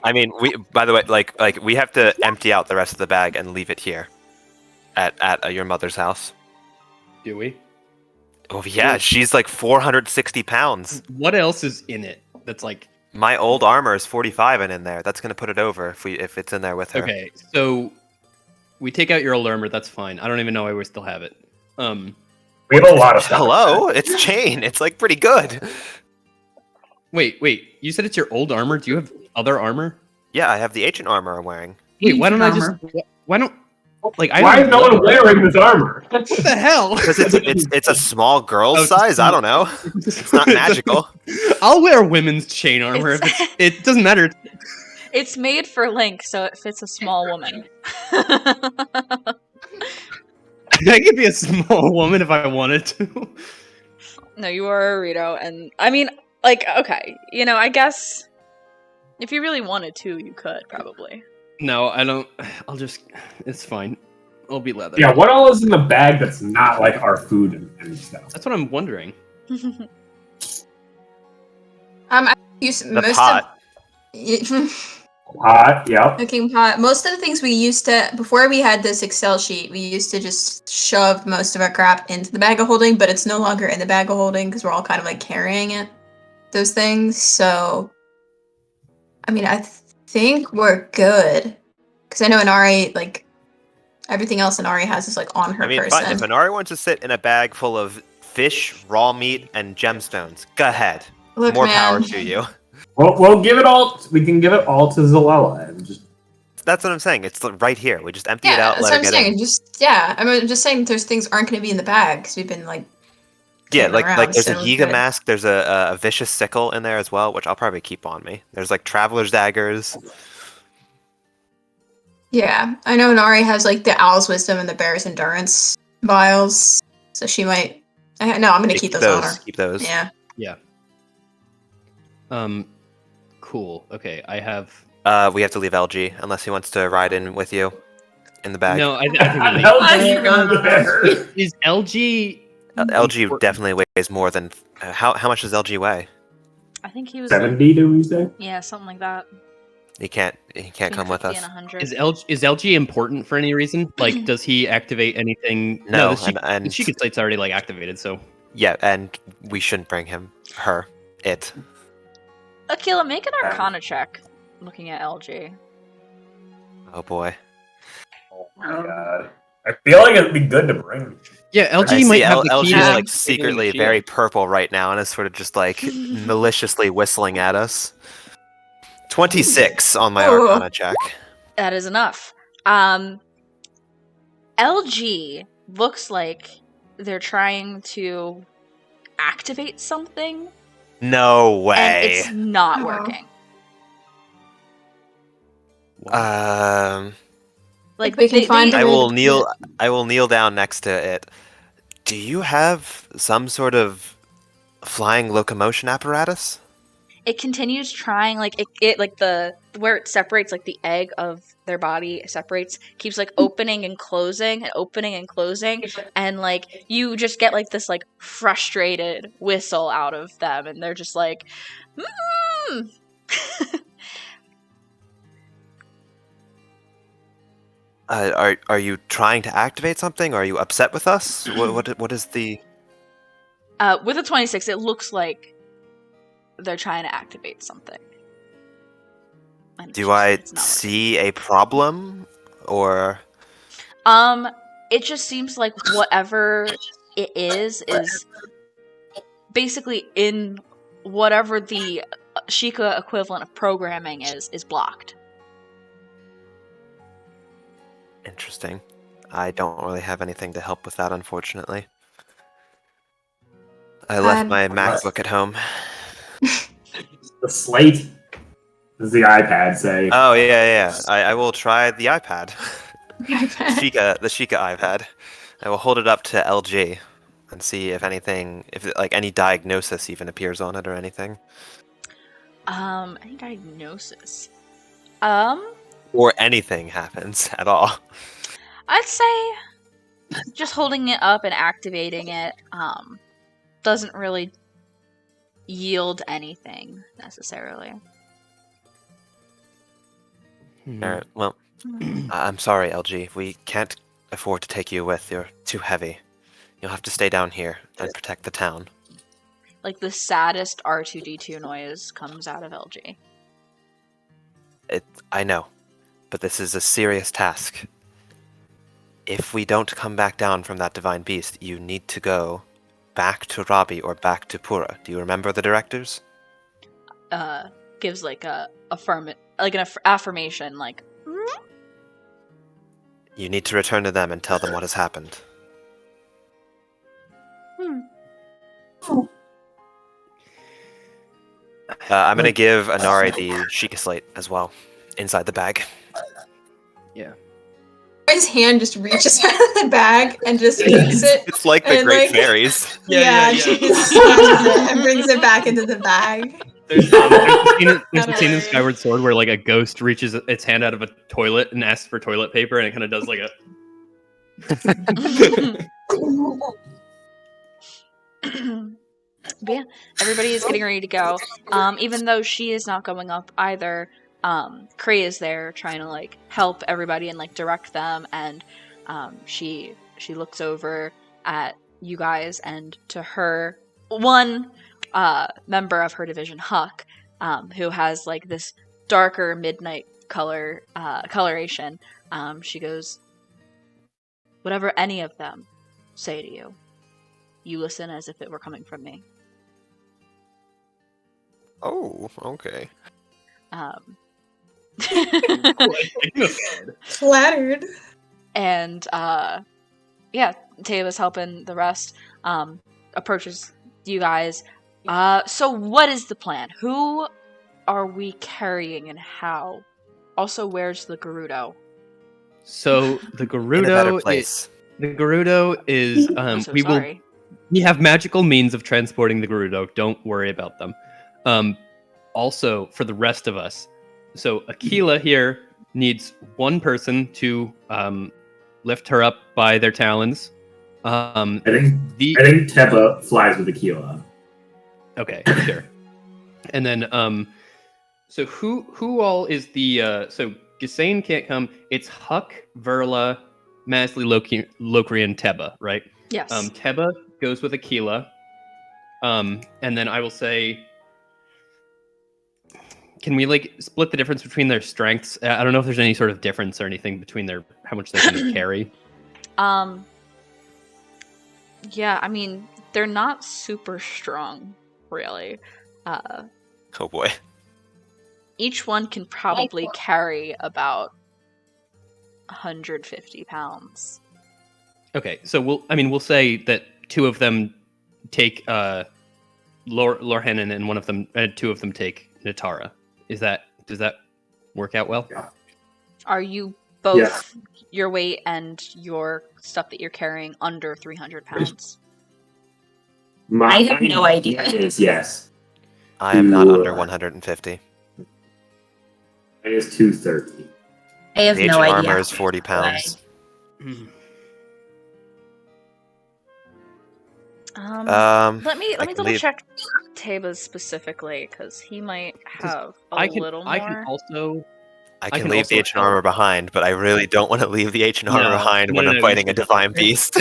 I mean, by the way, like we have to empty out the rest of the bag and leave it here at your mother's house. Do we? Oh yeah, she's like 460 pounds. What else is in it? That's like My old armor is 45 and in there. That's gonna put it over if it's in there with her. okay. So we take out your old armor. That's fine. I don't even know why we still have it. We have a lot of stuff. Hello, it's chain. It's like pretty good. Wait. You said it's your old armor. Do you have other armor? Yeah, I have the ancient armor I'm wearing. Wait, why don't I Armor. just? Why don't? Like, I Why don't is no one wearing this armor? What the hell? Because it's a small girl's Oh, size. I don't know. It's not magical. I'll wear women's chain armor. It doesn't matter. It's made for Link, so it fits a small woman. I could be a small woman if I wanted to. No, you are a Rito, and I mean, like, okay, you know, I guess if you really wanted to, you could probably. No, I don't. I'll just. It's fine. I'll be leather. Yeah, what all is in the bag that's not like our food and stuff? That's what I'm wondering. I use The most pot. Hot, yep. cooking pot. Most of the things we used to before we had this Excel sheet, we used to just shove most of our crap into the bag of holding, but it's no longer in the bag of holding because we're all kind of like carrying it. Those things. So, I mean, I think we're good because I know Inari like. Everything else Inari has is like on her I mean, person. fine. If Inari wants to sit in a bag full of fish, raw meat, and gemstones, go ahead. Look, More man, power to you. We'll give it all. We can give it all to Zalella and just. That's what I'm saying. It's right here. We just empty it Yeah, out, that's let what her I'm get saying. in. I'm just saying those things aren't going to be in the bag because we've been like. Yeah, toting around, like there's so a we're Yiga good. mask. There's a vicious sickle in there as well, which I'll probably keep on me. There's like traveler's daggers. Yeah, I know Inari has like the owl's wisdom and the bear's endurance vials, so she might. No, I'm going to keep those on her. Keep those. Yeah. Yeah. Cool. Okay, I have. We have to leave LG unless he wants to ride in with you in the bag. No, I think we leave. LG Is LG? LG definitely weighs more than. How much does LG weigh? I think he was like, 70, do we say? yeah, something like that. He can't Between come with 50 us. and 100. Is LG important for any reason? Like, does he activate anything? No, the Sheikah Slate's already like activated, so. Yeah, and we shouldn't bring him, it. Akila, make an Arcana check. Looking at LG. Oh boy. Oh my god. I feel like it'd be good to bring. Yeah, I LG see might have the LG key is to like activating the secretly shield. very purple right now and is sort of just like maliciously whistling at us. 26 on my Ooh. Arcana check. That is enough. LG looks like they're trying to activate something, No and way. it's not Oh. working. Like We can find I a way will to- kneel. I will kneel down next to it. Do you have some sort of flying locomotion apparatus? It continues trying, like it like the where it separates, like the egg of their body separates, keeps like opening and closing and opening and closing, and like you just get like this like frustrated whistle out of them, and they're just like, Are you trying to activate something? Or are you upset with us? What is the? With a 26, it looks like they're trying to activate something. And Do I it's not working. see a problem, or? It just seems like whatever it is basically in whatever the Sheikah equivalent of programming is blocked. Interesting. I don't really have anything to help with that, unfortunately. I left my MacBook at home. The slate? Does the iPad say? Oh yeah. I will try the iPad. the Sheikah iPad. I will hold it up to LG and see if anything, if like any diagnosis even appears on it or anything. Any diagnosis? Or anything happens at all. I'd say just holding it up and activating it, doesn't really yield anything necessarily. Alright, well, I'm sorry, LG. We can't afford to take you with. You're too heavy. You'll have to stay down here and protect the town. Like the saddest R2D2 noise comes out of LG. I know, but this is a serious task. If we don't come back down from that divine beast, you need to go back to Rabi or back to Pura. Do you remember the directors? Gives like an affirmation, like. You need to return to them and tell them what has happened. I'm gonna give Inari the Sheikah Slate as well, inside the bag. Yeah. His hand just reaches out of the bag and just takes it. It's like the And, Great like- Fairies. Yeah, she just snatches it and brings it back into the bag. There's a scene in Hilarious. Skyward Sword where like a ghost reaches its hand out of a toilet and asks for toilet paper, and it kind of does like a. But yeah, everybody is getting ready to go. Even though she is not going up either, Kree is there trying to like help everybody and like direct them, and she looks over at you guys, and to her one member of her division, Huck, who has like this darker midnight coloration. She goes, whatever any of them say to you, you listen as if it were coming from me. Oh, okay. Flattered. And yeah, Taba's helping the rest. Approaches you guys. So what is the plan? Who are we carrying and how? Also, where's the Gerudo? So the In a better Gerudo place. The Gerudo is I'm so we sorry. we have magical means of transporting the Gerudo. Don't worry about them. Also for the rest of us. So Aquila here needs one person to lift her up by their talons. I think Teba flies with Aquila. Okay, sure. And then so who all is the so Gisane can't come. It's Huck, Verla, Masley, Lokri, and Teba, right? Yes. Teba goes with Aquila. And then I will say, can we like split the difference between their strengths? I don't know if there's any sort of difference or anything between their how much they can carry. Yeah, I mean, they're not super strong, really. Oh boy. Each one can probably carry about 150 pounds. Okay, so we'll say that two of them take Lorhanen and one of them, two of them take Natara. Does that work out well? Yeah. Are you both your weight and your stuff that you're carrying under 300 pounds? I have no idea. Yes. I am not under 150. It is 230. I have The no ancient idea. armor is 40 pounds. Let me I double can leave. check Taba's specifically, because he might have little more. I can also. I can can leave also the ancient help. armor behind, but I really don't want to leave the ancient armor No, behind when no, I'm you fighting a should divine definitely- beast.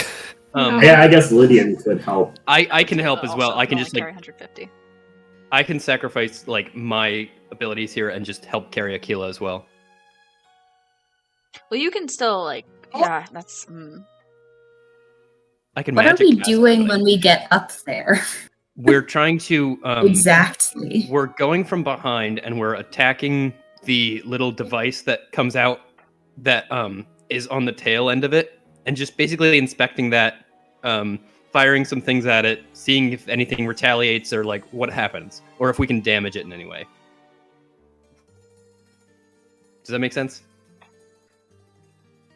Yeah, I guess Lydian could help. I can help as well. Also I can only just carry like 150. I can sacrifice like my abilities here and just help carry Aquila as well. Well, you can still yeah. That's. I can. What are magic we cast, doing but when we get up there? we're trying to Exactly. We're going from behind and we're attacking the little device that comes out that is on the tail end of it, and just basically inspecting that, firing some things at it, seeing if anything retaliates or like what happens, or if we can damage it in any way. Does that make sense?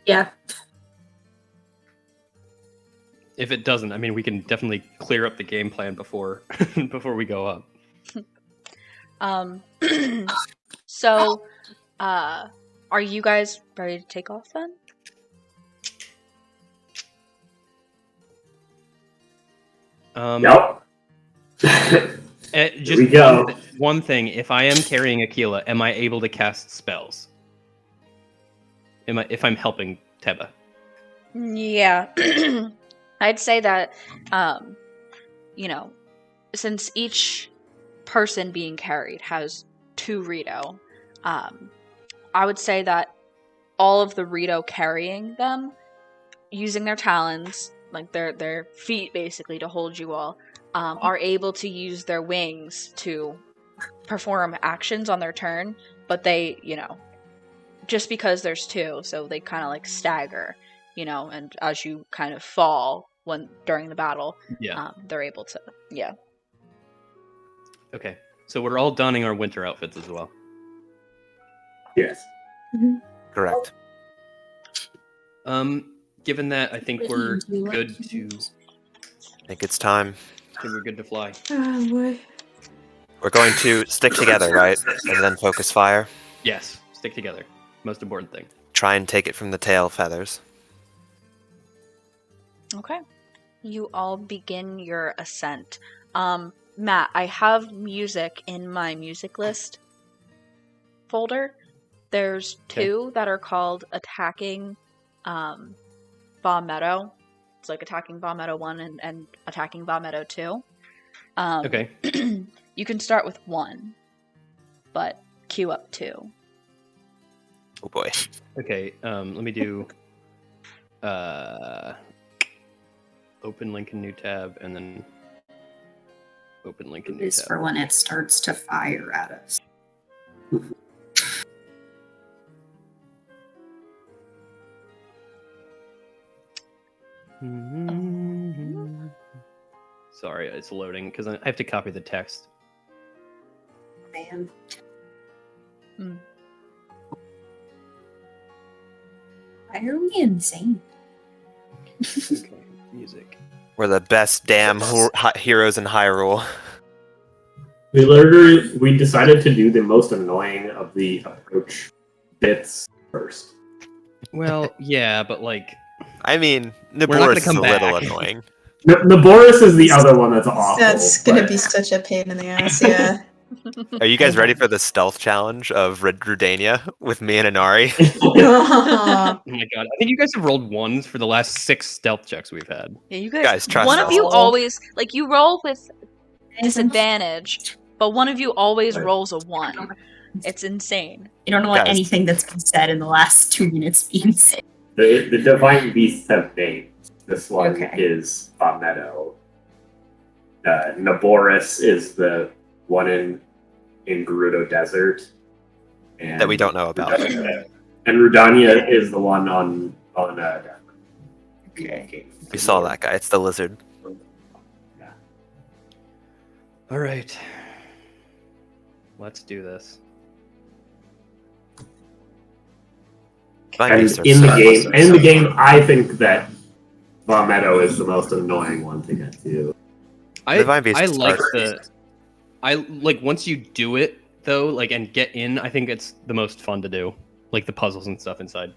Yeah. If it doesn't, I mean, we can definitely clear up the game plan before before we go up. So, are you guys ready to take off then? Yep. Just we go. one thing: if I am carrying Aquila, am I able to cast spells? If I'm helping Teba? Yeah. I'd say that, since each person being carried has 2 Rito, I would say that all of the Rito carrying them, using their talons, like their feet basically to hold you all, are able to use their wings to perform actions on their turn, but they, just because there's 2, so they kind of like stagger, and as you kind of fall during the battle, they're able to, Okay, so we're all donning our winter outfits as well. Yes. Correct. Given that, I think we're good to. I think it's time. I think we're good to fly. Oh boy. We're going to stick together, right? And then focus fire. Yes, stick together. Most important thing. Try and take it from the tail feathers. Okay. You all begin your ascent. Matt, I have music in my music list folder. There's 2 that are called Attacking Bomb Meadow. It's like Attacking Bomb Meadow 1 and Attacking Bomb Meadow 2. Okay. You can start with 1, but queue up 2. Oh boy. Okay, let me do Open link in new tab, and then open link in new This tab. for when it starts to fire at us. Sorry, it's loading because I have to copy the text. Man. Why are we insane? Okay, music. We're the best damn heroes in Hyrule. We decided to do the most annoying of the approach bits first. Well, yeah, but like, I mean, not Naboris gonna is come a little back. annoying. Naboris is the other one that's awful. That's gonna but- be such a pain in the ass, yeah. Are you guys ready for the stealth challenge of Rudania with me and Inari? oh my god, I think you guys have rolled ones for the last 6 stealth checks we've had. Yeah, you guys. Guys, trust one us. of you always you roll with disadvantage, but one of you always rolls a 1. It's insane. You don't want Guys. anything that's been said in the last 2 minutes being said. The Divine Beasts have names. This one Okay. is Meadow. Naboris is the one in Gerudo Desert. And That we don't know about. And Rudania is the one on Okay. We saw that guy. It's the lizard. All right, let's do this. Divine And Beasts are in the so game, awesome. in the game, I think that Meadow is the most annoying one to get to. Divine Beasts I like are- once you do it though, like and get in, I think it's the most fun to do, like the puzzles and stuff inside.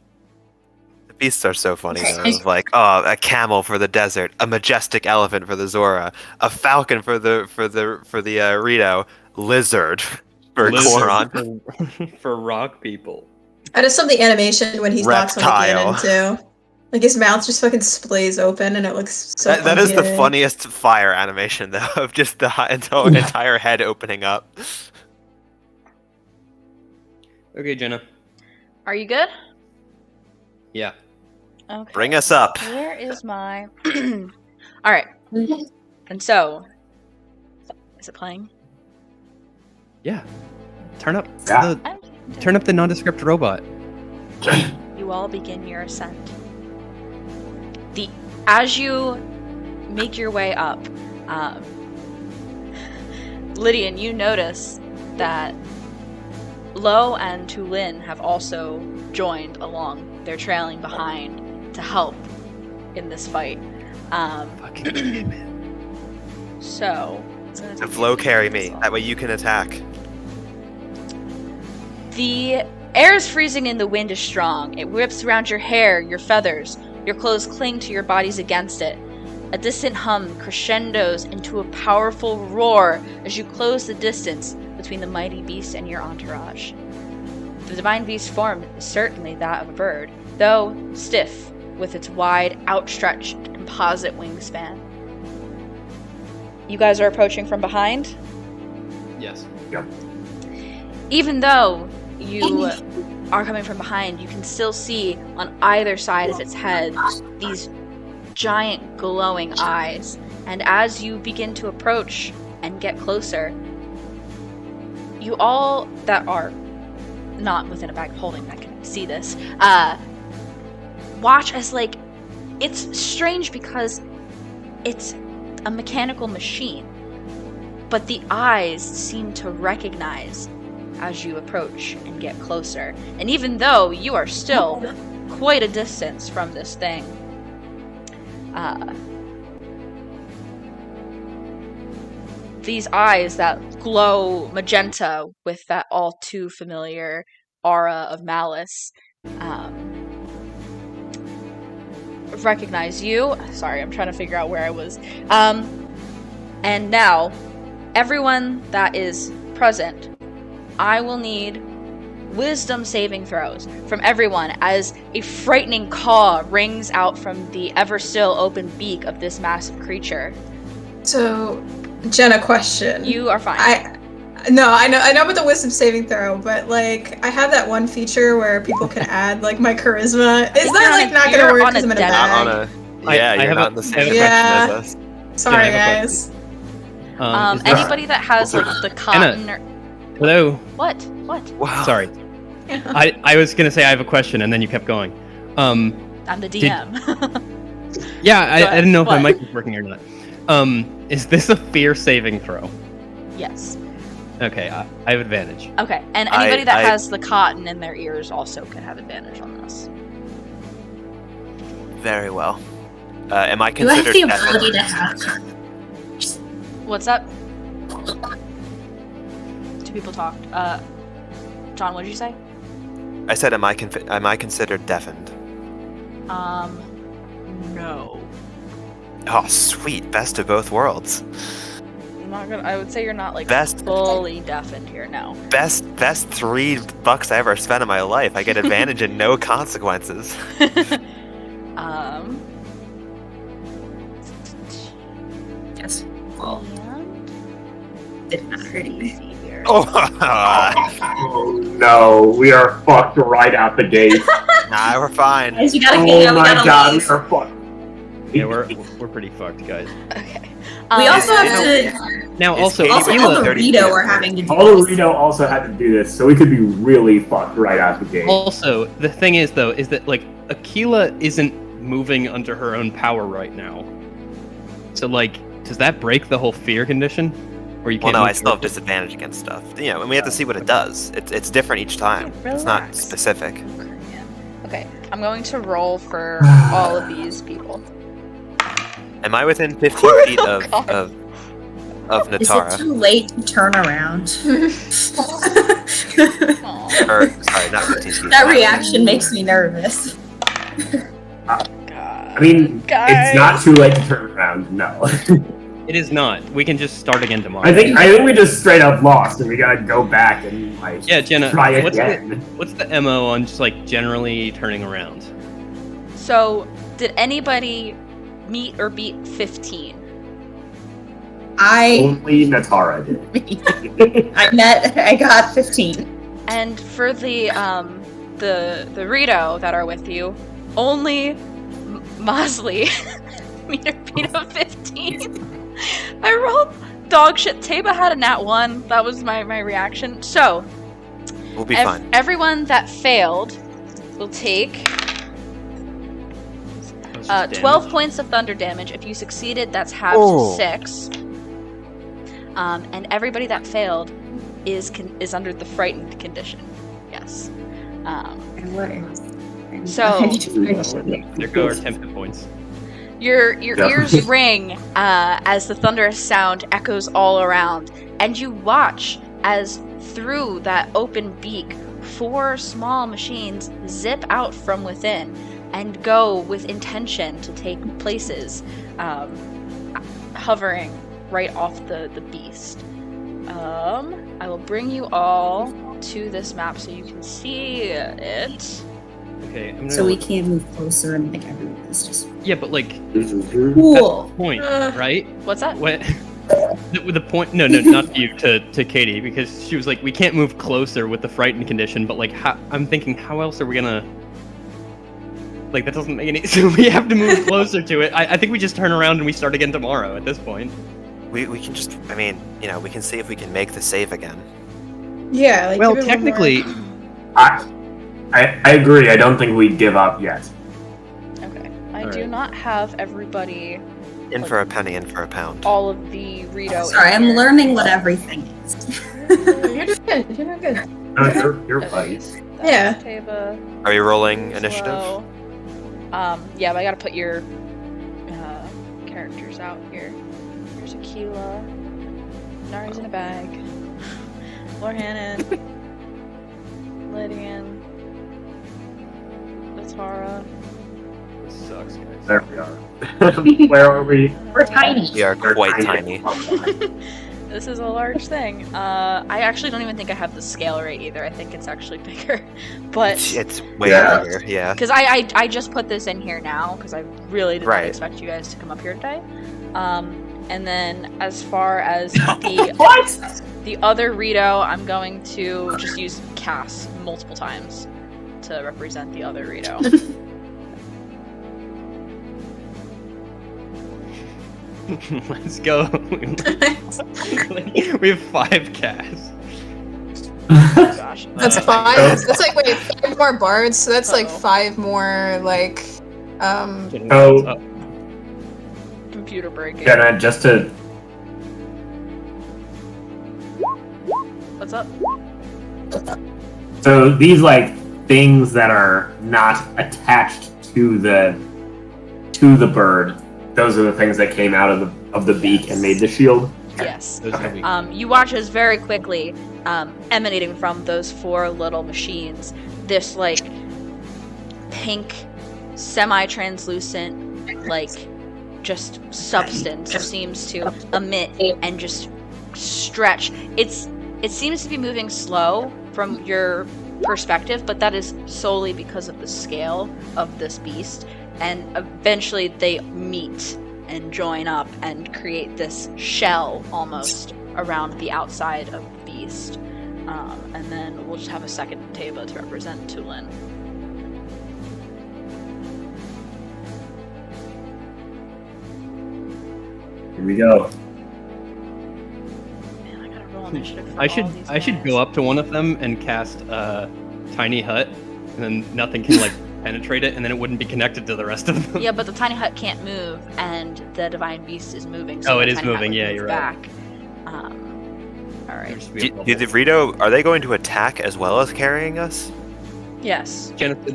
The beasts are so funny though. Like, oh, a camel for the desert, a majestic elephant for the Zora, a falcon for the Rito, lizard for Lizard Goron. for rock people. I just love the animation when he knocks on the Reptile. cannon too. Like his mouth just fucking splays open and it looks so That funny is the to me. funniest fire animation though, of just the entire head opening up. Okay, Jenna. Are you good? Yeah. Okay. Bring us up. Where is my? All right. And so, is it playing? Yeah. Turn up Yeah. the nondescript robot. You all begin your ascent. As you make your way up, Lydian, you notice that Lo and Tulin have also joined along. They're trailing behind to help in this fight. Fucking man. So, it's gonna And take Flo me carry to me. solve. That way you can attack. The air is freezing and the wind is strong. It whips around your hair, your feathers. Your clothes cling to your bodies against it. A distant hum crescendos into a powerful roar as you close the distance between the mighty beast and your entourage. The divine beast form is certainly that of a bird, though stiff with its wide, outstretched, composite wingspan. You guys are approaching from behind? Yes. Even though you are coming from behind, you can still see on either side of its head these giant glowing eyes. And as you begin to approach and get closer, you all that are not within a bag of holding that can see this, watch as, like, it's strange because it's a mechanical machine, but the eyes seem to recognize as you approach and get closer. And even though you are still quite a distance from this thing, these eyes that glow magenta with that all too familiar aura of malice recognize you. Sorry, I'm trying to figure out where I was. And now, everyone that is present, I will need wisdom saving throws from everyone as a frightening caw rings out from the ever still open beak of this massive creature. So, Jenna, question. You are fine. No, I know about the wisdom saving throw, but like I have that one feature where people can add like my charisma. Is that like not gonna work because I'm in a dead bag? Not on a. Yeah, I you're have not a- in the same Yeah. dimension as us. Sorry, Yeah, I have a guys. Is this- Anybody that has like the cotton or Hello. what? Wow. Sorry. I was gonna say I have a question, and then you kept going. I'm the DM. Yeah, Go I ahead. didn't know if my What? mic was working or not. Is this a fear saving throw? Yes. Okay, I have advantage. Okay, and anybody that I- has the cotton in their ears also can have advantage on this. Very well. Am I Do I have considered the deafened? ability to have? What's up? Two people talked. John, what did you say? I said, am I considered deafened? No. Oh, sweet. Best of both worlds. I'm not gonna. I would say you're not like Best- fully deafened here. No. Best $3 I ever spent in my life. I get advantage and no consequences. um. Yes. Well, And did not hurt let's me. see here. Oh no, we are fucked right out the gate. Nah, we're fine. Guys, we gotta Oh get we my gotta god, we leave. are fucked. Yeah, we're pretty fucked, guys. Okay. We also I have to. Now, Is also, Katie Also, Katie all was the 30 Rito feet are apart. having to do All of this. Rito also had to do this, so we could be really fucked right out the gate. Also, the thing is, though, is that like Aquila isn't moving under her own power right now. So, like, does that break the whole fear condition? Or you Well, can't? no, move I still have forward? disadvantage against stuff. You know, and we have to see what it does. It's different each time. It's not Relax. specific. Okay, I'm going to roll for all of these people. Am I within 15 feet of God. of Is it Natara? too late to turn around? Aw, Or sorry, not 15 feet. That reaction makes me nervous. God. I mean, Guys. it's not too late to turn around. No, It is not. We can just start again tomorrow. I think we just straight up lost, and we gotta go back and like Yeah, Jenna. try What's again. what's the MO on just like generally turning around? So, did anybody meet or beat 15? I Only Natara did. I got 15. And for the Rito that are with you, only Mosley meet or beat a 15. I rolled dog shit. Taba had a nat 1. That was my reaction. So, We'll be fine. everyone that failed will take 12 points of thunder damage. If you succeeded, that's half Oh. 6. And everybody that failed is under the frightened condition. Yes. So- There go our 10 hit points. Your Yeah. ears ring as the thunderous sound echoes all around, and you watch as through that open beak, 4 small machines zip out from within and go with intention to take places, hovering right off the beast. I will bring you all to this map so you can see it. Okay, I'm gonna. So we can't move closer and like everyone is just Yeah, but like cool. point, right? What's that? What? The point? No, not to you, to Katie, because she was like, we can't move closer with the frightened condition. But like, I'm thinking, how else are we gonna? Like, that doesn't make any. So we have to move closer to it. I think we just turn around and we start again tomorrow. At this point. We can just. I mean, you know, we can see if we can make the save again. Yeah. Like, Well, give it one more- technically, I agree. I don't think we'd give up yet. Okay. I All do right. not have everybody, In for a penny, in for a pound. all of the Rito. Sorry, in I'm here. learning what everything is. You're doing good. You're doing good. No, you're Okay, right. that's Yeah. Taba, Are you rolling initiative? Slow. Yeah, but I gotta put your characters out here. Here's Aquila. Nari's in a bag. Lorhannon. Lydian. Latara. this sucks, guys. There we are. Where are we? We're tiny. We are We're quite tiny. This is a large thing. I actually don't even think I have the scale rate either. I think it's actually bigger. But It's way Yeah. bigger, yeah. because I just put this in here now because I really did not Right. expect you guys to come up here today. And then as far as the What? The other Rito, I'm going to just use Cass multiple times to represent the other Rito. Let's go. We have 5 casts. Oh, gosh. That's 5. That's like, wait, 5 more bards, so that's like Uh-oh. 5 more, like, Oh. Computer breaking. Jenna, just to What's up? so these like things that are not attached to the bird, those are the things that came out of the beak and made the shield. Yes. Those are the- You watch as very quickly, emanating from those 4 little machines, this like pink, semi-translucent, like just substance seems to emit and just stretch. It seems to be moving slow from your perspective, but that is solely because of the scale of this beast. And eventually they meet and join up and create this shell almost around the outside of the beast. And then we'll just have a second Teba to represent Tulin. Here we go. Man, I gotta roll initiative for I all these should guys. go up to one of them and cast Tiny Hut, and then nothing can like penetrate it, and then it wouldn't be connected to the rest of them. Yeah, but the tiny hut can't move, and the divine beast is moving. So Oh, it the is tiny hut moving, would yeah, move you're right. back. All right. Just be a Do bubble. the Rito, are they going to attack as well as carrying us? Yes.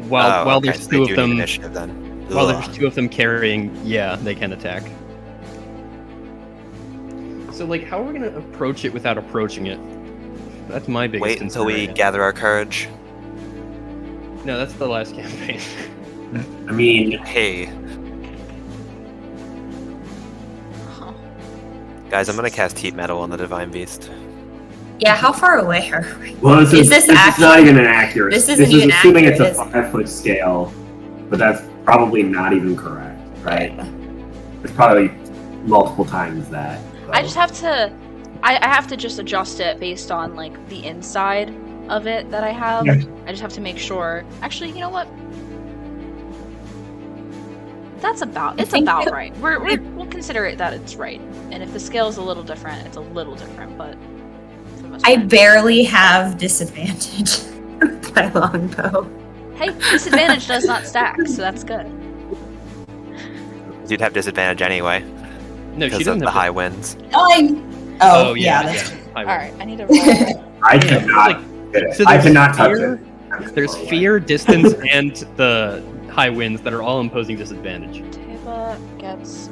While Oh, okay, there's so 2 they of do need them, initiative then. while Ugh. there's 2 of them carrying, yeah, they can attack. So like, how are we gonna approach it without approaching it? That's my biggest Wait concern until we right now. gather our courage. No, that's the last campaign. I mean, Hey, Oh. guys, I'm gonna cast Heat Metal on the Divine Beast. Yeah, how far away are we? well, Is this not accurate? even an accurate. This isn't is even assuming accurate, it's a is it? 5-foot scale, but that's probably not even correct, right? It's probably multiple times that. I just have to. I have to just adjust it based on like the inside of it that I have. Yeah. I just have to make sure. Actually, you know what? It's I think about that- right. We'll consider it that it's right. And if the scale is a little different, it's a little different. But for the most I part- barely have disadvantage by longbow. Hey, disadvantage does not stack, so that's good. You'd have disadvantage anyway No, she because of doesn't the have high winds. Oh, yeah, that's true. I All will. right, I need to roll. I Yeah, cannot. like, get it. so I there's cannot touch fear- it. There's fear, distance, and the high winds that are all imposing disadvantage. Teba gets.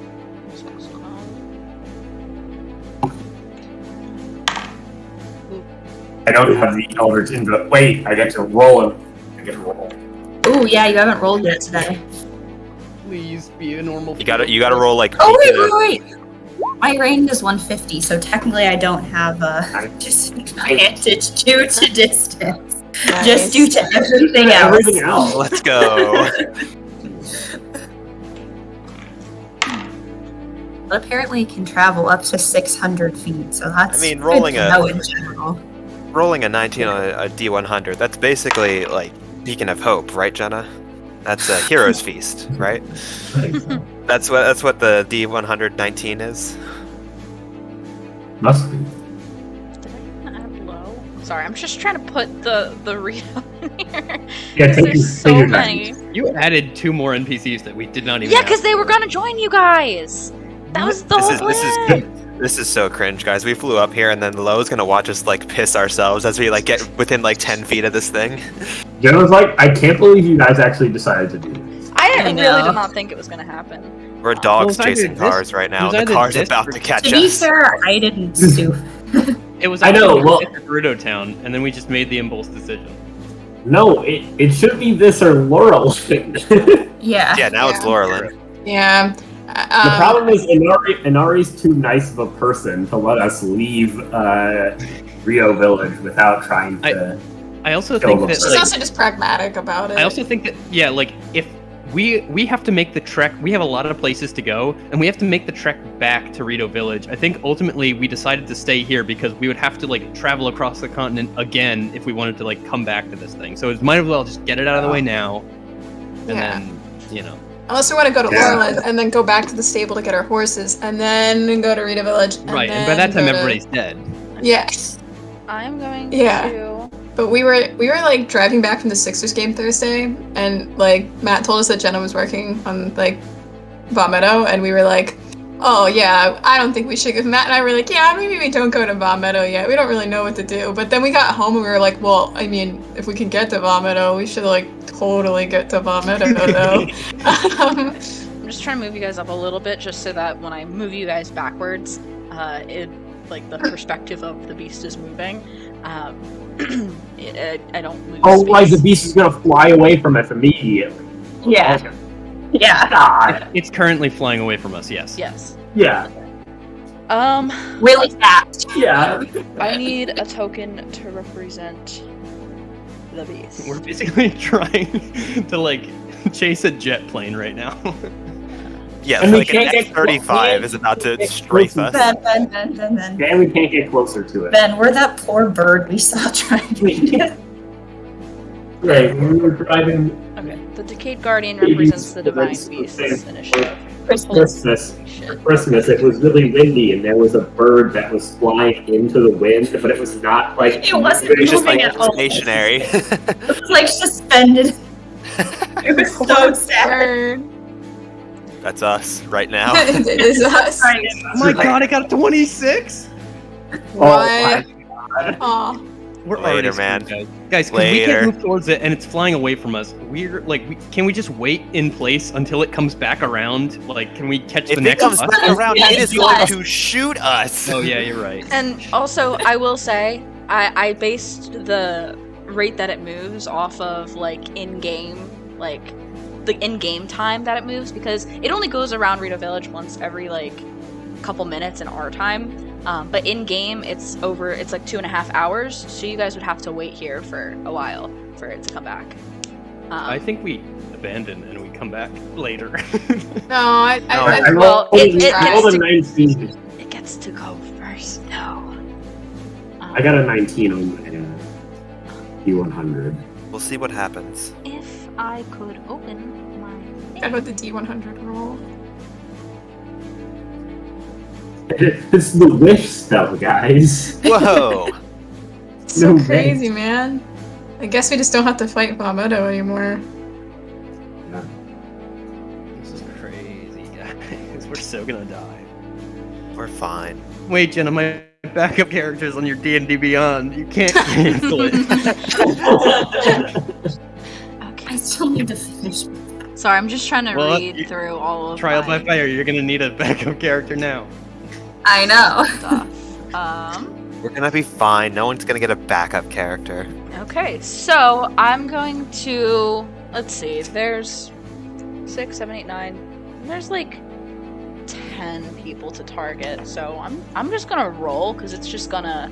I don't have the Eldritch Invoke. Wait, I get to roll him. I get to roll. Ooh, yeah, you haven't rolled yet today. Please be a normal. You gotta roll like. Oh, you wait, gotta- wait. My range is 150, so technically I don't have a disadvantage due to distance. Just due to everything else. Everything else. Let's go. But apparently it can travel up to 600 feet, so that's I mean, good rolling to a- know in general. Rolling a 19 on a D100, that's basically like Beacon of Hope, right, Jenna? That's a hero's feast, right? That's what the D100 19 is. Must be. Did I add low? Sorry, I'm just trying to put the Rito in here. Yeah, take There's your so time. many. You added 2 more NPCs that we did not even. Yeah, ask because they were for. gonna join you guys. That was the whole plan. This is so cringe, guys. We flew up here and then Lo's gonna watch us like piss ourselves as we like get within like 10 feet of this thing. Jenna was like, I can't believe you guys actually decided to do this. I I really know. did not think it was gonna happen. We're dogs Well, it's either chasing cars right it now. was The either car's this about or- to catch To be us. fair, I didn't sue. It was. I know, actually well- Gerudo Town, and then we just made the impulse decision. No, it should be this or Laurel. Yeah. Yeah, now it's Yeah. Laurelin. Yeah. The problem is Inari's too nice of a person to let us leave Rio Village without trying to. I also Kill think them. that She's like, also just pragmatic about it. I also think that yeah, like if we have to make the trek. We have a lot of places to go, and we have to make the trek back to Rito Village. I think ultimately we decided to stay here because we would have to like travel across the continent again if we wanted to like come back to this thing. So it might as well just get it out of the way now, and then Unless we want to go to Laurelin and then go back to the stable to get our horses, and then go to Rita Village. And right. then And by that time, go to- everybody's dead. Yes. I'm going Yeah. to. But we were like driving back from the Sixers game Thursday, and like Matt told us that Jenna was working on like Meadow, and we were like, oh yeah, I don't think we should. Matt and I were like, yeah, maybe we don't go to Meadow yet. We don't really know what to do. But then we got home and we were like, well, I mean, if we can get to Meadow, we should like totally get to Meadow though. I'm just trying to move you guys up a little bit, just so that when I move you guys backwards, like the perspective of the beast is moving. I don't lose Like space. the beast is gonna fly away from us immediately. Yeah. Okay. Yeah. God. It's currently flying away from us. Yes. Yes. Yeah. Really fast. Yeah. I need a token to represent the beast. We're basically trying to like chase a jet plane right now. Yeah, And we like an can't get F-35 is about to strafe us. Ben. And we can't get closer to it. Ben, we're that poor bird we saw trying to get. Right, when we were driving Okay, the Decayed Guardian represents the Divine Beast's initiative. Christmas, Shit. Christmas, it was really windy, and there was a bird that was flying into the wind, but it was not like It wasn't It was just moving like at all. stationary. It was like suspended. It was so sad. Bird. That's us right now. It is us. Oh my god, I got a 26! What? Aw. We're Later, already screwed, man. Guys, because we Later. can't move towards it and it's flying away from us. We're like, can we just wait in place until it comes back around? Like, can we catch If the it next comes bus? back around, Yes, it is yes. going to shoot us. Oh yeah, you're right. And also, I will say, I based the rate that it moves off of like in-game, like the in-game time that it moves, because it only goes around Rito Village once every like couple minutes in our time. But in-game, it's like 2.5 hours, so you guys would have to wait here for a while for it to come back. I think we abandon and we come back later. No, I Well, I rolled a it 19. It gets to go first. No. I got a 19 on my D100. We'll see what happens. If I could open my I got the D100 roll. It's the wish spell, guys. Whoa! So No crazy, man. I guess we just don't have to fight Meadow anymore. This is crazy, guys. We're so gonna die. We're fine. Wait, Jenna, my backup characters on your D&D Beyond. You can't cancel it. Okay. I still need to finish. Sorry, I'm just trying to Well, read through all of Trial my by fire, you're gonna need a backup character now. I know. stuff. We're gonna be fine. No one's gonna get a backup character. Okay, so I'm going to, let's see, there's 6, 7, 8, 9, there's like 10 people to target, so I'm just gonna roll, because it's just gonna,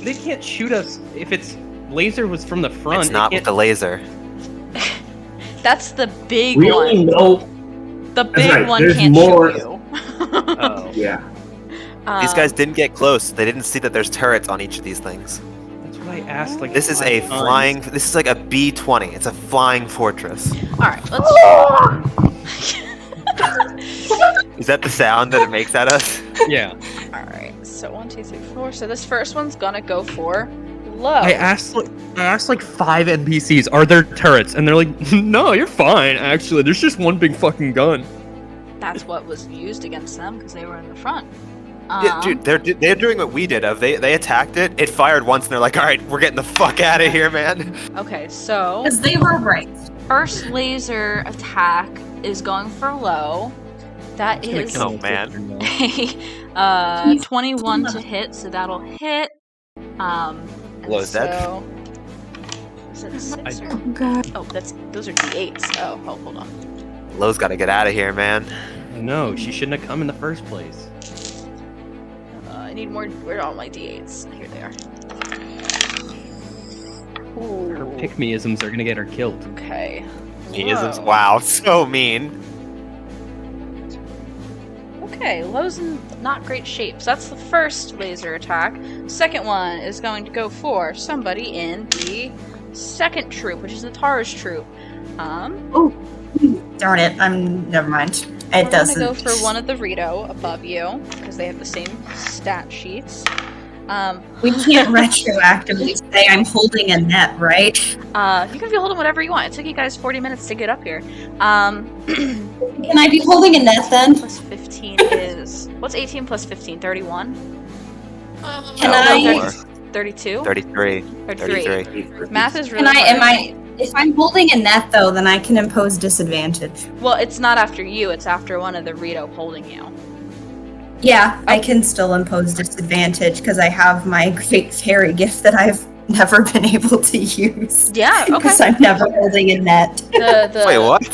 They can't shoot us if its laser was from the front. It's not it with the laser. that's the big We only one. know. The big right, one there's can't more- shoot you. Oh, Yeah. These guys didn't get close. They didn't see that there's turrets on each of these things. that's what I asked. Like This is 5 a times. flying. This is like a B-20. It's a flying fortress. Alright, let's... Is that the sound that it makes at us? Yeah. Alright, so 1, 2, 3, 4, so this first one's gonna go for low. I asked like 5 NPCs, are there turrets? And they're like, no, you're fine. Actually, there's just one big fucking gun. That's what was used against them, because they were in the front. Yeah, dude, they're doing what we did. They attacked it. It fired once, and they're like, "All right, we're getting the fuck out of here, man." Okay, so Because they were right. first laser attack is going for low. That It's gonna is kill Oh, me man. first, you know. 21 to hit, so that'll hit. And Low's dead. so, is it 6 or? Oh god. Oh, those are d8s. Oh, hold on. Lowe's got to get out of here, man. No, she shouldn't have come in the first place. I need more. Where are all my d8s? Here they are. Her Ooh, pick-me-isms are gonna get her killed. okay. me, isn't? Whoa. Wow, so mean. Okay, Lowe's in not great shape. So that's the first laser attack. Second one is going to go for somebody in the second troop, which is the Tara's troop. Darn it! Never mind. We're It doesn't. gonna go for one of the Rito above you because they have the same stat sheets. We can't retroactively say I'm holding a net, right? You can be holding whatever you want. It took you guys 40 minutes to get up here. Can I be holding a net then? Plus 15 is what's 18 plus 15? 31. Can No, I? more. 32. 33. 33. Math is really. Can I? hard. If I'm holding a net though, then I can impose disadvantage. Well, it's not after you. It's after one of the Rito holding you. Yeah, I can still impose disadvantage because I have my great fairy gift that I've never been able to use. Yeah. Okay. Because I'm never holding a net. Wait, what?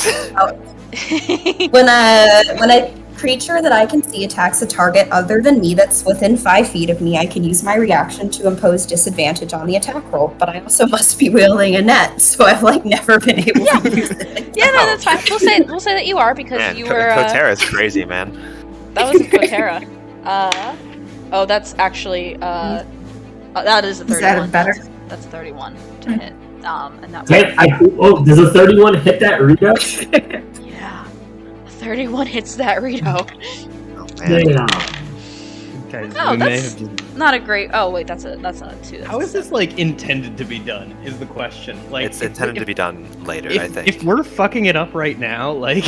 When a creature that I can see attacks a target other than me that's within 5 feet of me, I can use my reaction to impose disadvantage on the attack roll. But I also must be wielding a net, so I've never been able to use it. Yeah, no, that's fine. We'll say that you are because Man, you were. Kotera's crazy, man. That wasn't Kotera. Oh, that's actually that is a 31. Is that better? That's a 31 to hit. And that. Hey, does a 31 hit that Rito? Yeah, 31 hits that Rito. Oh, man. Yeah. Guys, Oh, we may that's have just... not a great. Oh wait, that's not a 2. That's How a is this 7. like intended to be done? Is the question. Like, It's intended to be done later, I think. If we're fucking it up right now, like,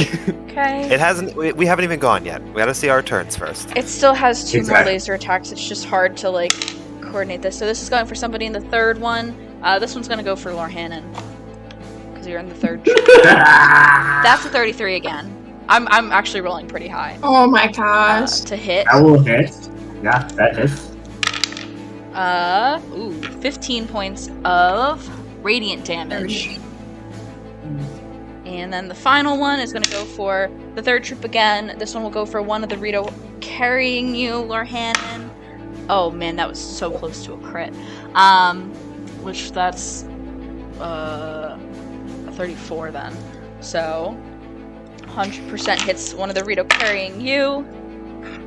Okay. It hasn't. We haven't even gone yet. We gotta see our turns first. It still has 2 more Exactly. laser attacks. It's just hard to like coordinate this. So this is going for somebody in the third one. This one's gonna go for Lorhannon because you're in the third. That's a 33 again. I'm actually rolling pretty high Oh my gosh. to hit. That will hit. Yeah, that hits. 15 points of radiant damage. And then the final one is going to go for the third troop again. This one will go for one of the Rito carrying you, Lorhannon. Oh man, that was so close to a crit. Which that's a 34 then. So 100% hits one of the Rito carrying you.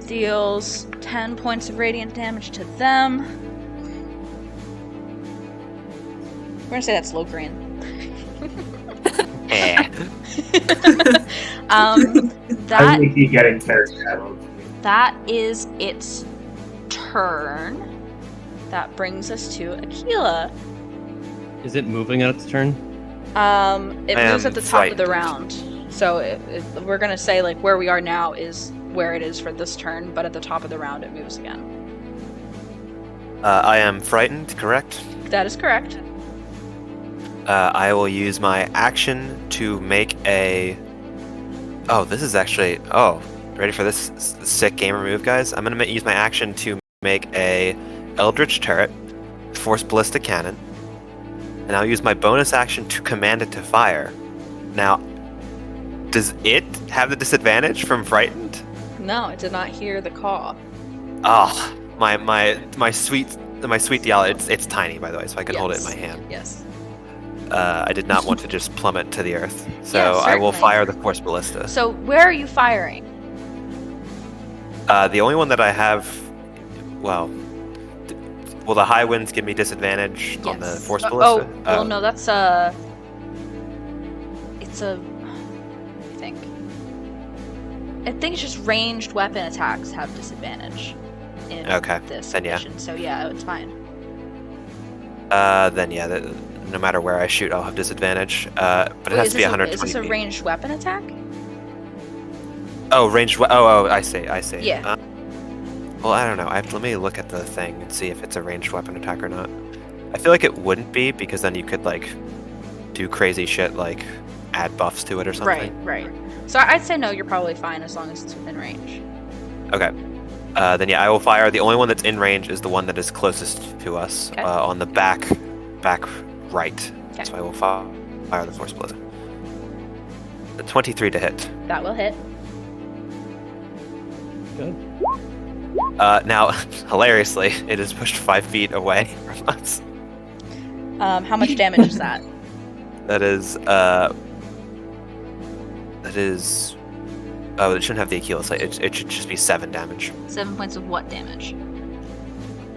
Deals 10 points of radiant damage to them. We're gonna say that's low green. Eh. I That think you getting character shadow. that is its turn. That brings us to Aquila. is it moving at its turn? It I moves am at the top of the frightened. round. So we're gonna say like where we are now is where it is for this turn, but at the top of the round it moves again. I am frightened, correct? That is correct. I will use my action to make a. Oh, this is actually. Oh, ready for this sick gamer move, guys? I'm gonna use my action to make a Eldritch Turret, Force Ballistic Cannon, and I'll use my bonus action to command it to fire. Now, does it have the disadvantage from frightened? No, it did not hear the call. Oh, my sweet Diala. It's tiny, by the way, so I can hold it in my hand. Yes. I did not want to just plummet to the earth, so Yeah, I will certainly. fire the Force Ballista. So where are you firing? The only one that I have, well, will the high winds give me disadvantage on the Force Ballista? Well, no, that's it's a. I think it's just ranged weapon attacks have disadvantage in Okay, this then yeah. edition. So yeah, it's fine. Then yeah, no matter where I shoot, I'll have disadvantage. But it Wait, has is to be this 120 Is this a feet. ranged weapon attack? Oh, ranged. Oh, I see. Yeah. Well, I don't know. Let me look at the thing and see if it's a ranged weapon attack or not. I feel like it wouldn't be because then you could like do crazy shit like add buffs to it or something. Right. So I'd say no. You're probably fine as long as it's within range. Okay. Then yeah, I will fire. The only one that's in range is the one that is closest to us, Okay. on the back right. Okay. So I will fire the Force Ballista. The 23 to hit. That will hit. Good. Now, hilariously, it is pushed 5 feet away from us. How much damage is that? That is That is. Oh, it shouldn't have the Aquila slate. It should just be 7 damage. 7 points of what damage?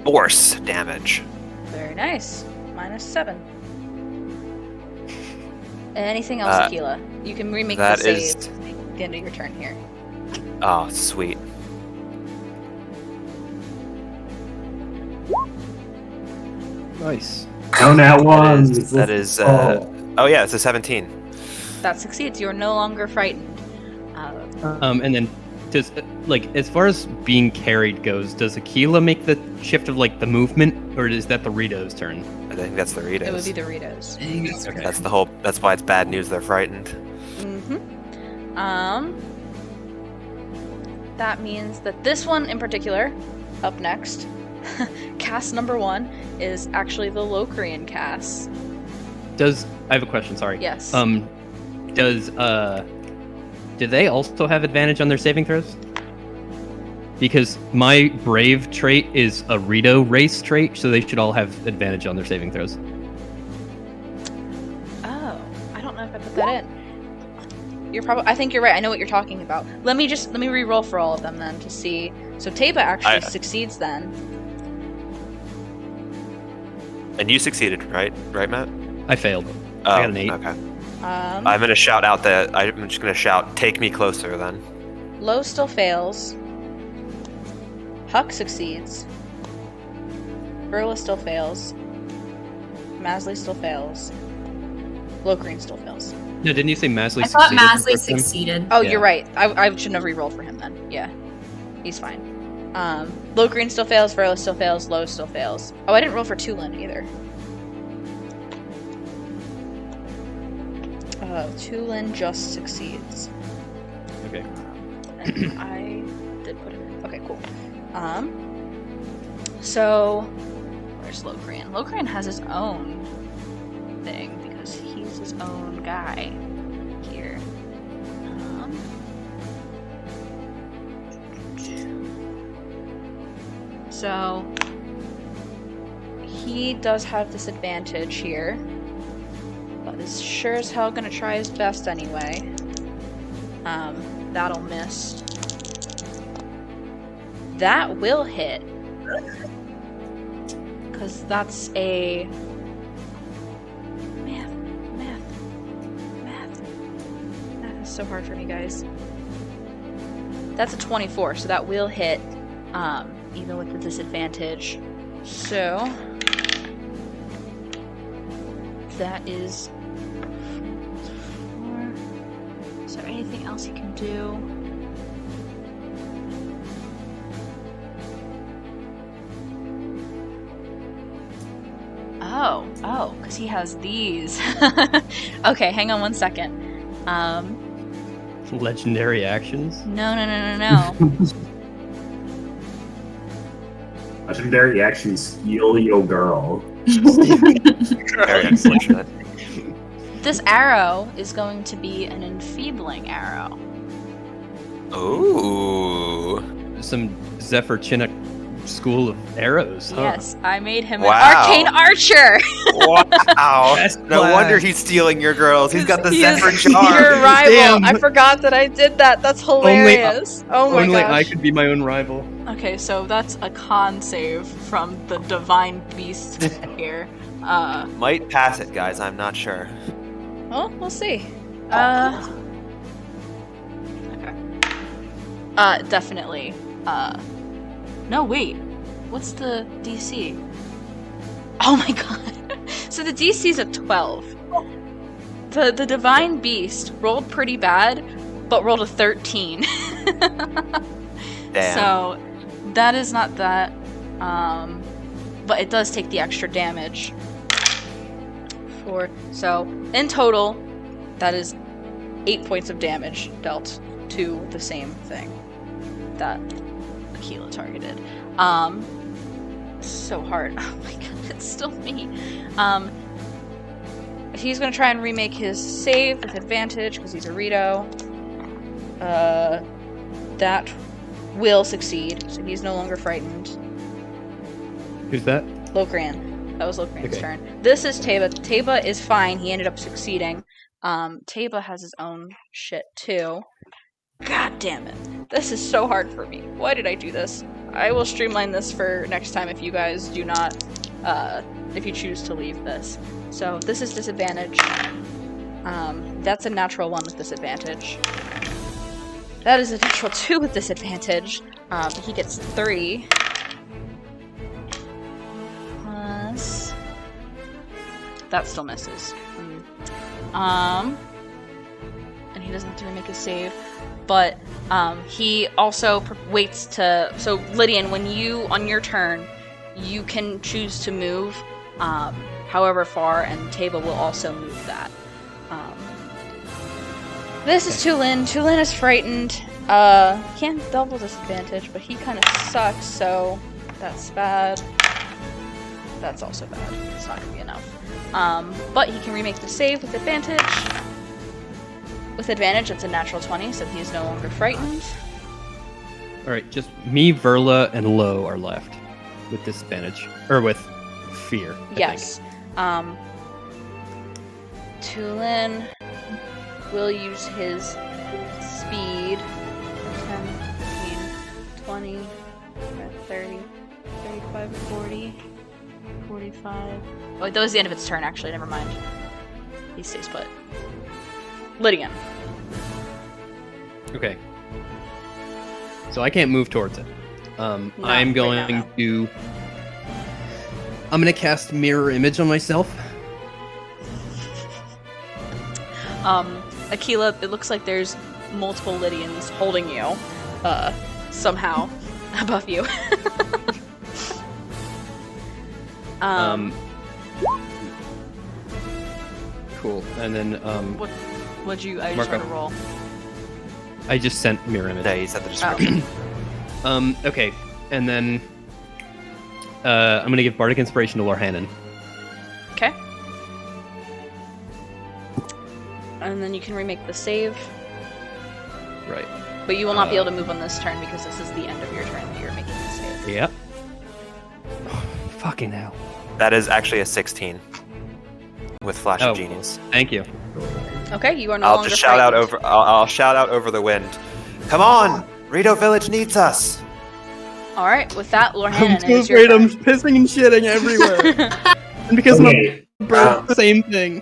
Force damage. Very nice. -7. Anything else, Aquila? You can remake the that save is- at the end of your turn here. Oh, sweet. Nice. No nat ones. That is. Oh. Oh yeah, it's a 17. That succeeds. You are no longer frightened. And then, does as far as being carried goes, does Aquila make the shift of the movement, or is that the Rito's turn? I think that's the Ritos. It would be the Ritos. Okay. That's the whole. That's why it's bad news. They're frightened. Mm-hmm. That means that this one in particular, up next, cast number 1 is actually the Locrian cast. I have a question? Sorry. Yes. Do they also have advantage on their saving throws? Because my Brave trait is a Rito race trait, so they should all have advantage on their saving throws. Oh, I don't know if I put that in. I think you're right. I know what you're talking about. Let me re-roll for all of them then to see. So Taba actually succeeds then. And you succeeded, right? Right, Matt? I failed. Oh, I got an 8. Okay. I'm gonna shout out that. I'm just gonna shout, "Take me closer!" Then. Low still fails. Huck succeeds. Burla still fails. Masley still fails. Locrian still fails. No, didn't you say Masley I thought succeeded? Masley succeeded. Oh, Yeah. you're right. I shouldn't have re-rolled for him then. Yeah. He's fine. Locrian still fails, Burla still fails, Low still fails. Oh, I didn't roll for Tulin either. Tulin just succeeds. Okay. And I did put it in. Okay, cool. So where's Locrian? Locrian has his own thing because he's his own guy here. So he does have disadvantage here, but is sure as hell gonna try his best anyway. That'll miss. That will hit. Because that's a... Math is so hard for me, guys. That's a 24, so that will hit, even with the disadvantage. So... that is... 4. Is there anything else he can do? Oh, because he has these. Okay, hang on one second. Legendary actions? No. Legendary actions, heal your girl. Very unfortunate. This arrow is going to be an enfeebling arrow. Ooh. Some Zephyr Chinook school of arrows, huh? Yes, I made him Wow. an arcane archer. Wow. Best No class. wonder he's stealing your girls. He's got the He is Zephyr your charm. rival. Damn. I forgot that I did that. That's hilarious. Oh my Only gosh. I could be my own rival. Okay, so that's a con save from the divine beast here. Might pass it, guys. I'm not sure. Well, we'll see. Okay. Definitely. No, wait. What's the DC? Oh my god. So the DC's a 12. The divine beast rolled pretty bad, but rolled a 13. Damn. So that is not that. But it does take the extra damage. So in total, that is 8 points of damage dealt to the same thing that Aquila targeted. So hard. Oh my god, it's still me. He's gonna try and remake his save with advantage because he's a Rito. That will succeed, so he's no longer frightened. Who's that? Lokran. That was Lokran's Okay. turn. This is Taba. Taba is fine. He ended up succeeding. Taba has his own shit too. God damn it. This is so hard for me. Why did I do this? I will streamline this for next time if you guys do not, if you choose to leave this. So this is disadvantage. That's a natural 1 with disadvantage. That is a natural 2 with disadvantage. He gets 3. Plus... That still misses. And he doesn't have to remake a save. But he also waits to... So, Lydian, when you, on your turn, you can choose to move however far, and Taba will also move that. This is Tulin. Tulin is frightened. He can double disadvantage, but he kind of sucks, so that's bad. That's also bad. It's not going to be enough. But he can remake the save with advantage. With advantage, it's a natural 20, so he is no longer frightened. Alright, just me, Verla, and Lo are left with disadvantage. Or with fear. Yes. Tulin will use his speed. 10, 15, 20, 30, 35, 40, 45. Oh, that was the end of its turn, actually. Never mind. He stays put. Lydian. Okay. So I can't move towards it. I'm right going now, no. to... I'm going to cast Mirror Image on myself. Aquila, it looks like there's multiple Lydians holding you, somehow, above you. Cool. And then, What'd you, I just Marco. want to roll. I just sent Mirror Image. Yeah, you said the description. Okay. And then, I'm going to give Bardic Inspiration to Lorhanan. Okay. And then you can remake the save, Right. but you will not be able to move on this turn because this is the end of your turn that you're making the save. Yep. Fucking hell. That is actually a 16 with Flash Oh. of Genius. Thank you. Okay, you are no I'll longer just shout out frightened. over. I'll shout out over the wind. Come on, Rito Village needs us. All right, with that, I'm Lorhanan, too it is your afraid I'm turn. pissing and shitting everywhere. And because Okay, my bird, the same thing.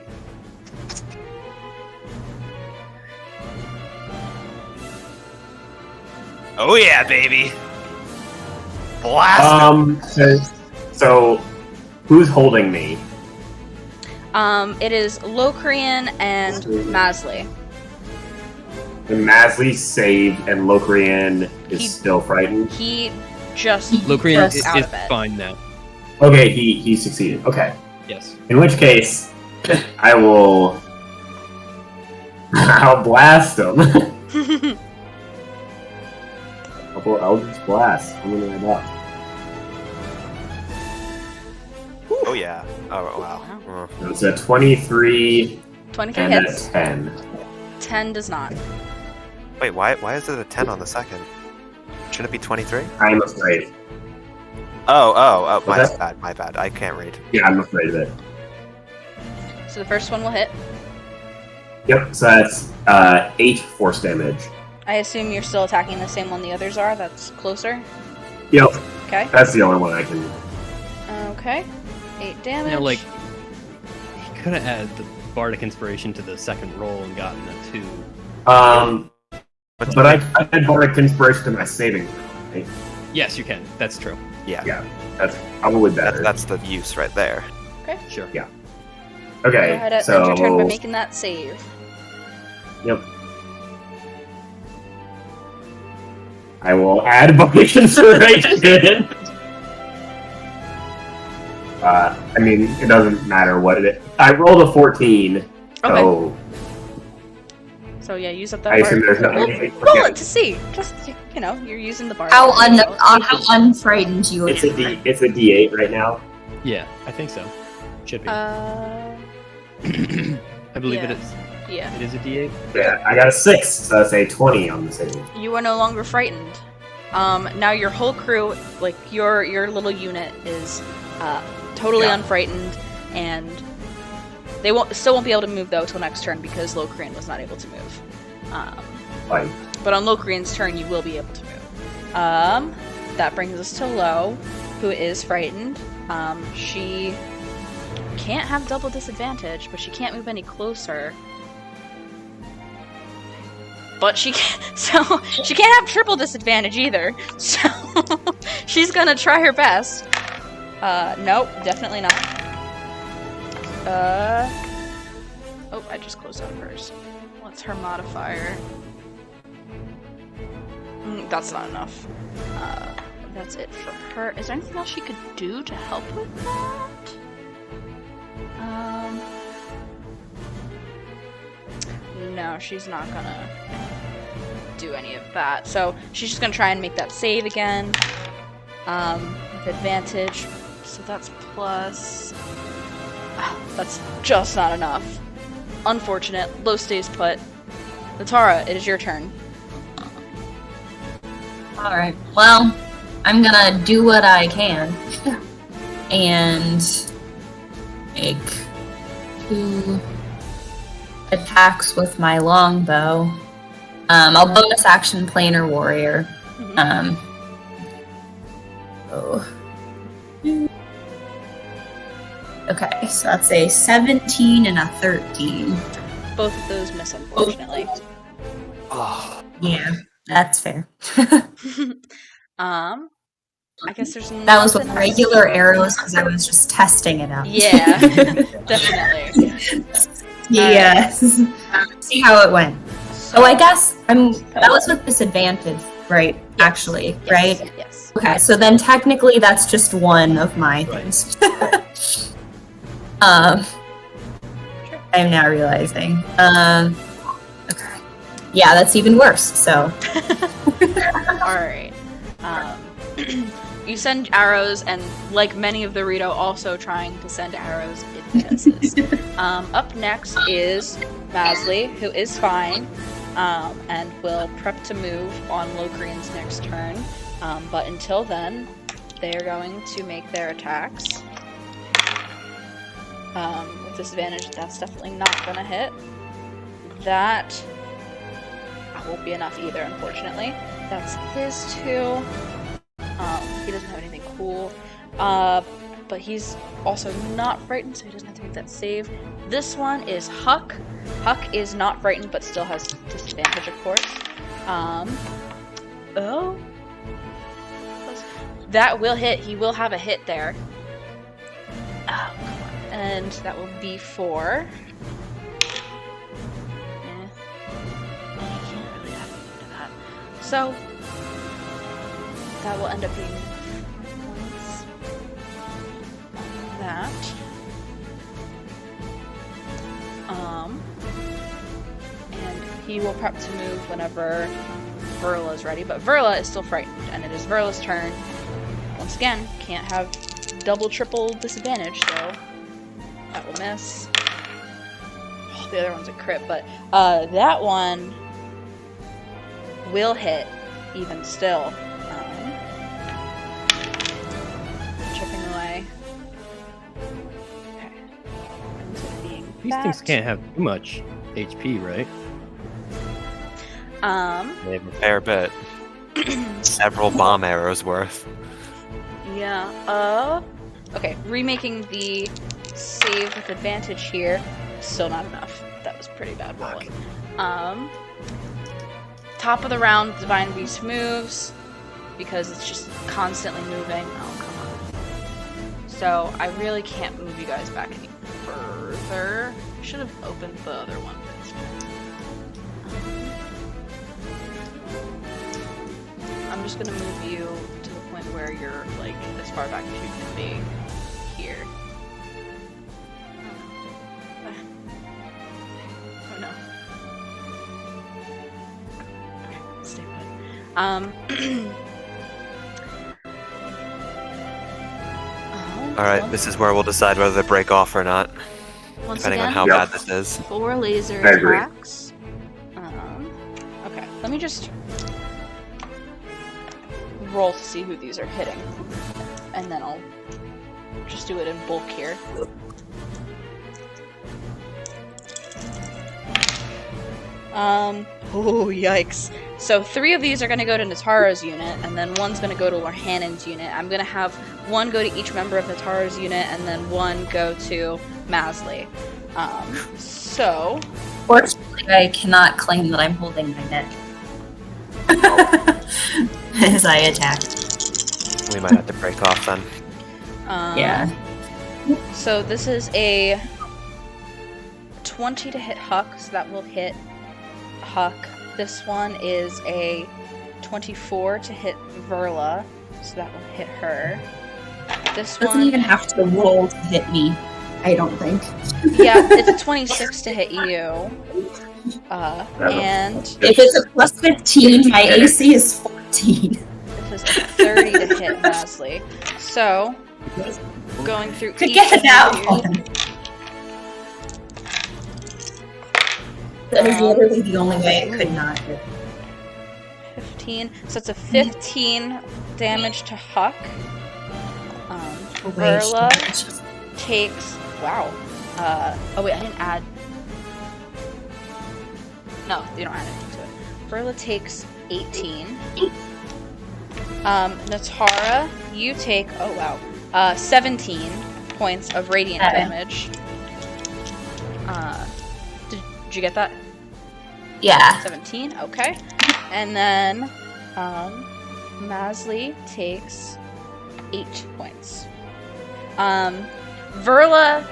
Oh yeah, baby. Blast him. so who's holding me? It is Locrian and Masley. And Masley saved, and Locrian is He- still frightened. He just Locrian just is out of it. fine now. Okay, he succeeded. Okay. Yes. In which case, I'll blast him. Couple Eldritch Blast coming right up. Oh yeah. Oh wow. It's a 23 23 and hits. a 10. 10 does not. Wait, why is it a 10 on the second? Shouldn't it be 23? I'm afraid. Oh, my Okay. bad, my bad. I can't read. Yeah, I'm afraid of it. So the first one will hit. Yep, so that's 8 force damage. I assume you're still attacking the same one the others are. That's closer. Yep, Okay. that's the only one I can. Okay. 8 damage. Now, like, he could have added the Bardic Inspiration to the second roll and gotten a 2. But I had Bardic Inspiration to my saving throw, right? Yes, you can. That's true. Yeah. Yeah, that's probably better. That's the use right there. Sure. Okay, Go ahead and end your turn by so making that save. yep. I will add Bardic Inspiration. I mean, it doesn't matter what it is. I rolled a 14, so So yeah, use up that I assume bar. there's nothing. Roll it to see. Just, you know, you're using the bar. How unfrightened you It's are. it's a D8 right now. Yeah, I think so. Should be. Uh, I believe yeah. it is. yeah. It is a D8. Yeah, I got a 6, so that's a 20 on the save. You are no longer frightened. Now your whole crew, like your little unit, is totally Yeah. unfrightened, and They still won't be able to move though till next turn because Locrian was not able to move. Right. But on Locrian's turn, you will be able to move. That brings us to Lo, who is frightened. She can't have double disadvantage, but she can't move any closer. But she can't, so she can't have triple disadvantage either. So she's gonna try her best. Nope, definitely not. Oh, I just closed out hers. What's her modifier? That's not enough. That's it for her. Is there anything else she could do to help with that? No, she's not gonna do any of that. So she's just gonna try and make that save again. With advantage. So that's plus. That's just not enough. Unfortunate. Lo stays put. Latara, it is your turn. Alright, well, I'm gonna do what I can. And make 2 attacks with my longbow. I'll bonus action Planar Warrior. Okay, so that's a 17 and a 13. Both of those miss, unfortunately. Oh, Yeah, that's fair. I guess there's That was with nothing regular arrows because I was just testing it out. Yeah, definitely. Yes. See how it went. So, Oh, I guess that was with disadvantage, right? Actually, yes, right? Yes. Okay, so then technically that's just one of my things. I'm now realizing. Okay. Yeah, that's even worse. So. All right. You send arrows, and like many of the Rito, also trying to send arrows, it misses. Up next is Masley, who is fine, and will prep to move on Locrian's next turn. But until then, they are going to make their attacks. With disadvantage, that's definitely not gonna hit. That won't be enough either, unfortunately. That's his 2. He doesn't have anything cool. But he's also not frightened, so he doesn't have to make that save. This one is Huck. Huck is not frightened, but still has disadvantage, of course. Oh. That will hit. He will have a hit there. Oh, come on. And that will be 4. He can't really have anything to that. So, that will end up being points. That. And he will prep to move whenever Verla is ready, but Verla is still frightened, and it is Verla's turn. Once again, can't have double, triple disadvantage, so that will miss. Oh, the other one's a crit, but that one will hit, even still. Chipping away. Okay. These things can't have too much HP, right? they have a fair bit. Several bomb arrows worth. Yeah, okay, remaking the save with advantage here, still not enough. That was pretty bad rolling. Top of the round, Divine Beast moves, because it's just constantly moving. Oh, come on. So, I really can't move you guys back any further. I should have opened the other one first. I'm just gonna move you to the point where you're, like, as far back as you can be here. Oh no. Okay, stay put. Alright, this is where we'll decide whether to break off or not. Once Depending again, on how Yep. bad this is. 4 laser I agree. attacks. Okay, let me just roll to see who these are hitting, and then I'll just do it in bulk here. Oh, yikes. So 3 of these are going to go to Natara's unit, and then 1's going to go to Lorhanon's unit. I'm going to have 1 go to each member of Natara's unit, and then 1 go to Masley. So... Fortunately, I cannot claim that I'm holding my neck. As I attack. We might have to break off then. Yeah. So this is a 20 to hit Huck, so that will hit Huck. This one is a 24 to hit Verla, so that will hit her. This Doesn't one even have to roll to hit me, I don't think. yeah, it's a 26 to hit you. And If it's a plus 15, my AC is 14. this is a 30 to hit Masley. So, going through Could each get of that you, one. That is literally the only way it could not hit. 15. So it's a 15 damage to Huck. Verla takes... Wow. Oh wait, I didn't add... No, you don't add anything to it. Verla takes 18. Natara, you take... Oh wow. 17 points of radiant damage. Did you get that? Yeah. 17, okay. And then Masley takes 8 points. Verla,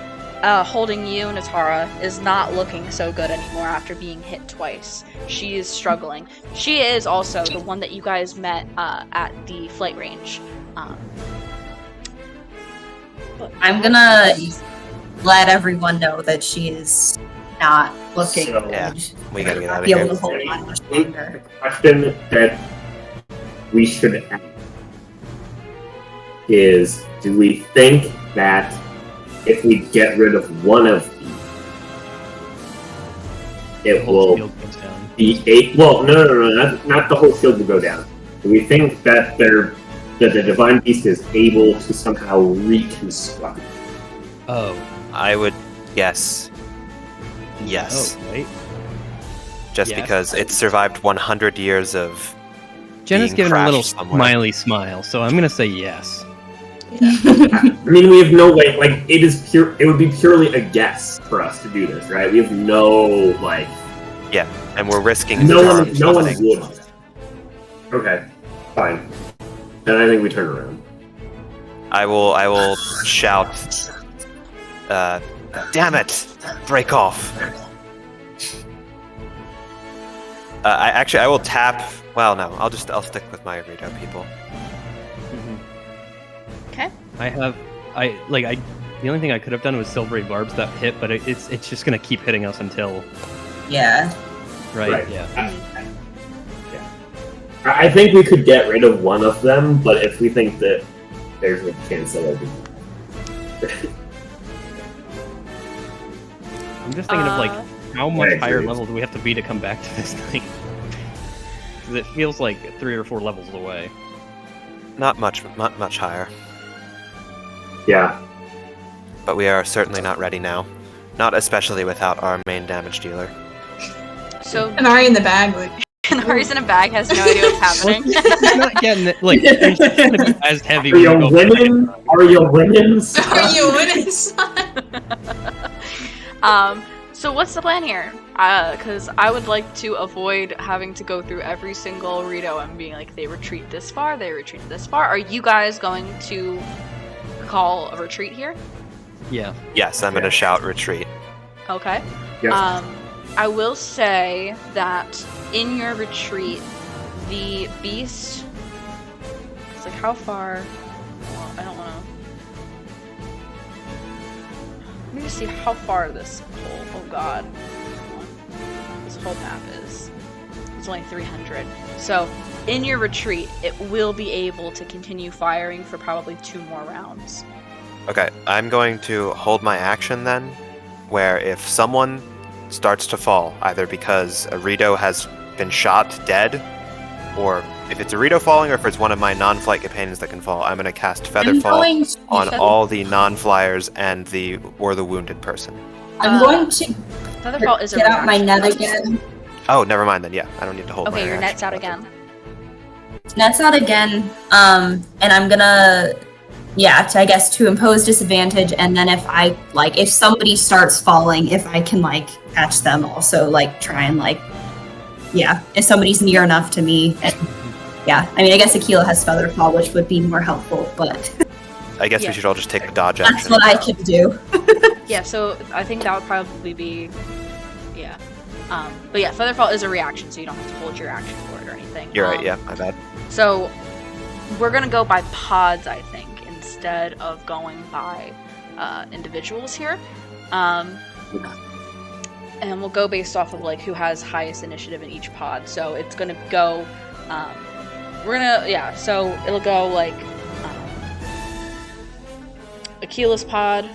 holding you, Natara, is not looking so good anymore after being hit twice. She is struggling. She is also the one that you guys met at the flight range. I'm gonna let everyone know that she is not looking So, good. Yeah, we gotta get out of Be able here. to hold on much longer. Question that we should ask is, do we think that if we get rid of one of these, The it whole will shield goes down. be no, not the whole shield will go down. Do we think that that the Divine Beast is able to somehow reconstruct? Oh. I would guess yes. Oh, right. Just Yes. because it survived 100 years of Jenna's being giving a little crashed somewhere. smiley smile, so I'm gonna say yes. I mean, we have no way. Like, it is pure. It would be purely a guess for us to do this, right? We have no like. Yeah, and we're risking No storm one. No one summoning. would. Okay, fine. Then I think we turn around. I will shout. Damn it! Break off. I will tap. Well, no, I'll stick with my Rito people. Okay. The only thing I could have done was Silvery Barbs that hit, but it's just gonna keep hitting us until, Yeah. Right. Yeah. I think we could get rid of one of them, but if we think that there's a chance that it'll be. I'm just thinking of how much I higher agree. level do we have to be to come back to this thing? Because it feels like 3 or 4 levels away. Not much higher, Yeah. but we are certainly not ready now. Not especially without our main damage dealer. So, Canary in the bag, like, Kanari's in a bag, has no idea what's happening. It's not getting it. Like, it's just gonna be as heavy Are when you we go. winning? Are you winning? are you winning, son? So what's the plan here? Because I would like to avoid having to go through every single Rito and being like, they retreat this far, they retreat this far. Are you guys going to call a retreat here? Yeah. Yes, I'm gonna shout retreat. Okay. Yes. I will say that in your retreat, the beast... It's like, how far... Well, I don't want to... Let me just see how far this whole... Oh god. This whole map is... It's only 300. So, in your retreat, it will be able to continue firing for probably 2 more rounds. Okay, I'm going to hold my action then, where if someone starts to fall, either because a Rito has been shot dead, or if it's a Rito falling, or if it's one of my non-flight companions that can fall, I'm going to cast Featherfall on all the non-flyers and the wounded person. I'm going to Featherfall is a get out my reaction. net again. Oh, never mind then. Yeah, I don't need to hold. Okay, my your action. net's out again. Net's out again. And I'm gonna, I guess to impose disadvantage, and then if somebody starts falling, if I can catch them, also try and if somebody's near enough to me. And, I mean, I guess Aquila has feather fall, which would be more helpful, but I guess Yeah. we should all just take the dodge action. that's what I could do. Yeah, so I think that would probably be, yeah. But yeah, Featherfall is a reaction, so you don't have to hold your action for it or anything. You're right. Yeah, my bad. So we're gonna go by pods, I think, instead of going by individuals here. And we'll go based off of who has highest initiative in each pod. So it's gonna go. So it'll go Aquila's pod,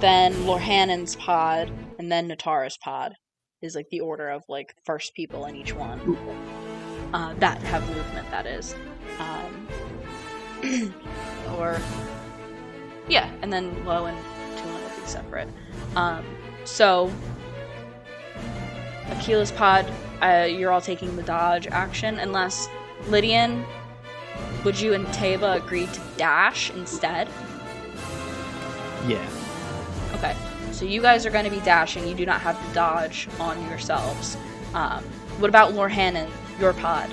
then Lorhanon's pod, and then Natara's pod is the order of first people in each one that have movement. That is, and then Low and Tulin will be separate. So Aquila's pod, you're all taking the dodge action, unless Lydian, would you and Taba agree to dash instead? Yeah. Okay, so you guys are going to be dashing. You do not have the dodge on yourselves. What about Lorhanon, your pod?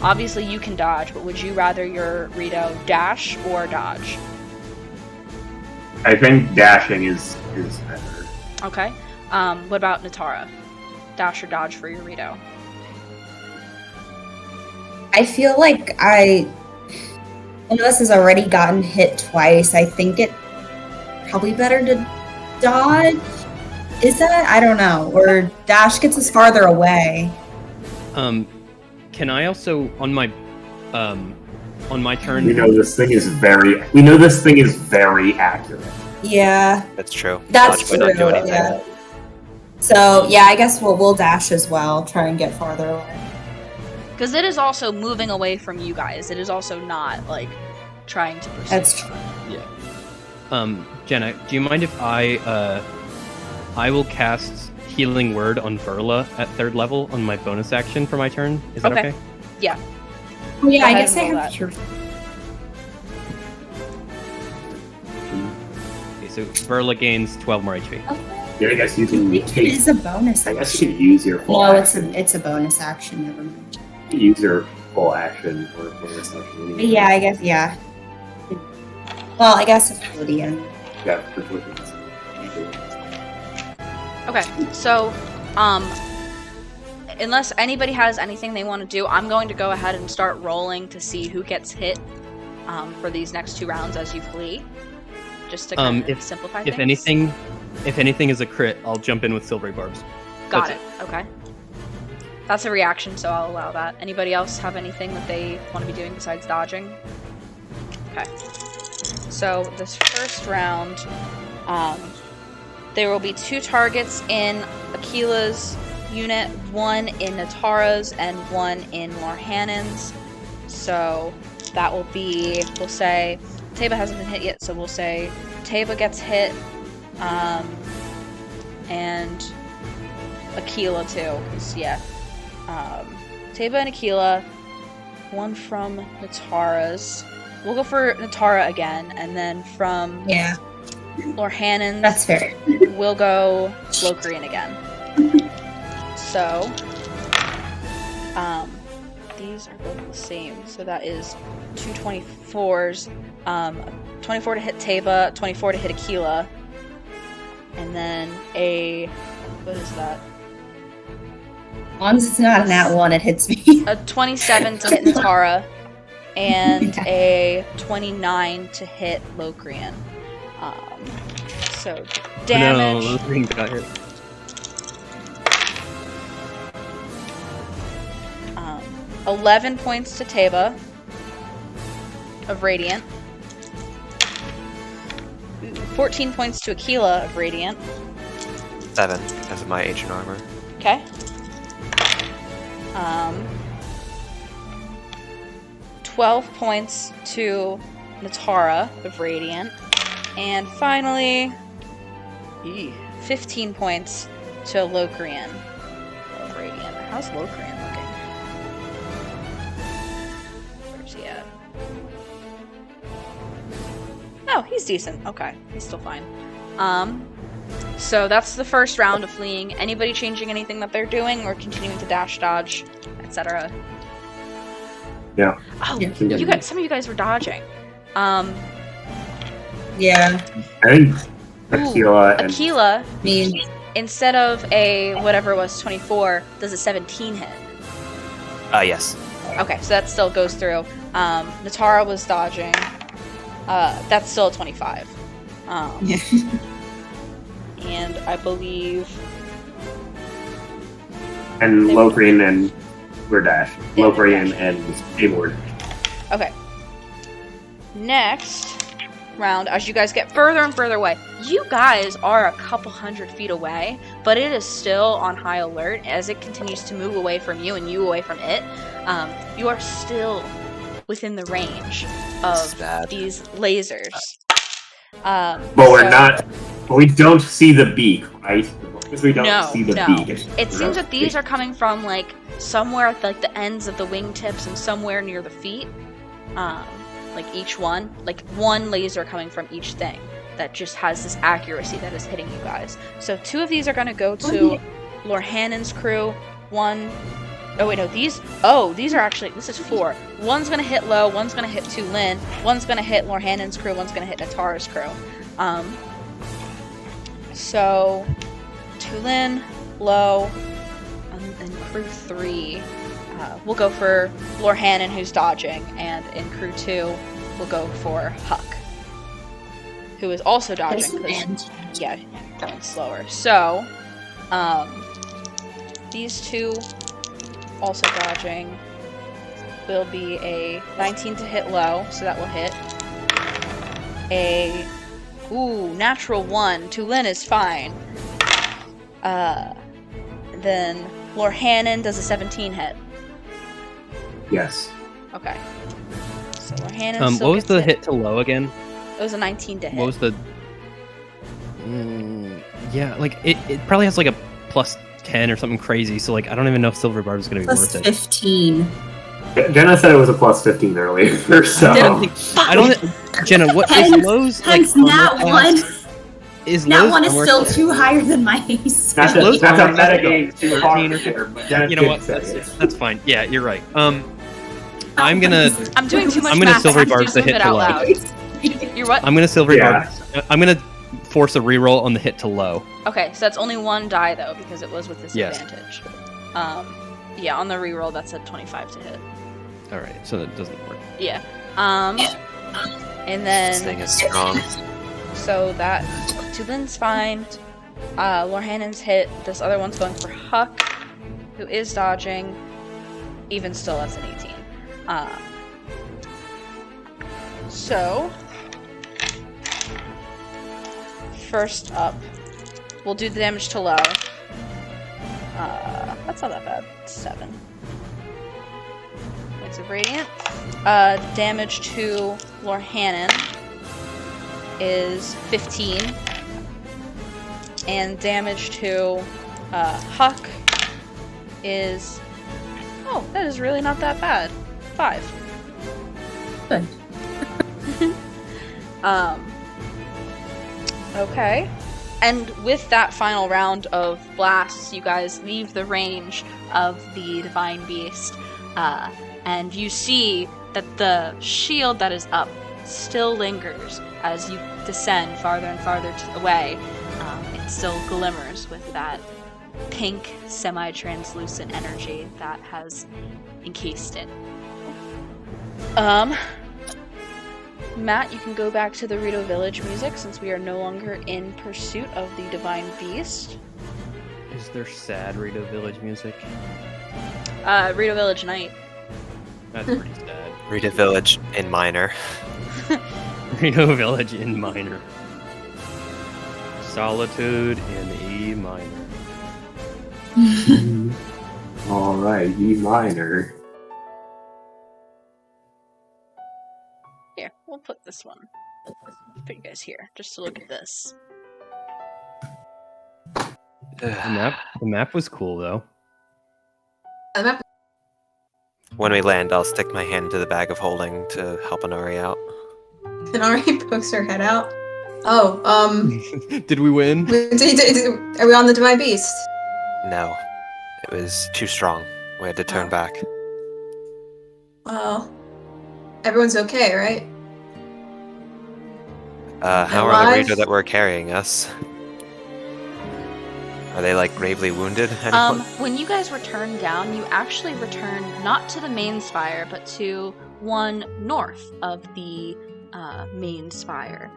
Obviously you can dodge, but would you rather your Rito dash or dodge? I think dashing is better. Okay. What about Natara? Dash or dodge for your Rito? I feel like I know this has already gotten hit twice. I think it probably better to dodge. Is that? I don't know. Or dash gets us farther away. Can I also on my turn? We know this thing is very accurate. Yeah, That's true. that's Dodge might not do true. anything. Yeah. So I guess we'll dash as well. Try and get farther away. Because it is also moving away from you guys. It is also not trying to pursue. That's true. Yeah. Jenna, do you mind if I will cast Healing Word on Verla at 3rd level on my bonus action for my turn? Is that okay? Yeah. Oh, yeah, Go I ahead guess I and roll have that. cure. Okay, so Verla gains 12 more HP. Yeah, I guess you can It take. is a bonus. I guess you can use your full No, action. it's a bonus action. Never mind. You can use your full action or bonus action. Anyway. Yeah, I guess. Yeah. Well, I guess it's Lydian. Yeah, that's what it is. Okay, so, unless anybody has anything they want to do, I'm going to go ahead and start rolling to see who gets hit for these next 2 rounds as you flee. Just to kind of simplify things. If anything is a crit, I'll jump in with Silvery Barbs. Got it. Okay. That's a reaction, so I'll allow that. Anybody else have anything that they want to be doing besides dodging? Okay. So this first round, there will be 2 targets in Aquila's unit, 1 in Natara's, and 1 in Lorhanon's. So that will be, we'll say, Taba hasn't been hit yet, so we'll say Taba gets hit, and Aquila too, because Taba and Aquila, 1 from Natara's. We'll go for Natara again, and then from Lorhanon's, That's fair. we'll go Locrian again. So, these are both the same. So that is 2 24s. 24 to hit Taba, 24 to hit Aquila, and then what is that? As long as it's not in that one, it hits me. A 27 to hit Natara, and a 29 to hit Locrian. So damage. No, Locrian got hit. 11 points to Taba of Radiant. 14 points to Aquila of Radiant. 7 because of my ancient armor. Okay. 12 points to Natara of Radiant. And finally, 15 points to Locrian of Radiant. How's Locrian looking? Where's he at? Oh, he's decent. Okay, he's still fine. So that's the first round of fleeing. Anybody changing anything that they're doing or continuing to dash, dodge, etc.? Yeah. Oh, Yeah. you guys, some of you guys were dodging. Yeah. I think Aquila and Aquila, I mean, instead of a whatever it was 24, does a 17 hit. Yes. Okay, so that still goes through. Natara was dodging. That's still a 25. yeah. And I believe and Locrian and Verdash. Yeah, Locrian Verdash. and Hayward. Okay. Next round, as you guys get further and further away, you guys are a couple 100 feet away, but it is still on high alert as it continues to move away from you and you away from it. You are still within the range This is of bad. these lasers. But we're not. We don't see the beak, right? Because we don't No, see the no. beak. It seems that these are coming from like somewhere at like the ends of the wingtips and somewhere near the feet. Like each one, like one laser coming from each thing that just has this accuracy that is hitting you guys. So 2 of these are gonna go to Lorhannon's crew. These are actually, this is 4. One's gonna hit Low, one's gonna hit Tulin, one's gonna hit Lorhannon's crew, one's gonna hit Natara's crew. So Tulin, Low, and crew 3, we'll go for Lorhannon, who's dodging, and in crew 2, we'll go for Huck, who is also dodging. Yeah, going slower. So, these 2 also dodging will be a 19 to hit Low, so that will hit. Natural 1. Tulin is fine. Then Lorhannon does a 17 hit. Yes. Okay. So Lorhannon what was the hit to Low again? It was a 19 to hit. What was the? Yeah, like it probably has like a plus 10 or something crazy. So like I don't even know if Silver Barb is gonna be Plus worth it. 15. Jenna said it was a plus 15 earlier, so. I don't. Jenna, what is Low's like? Hence that one. Is That Low's one is armor still class- too higher than my AC. That's Lowe's a armor class metagame like too 13 far or here, but Jenna You know did what? say it. That's fine. Yeah, you're right. I'm gonna I'm doing too much I'm gonna math. Silver I have to Barb do the some of hit it to out Low. loud. You're what? I'm gonna Silver Yeah. Barb. I'm gonna force a reroll on the hit to Low. Okay, so that's only 1 die though, because it was with Yes. disadvantage. Yeah, on the reroll that's a 25 to hit. All right, so that doesn't work. Yeah. And This thing then is strong. so that Tulin's fine. Lorhannon's hit. This other one's going for Huck, who is dodging. Even still, that's an 18. So first up, we'll do the damage to Low. That's not that bad. 7 points of radiant. Damage to Lorhannon is 15. And damage to Huck is... Oh, that is really not that bad. 5. Good. Okay. And with that final round of blasts, you guys leave the range of the Divine Beast. And you see that the shield that is up still lingers as you descend farther and farther away. It still glimmers with that pink, semi-translucent energy that has encased it. Matt, you can go back to the Rito Village music since we are no longer in pursuit of the Divine Beast. Is there sad Rito Village music? Rito Village Night. That's pretty sad. Rita Village in minor. Rito Village in minor. Solitude in E minor. All right, E minor. Here, we'll put this one. Put you guys here, just to look at this. The map was cool though. the map. When we land, I'll stick my hand into the bag of holding to help Inari out. Inari pokes her head out. Oh, Did we win? are we on the Divine Beast? No, it was too strong. We had to turn Oh. back. Well, everyone's okay, right? How are Alive? the reader that were carrying us? Are they like gravely wounded? Anyone? When you guys return down, you actually return not to the main spire, but to one north of the main spire.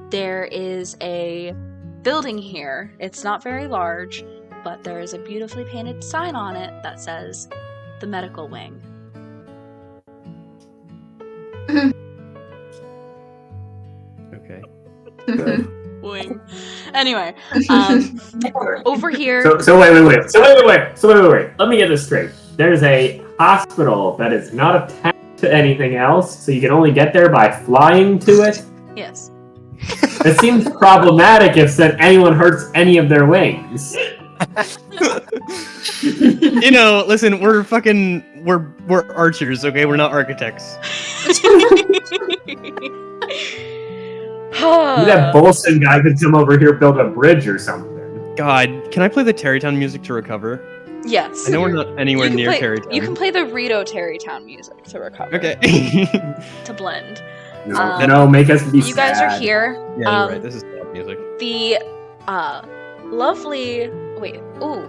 There is a building here. It's not very large, but there is a beautifully painted sign on it that says the medical wing. Okay. Good. Wing. Anyway, over here. So wait. So wait. Let me get this straight. There's a hospital that is not attached to anything else, so you can only get there by flying to it. Yes. It seems problematic if anyone hurts any of their wings. You know, listen, we're archers, okay? We're not architects. That Bolson guy could come over here, build a bridge or something. God, can I play the Terrytown music to recover? Yes. I know we're not anywhere near Terrytown. You can play the Rito Terrytown music to recover. Okay. To blend. No, make us be You guys sad. are here. Yeah, you're right. This is sad music. The lovely. Wait. Ooh.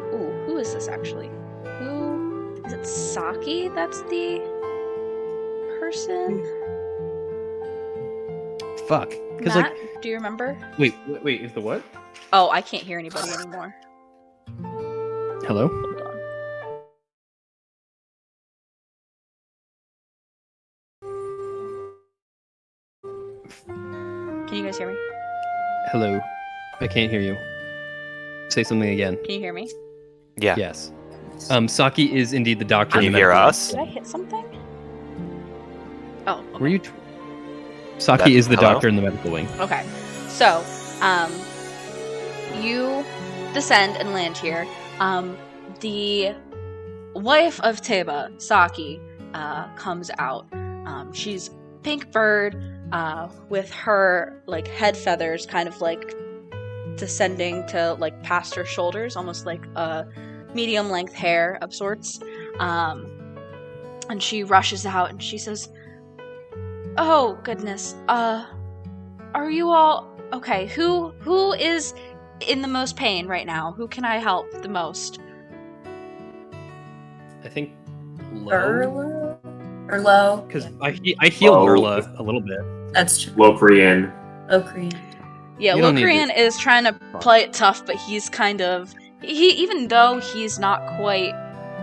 Who is this actually? Who is it? Saki? That's the person. Fuck. Because Matt, do you remember? Wait. Is the what? Oh, I can't hear anybody anymore. Hello. Hold on. Can you guys hear me? Hello. I can't hear you. Say something again. Can you hear me? Yeah. Yes. Saki is indeed the doctor. Can in you the hear medical us? Did I hit something? Oh. Okay. wing. Were you? Saki is the Hello? doctor in the medical wing. Okay. So, you descend and land here. The wife of Teba, Saki, comes out. She's pink bird, with her like head feathers kind of like descending to like past her shoulders, almost like a medium length hair of sorts. And she rushes out and she says, "Oh goodness, are you all okay? Who is in the most pain right now? Who can I help the most?" I think. Urla? Urlo? Because I healed Oh. Urla a little bit. That's true. Locrian. Okrian. Yeah, You don't need Locrian is trying to play it tough, but he's kind of even though he's not quite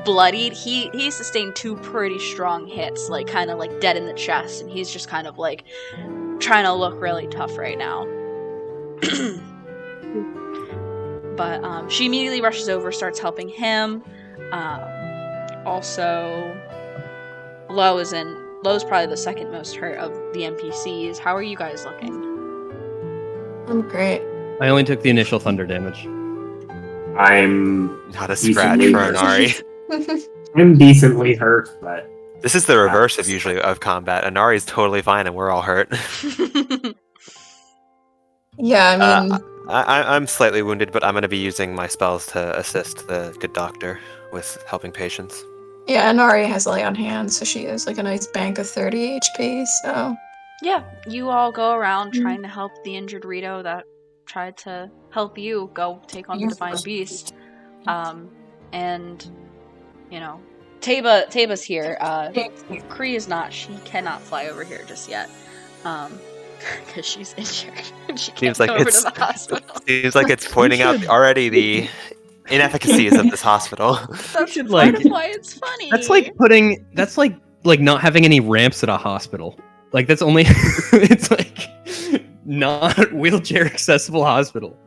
bloodied, he sustained 2 pretty strong hits, like kind of like dead in the chest, and he's just kind of like trying to look really tough right now. But she immediately rushes over, starts helping him. Also, Lo's probably the second most hurt of the NPCs. How are you guys looking? I'm great. I only took the initial thunder damage. I'm Not a scratch Decently for hurt. Inari. I'm decently hurt, but This is the reverse of usually of combat. Inari's totally fine and we're all hurt. Yeah, I mean, I'm slightly wounded, but I'm going to be using my spells to assist the good doctor with helping patients. yeah, Inari has Lay on Hands, so she has like a nice bank of 30 HP, so. Yeah, you all go around trying to help the injured Rito that tried to help you go take on the Divine Beast. And, you know, Teba's here. Kree is not. She cannot fly over here just yet. Because she's injured. She can't Seems like go over to it's the hospital. seems like it's pointing out already the inefficacies of this hospital. That's should, part like- of why it's funny. That's like not having any ramps at a hospital. Like that's only it's like not wheelchair accessible hospital.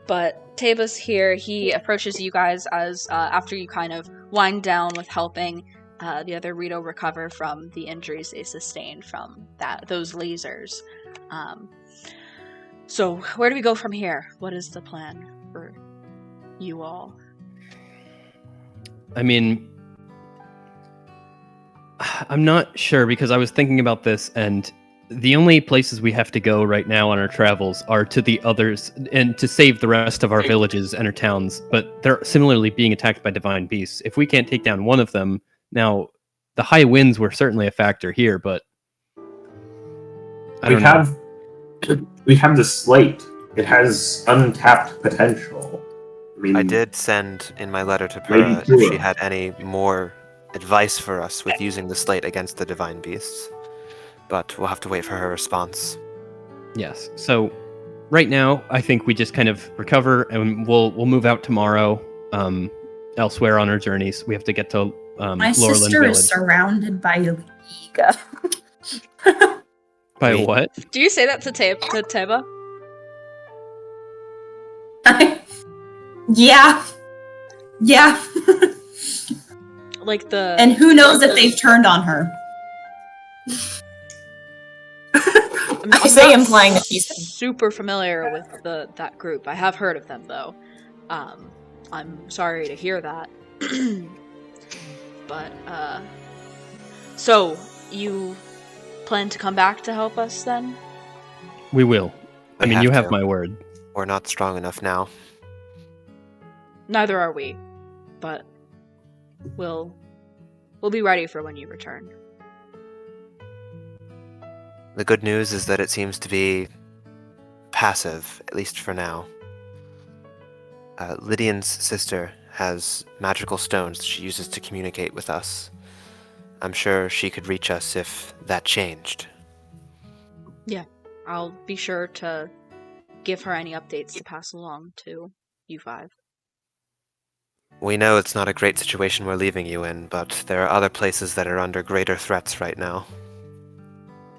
But Teba's here. He approaches you guys as after you kind of wind down with helping the other Rito recover from the injuries they sustained from those lasers. So where do we go from here? What is the plan for you all? I mean, I'm not sure because I was thinking about this, and the only places we have to go right now on our travels are to the others and to save the rest of our villages and our towns, but they're similarly being attacked by divine beasts. If we can't take down one of them, now the high winds were certainly a factor here, but I don't know. We have the slate. It has untapped potential. I mean, I did send in my letter to Lady Pura if Pura. she had any more advice for us with using the slate against the divine beasts, but we'll have to wait for her response. Yes. So right now, I think we just kind of recover, and we'll move out tomorrow. Elsewhere on our journeys, we have to get to My Lorland sister Village. is surrounded by Liga. By We- what? Do you say that to Teba? Yeah. Yeah. Like the And who knows if they've turned on her. I say not implying that she's super familiar with that group. I have heard of them though. I'm sorry to hear that. But so you plan to come back to help us then? We will. I We mean, you have to. my word. We're not strong enough now. Neither are we, but we'll be ready for when you return. The good news is that it seems to be passive, at least for now. Lydian's sister has magical stones she uses to communicate with us. I'm sure she could reach us if that changed. Yeah, I'll be sure to give her any updates to pass along to you five. We know it's not a great situation we're leaving you in, but there are other places that are under greater threats right now.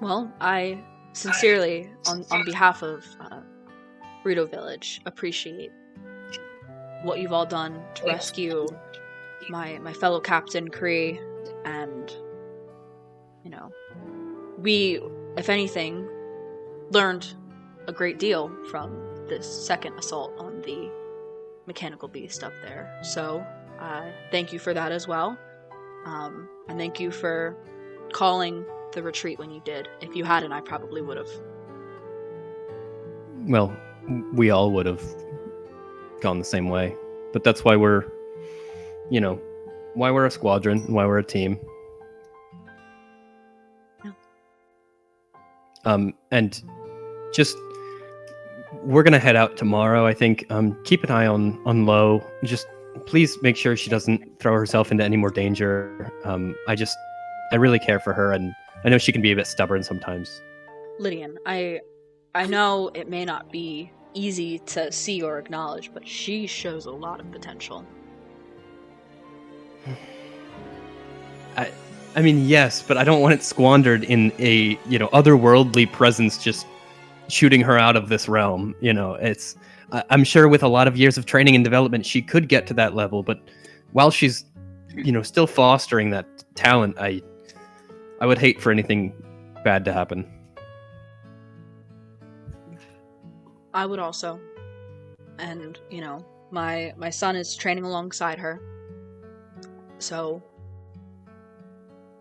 Well, I sincerely, on behalf of Rito Village, appreciate what you've all done to rescue my fellow captain Kree, and we, if anything, learned a great deal from this second assault on the mechanical beast up there. So, thank you for that as well, and thank you for calling the retreat when you did. If you hadn't, I probably would have. Well, we all would have gone the same way. But that's why we're, why we're a squadron and why we're a team. Yeah. And just, we're going to head out tomorrow, I think. Keep an eye on Lo. Just please make sure she doesn't throw herself into any more danger. I really care for her, and I know she can be a bit stubborn sometimes. Lydian, I know it may not be easy to see or acknowledge, but she shows a lot of potential. I mean, yes, but I don't want it squandered in a, otherworldly presence just shooting her out of this realm. I'm sure with a lot of years of training and development, she could get to that level, but while she's, still fostering that talent, I would hate for anything bad to happen. I would also. And, my son is training alongside her. So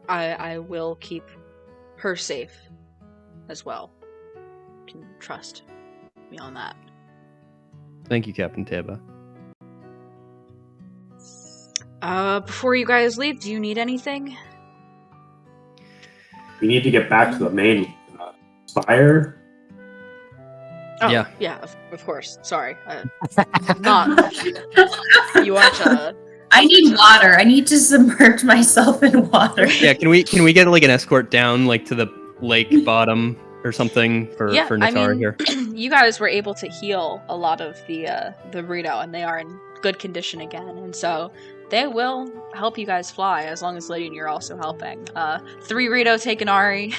I will keep her safe as well. You can trust me on that. Thank you, Captain Teba. Before you guys leave, do you need anything? we need to get back to the main spire. Oh, Yeah. Yeah, of course. Sorry. Not. You aren't, I need water. I need to submerge myself in water. Yeah, can we get like an escort down like to the lake bottom or something for Natara here? You guys were able to heal a lot of the Rito, and they are in good condition again, and so they will help you guys fly as long as Lydian, you're also helping. 3 Rito take an Ari,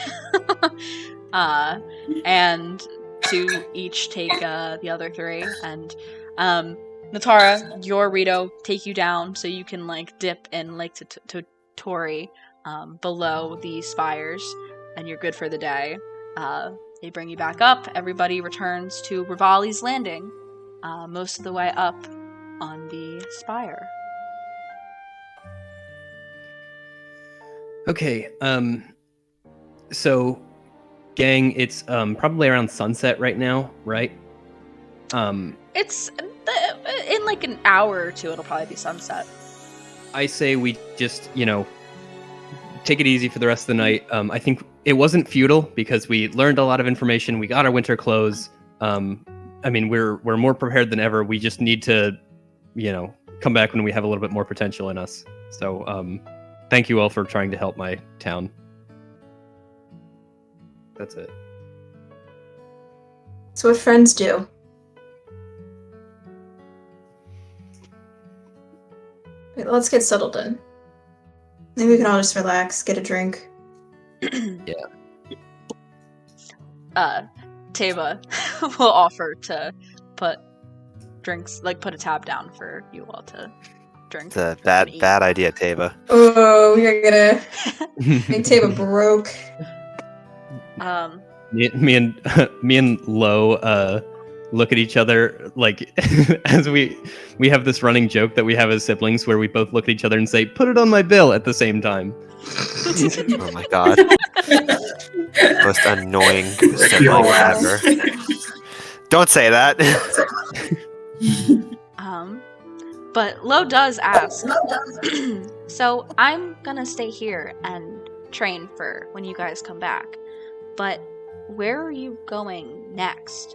and 2 each take the other 3, and Natara, your Rito take you down so you can dip in Lake Tori below the spires, and you're good for the day. They bring you back up. Everybody returns to Rivali's Landing, most of the way up on the spire. Okay. So, gang, it's probably around sunset right now, right? It's in like an hour or two. It'll probably be sunset. I say we just, take it easy for the rest of the night. I think it wasn't futile because we learned a lot of information. We got our winter clothes. We're more prepared than ever. We just need to, come back when we have a little bit more potential in us. So, thank you all for trying to help my town. That's it. It's what friends do. Wait, let's get settled in. Maybe we can all just relax, get a drink. Yeah. Tava will offer to put drinks, like put a tab down for you all to drink. It's a bad idea, Tava. Oh, you're gonna make Tava broke. Me and Lo look at each other like as we have this running joke that we have as siblings where we both look at each other and say, "Put it on my bill" at the same time. Oh my god. Most annoying sibling ever. Don't say that. But Lo does ask. So I'm gonna stay here and train for when you guys come back. But where are you going next?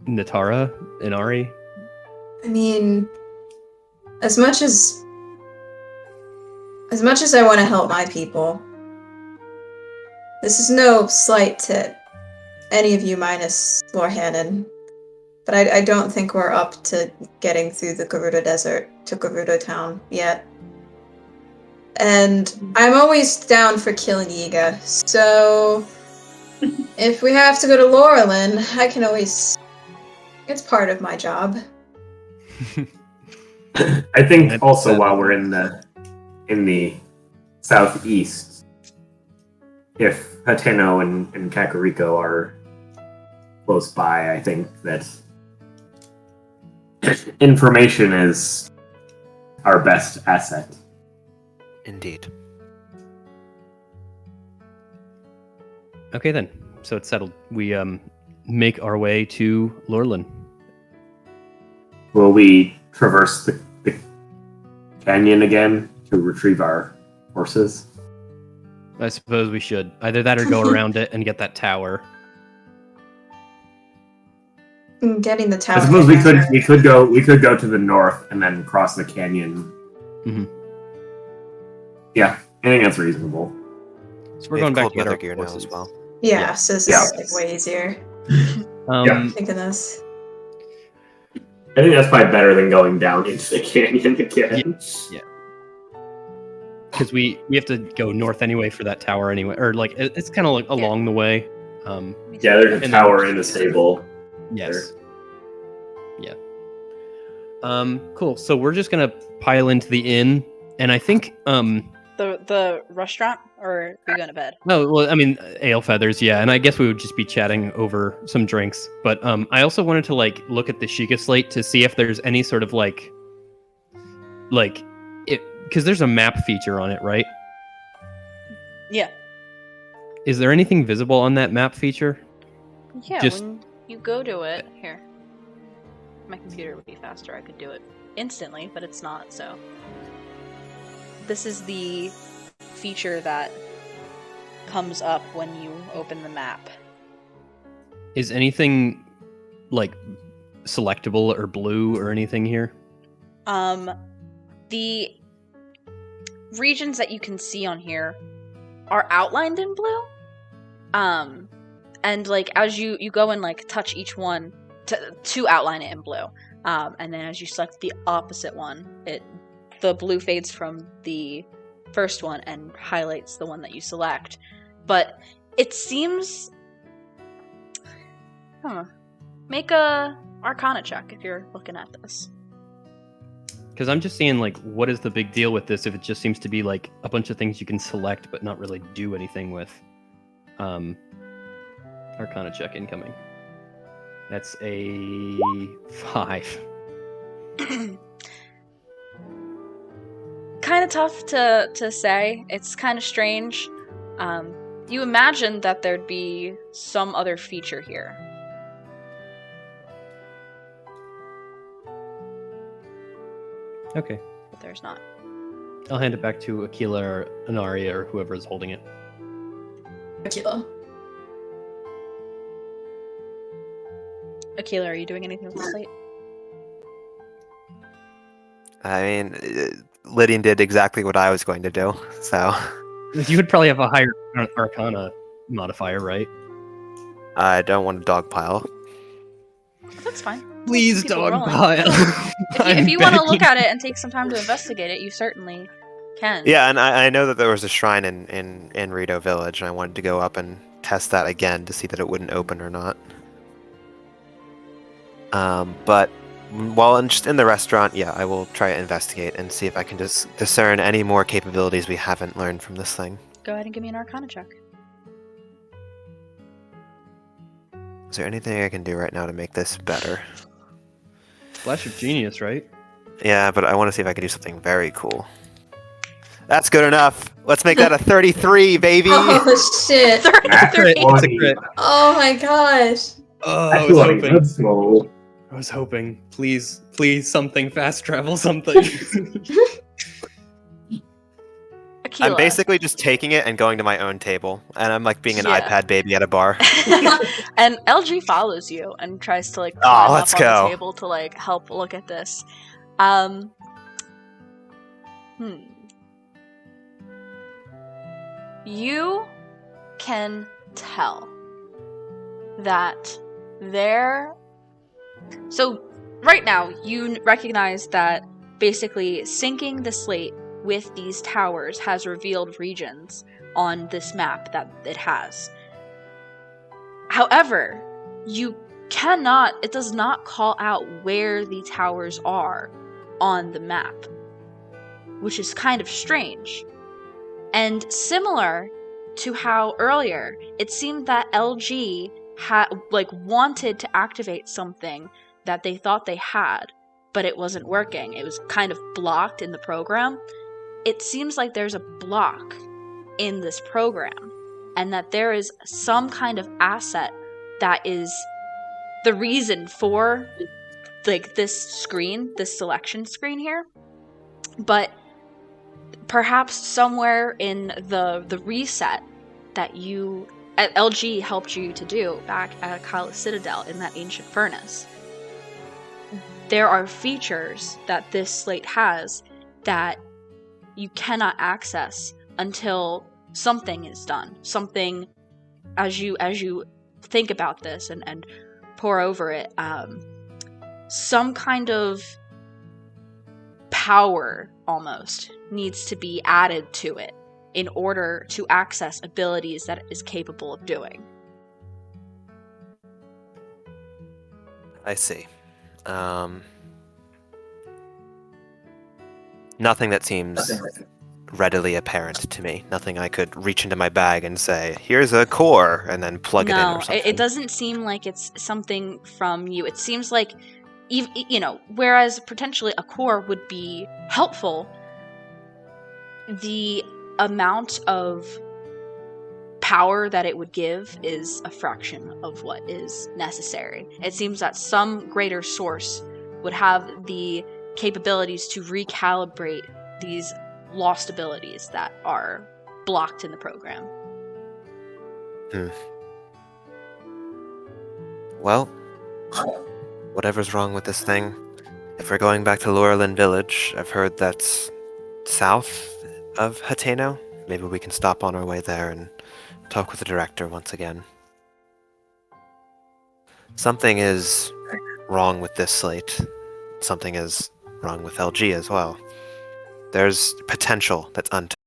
Natara, Inari. I mean, as much as I want to help my people, this is no slight to any of you minus Lord Hannon, but I don't think we're up to getting through the Gerudo Desert to Gerudo Town yet. And I'm always down for killing Yiga, so if we have to go to Laurelin, I can always... It's part of my job. I think also while we're in the southeast, if Hateno and Kakariko are close by, I think that information is our best asset. Indeed. Okay then, so it's settled. We make our way to Laurelin. Will we traverse the canyon again to retrieve our horses? I suppose we should. Either that or go around it and get that tower. Getting the tower. I suppose we could go to the north and then cross the canyon. Mm-hmm. Yeah, I think that's reasonable. So we're going back to get weather our gear now horses as well. Yeah, so this is like way easier. Thinking this. I think that's probably better than going down into the canyon again. Yeah. Because we have to go north anyway for that tower anyway, or like it's kind of like along the way. Yeah, there's a tower in the stable. Yes. Yeah. Cool. So we're just gonna pile into the inn, and I think The restaurant, or are you going to bed? No, well, I mean, ale feathers, yeah, and I guess we would just be chatting over some drinks. But I also wanted to like look at the Sheikah slate to see if there's any sort of like it, because there's a map feature on it, right? Yeah. Is there anything visible on that map feature? Yeah, Just- when you go to it, here. My computer would be faster, I could do it instantly, but it's not, so. This is the feature that comes up when you open the map. Is anything like selectable or blue or anything here? The regions that you can see on here are outlined in blue. And like as you go and like touch each one to outline it in blue. And then as you select the opposite one, the blue fades from the first one and highlights the one that you select. But it seems... Make a Arcana check if you're looking at this. Because I'm just seeing, like, what is the big deal with this if it just seems to be, like, a bunch of things you can select but not really do anything with. Arcana check incoming. That's a 5. kind of tough to say. It's kind of strange. You imagine that there'd be some other feature here. Okay. But there's not. I'll hand it back to Aquila or Anaria or whoever is holding it. Aquila. Aquila, are you doing anything with the slate? I mean, Lydian did exactly what I was going to do, so You would probably have a higher Arcana modifier, right? I don't want to dogpile. That's fine. Please, People rolling. dogpile. If you want to look at it and take some time to investigate it, you certainly can. Yeah, and I know that there was a shrine in Rito Village, and I wanted to go up and test that again to see that it wouldn't open or not. But while I'm just in the restaurant, yeah, I will try to investigate and see if I can just discern any more capabilities we haven't learned from this thing. Go ahead and give me an Arcana check. Is there anything I can do right now to make this better? Flash of genius, right? Yeah, but I want to see if I can do something very cool. That's good enough. Let's make that a 33, baby. Oh shit! That's 33. It's a crit. Oh my gosh! Oh, I feel like let's go. I was hoping. Please, something fast travel, something. Aquila. I'm basically just taking it and going to my own table, and I'm like being an Yeah. iPad baby at a bar. And LG follows you and tries to like Aw, climb let's up on go. the table to like help look at this. You can tell that there. So right now you recognize that basically syncing the slate with these towers has revealed regions on this map that it has. However, it does not call out where the towers are on the map, which is kind of strange. And similar to how earlier it seemed that LG wanted to activate something that they thought they had, but it wasn't working. It was kind of blocked in the program. It seems like there's a block in this program, and that there is some kind of asset that is the reason for like this selection screen here. But perhaps somewhere in the reset that LG helped you to do back at Akala Citadel in that ancient furnace, there are features that this slate has that you cannot access until something is done. Something, as you think about this and pour over it, some kind of power almost needs to be added to it in order to access abilities that it is capable of doing. I see. Nothing that seems readily apparent to me. Nothing I could reach into my bag and say, here's a core, and then plug it in or something. It doesn't seem like it's something from you. It seems like, whereas potentially a core would be helpful, the amount of power that it would give is a fraction of what is necessary. It seems that some greater source would have the capabilities to recalibrate these lost abilities that are blocked in the program. Well, whatever's wrong with this thing, if we're going back to Laurelin Village, I've heard that's south of Hateno. Maybe we can stop on our way there and talk with the director once again. Something is wrong with this slate. Something is wrong with LG as well. There's potential that's untapped.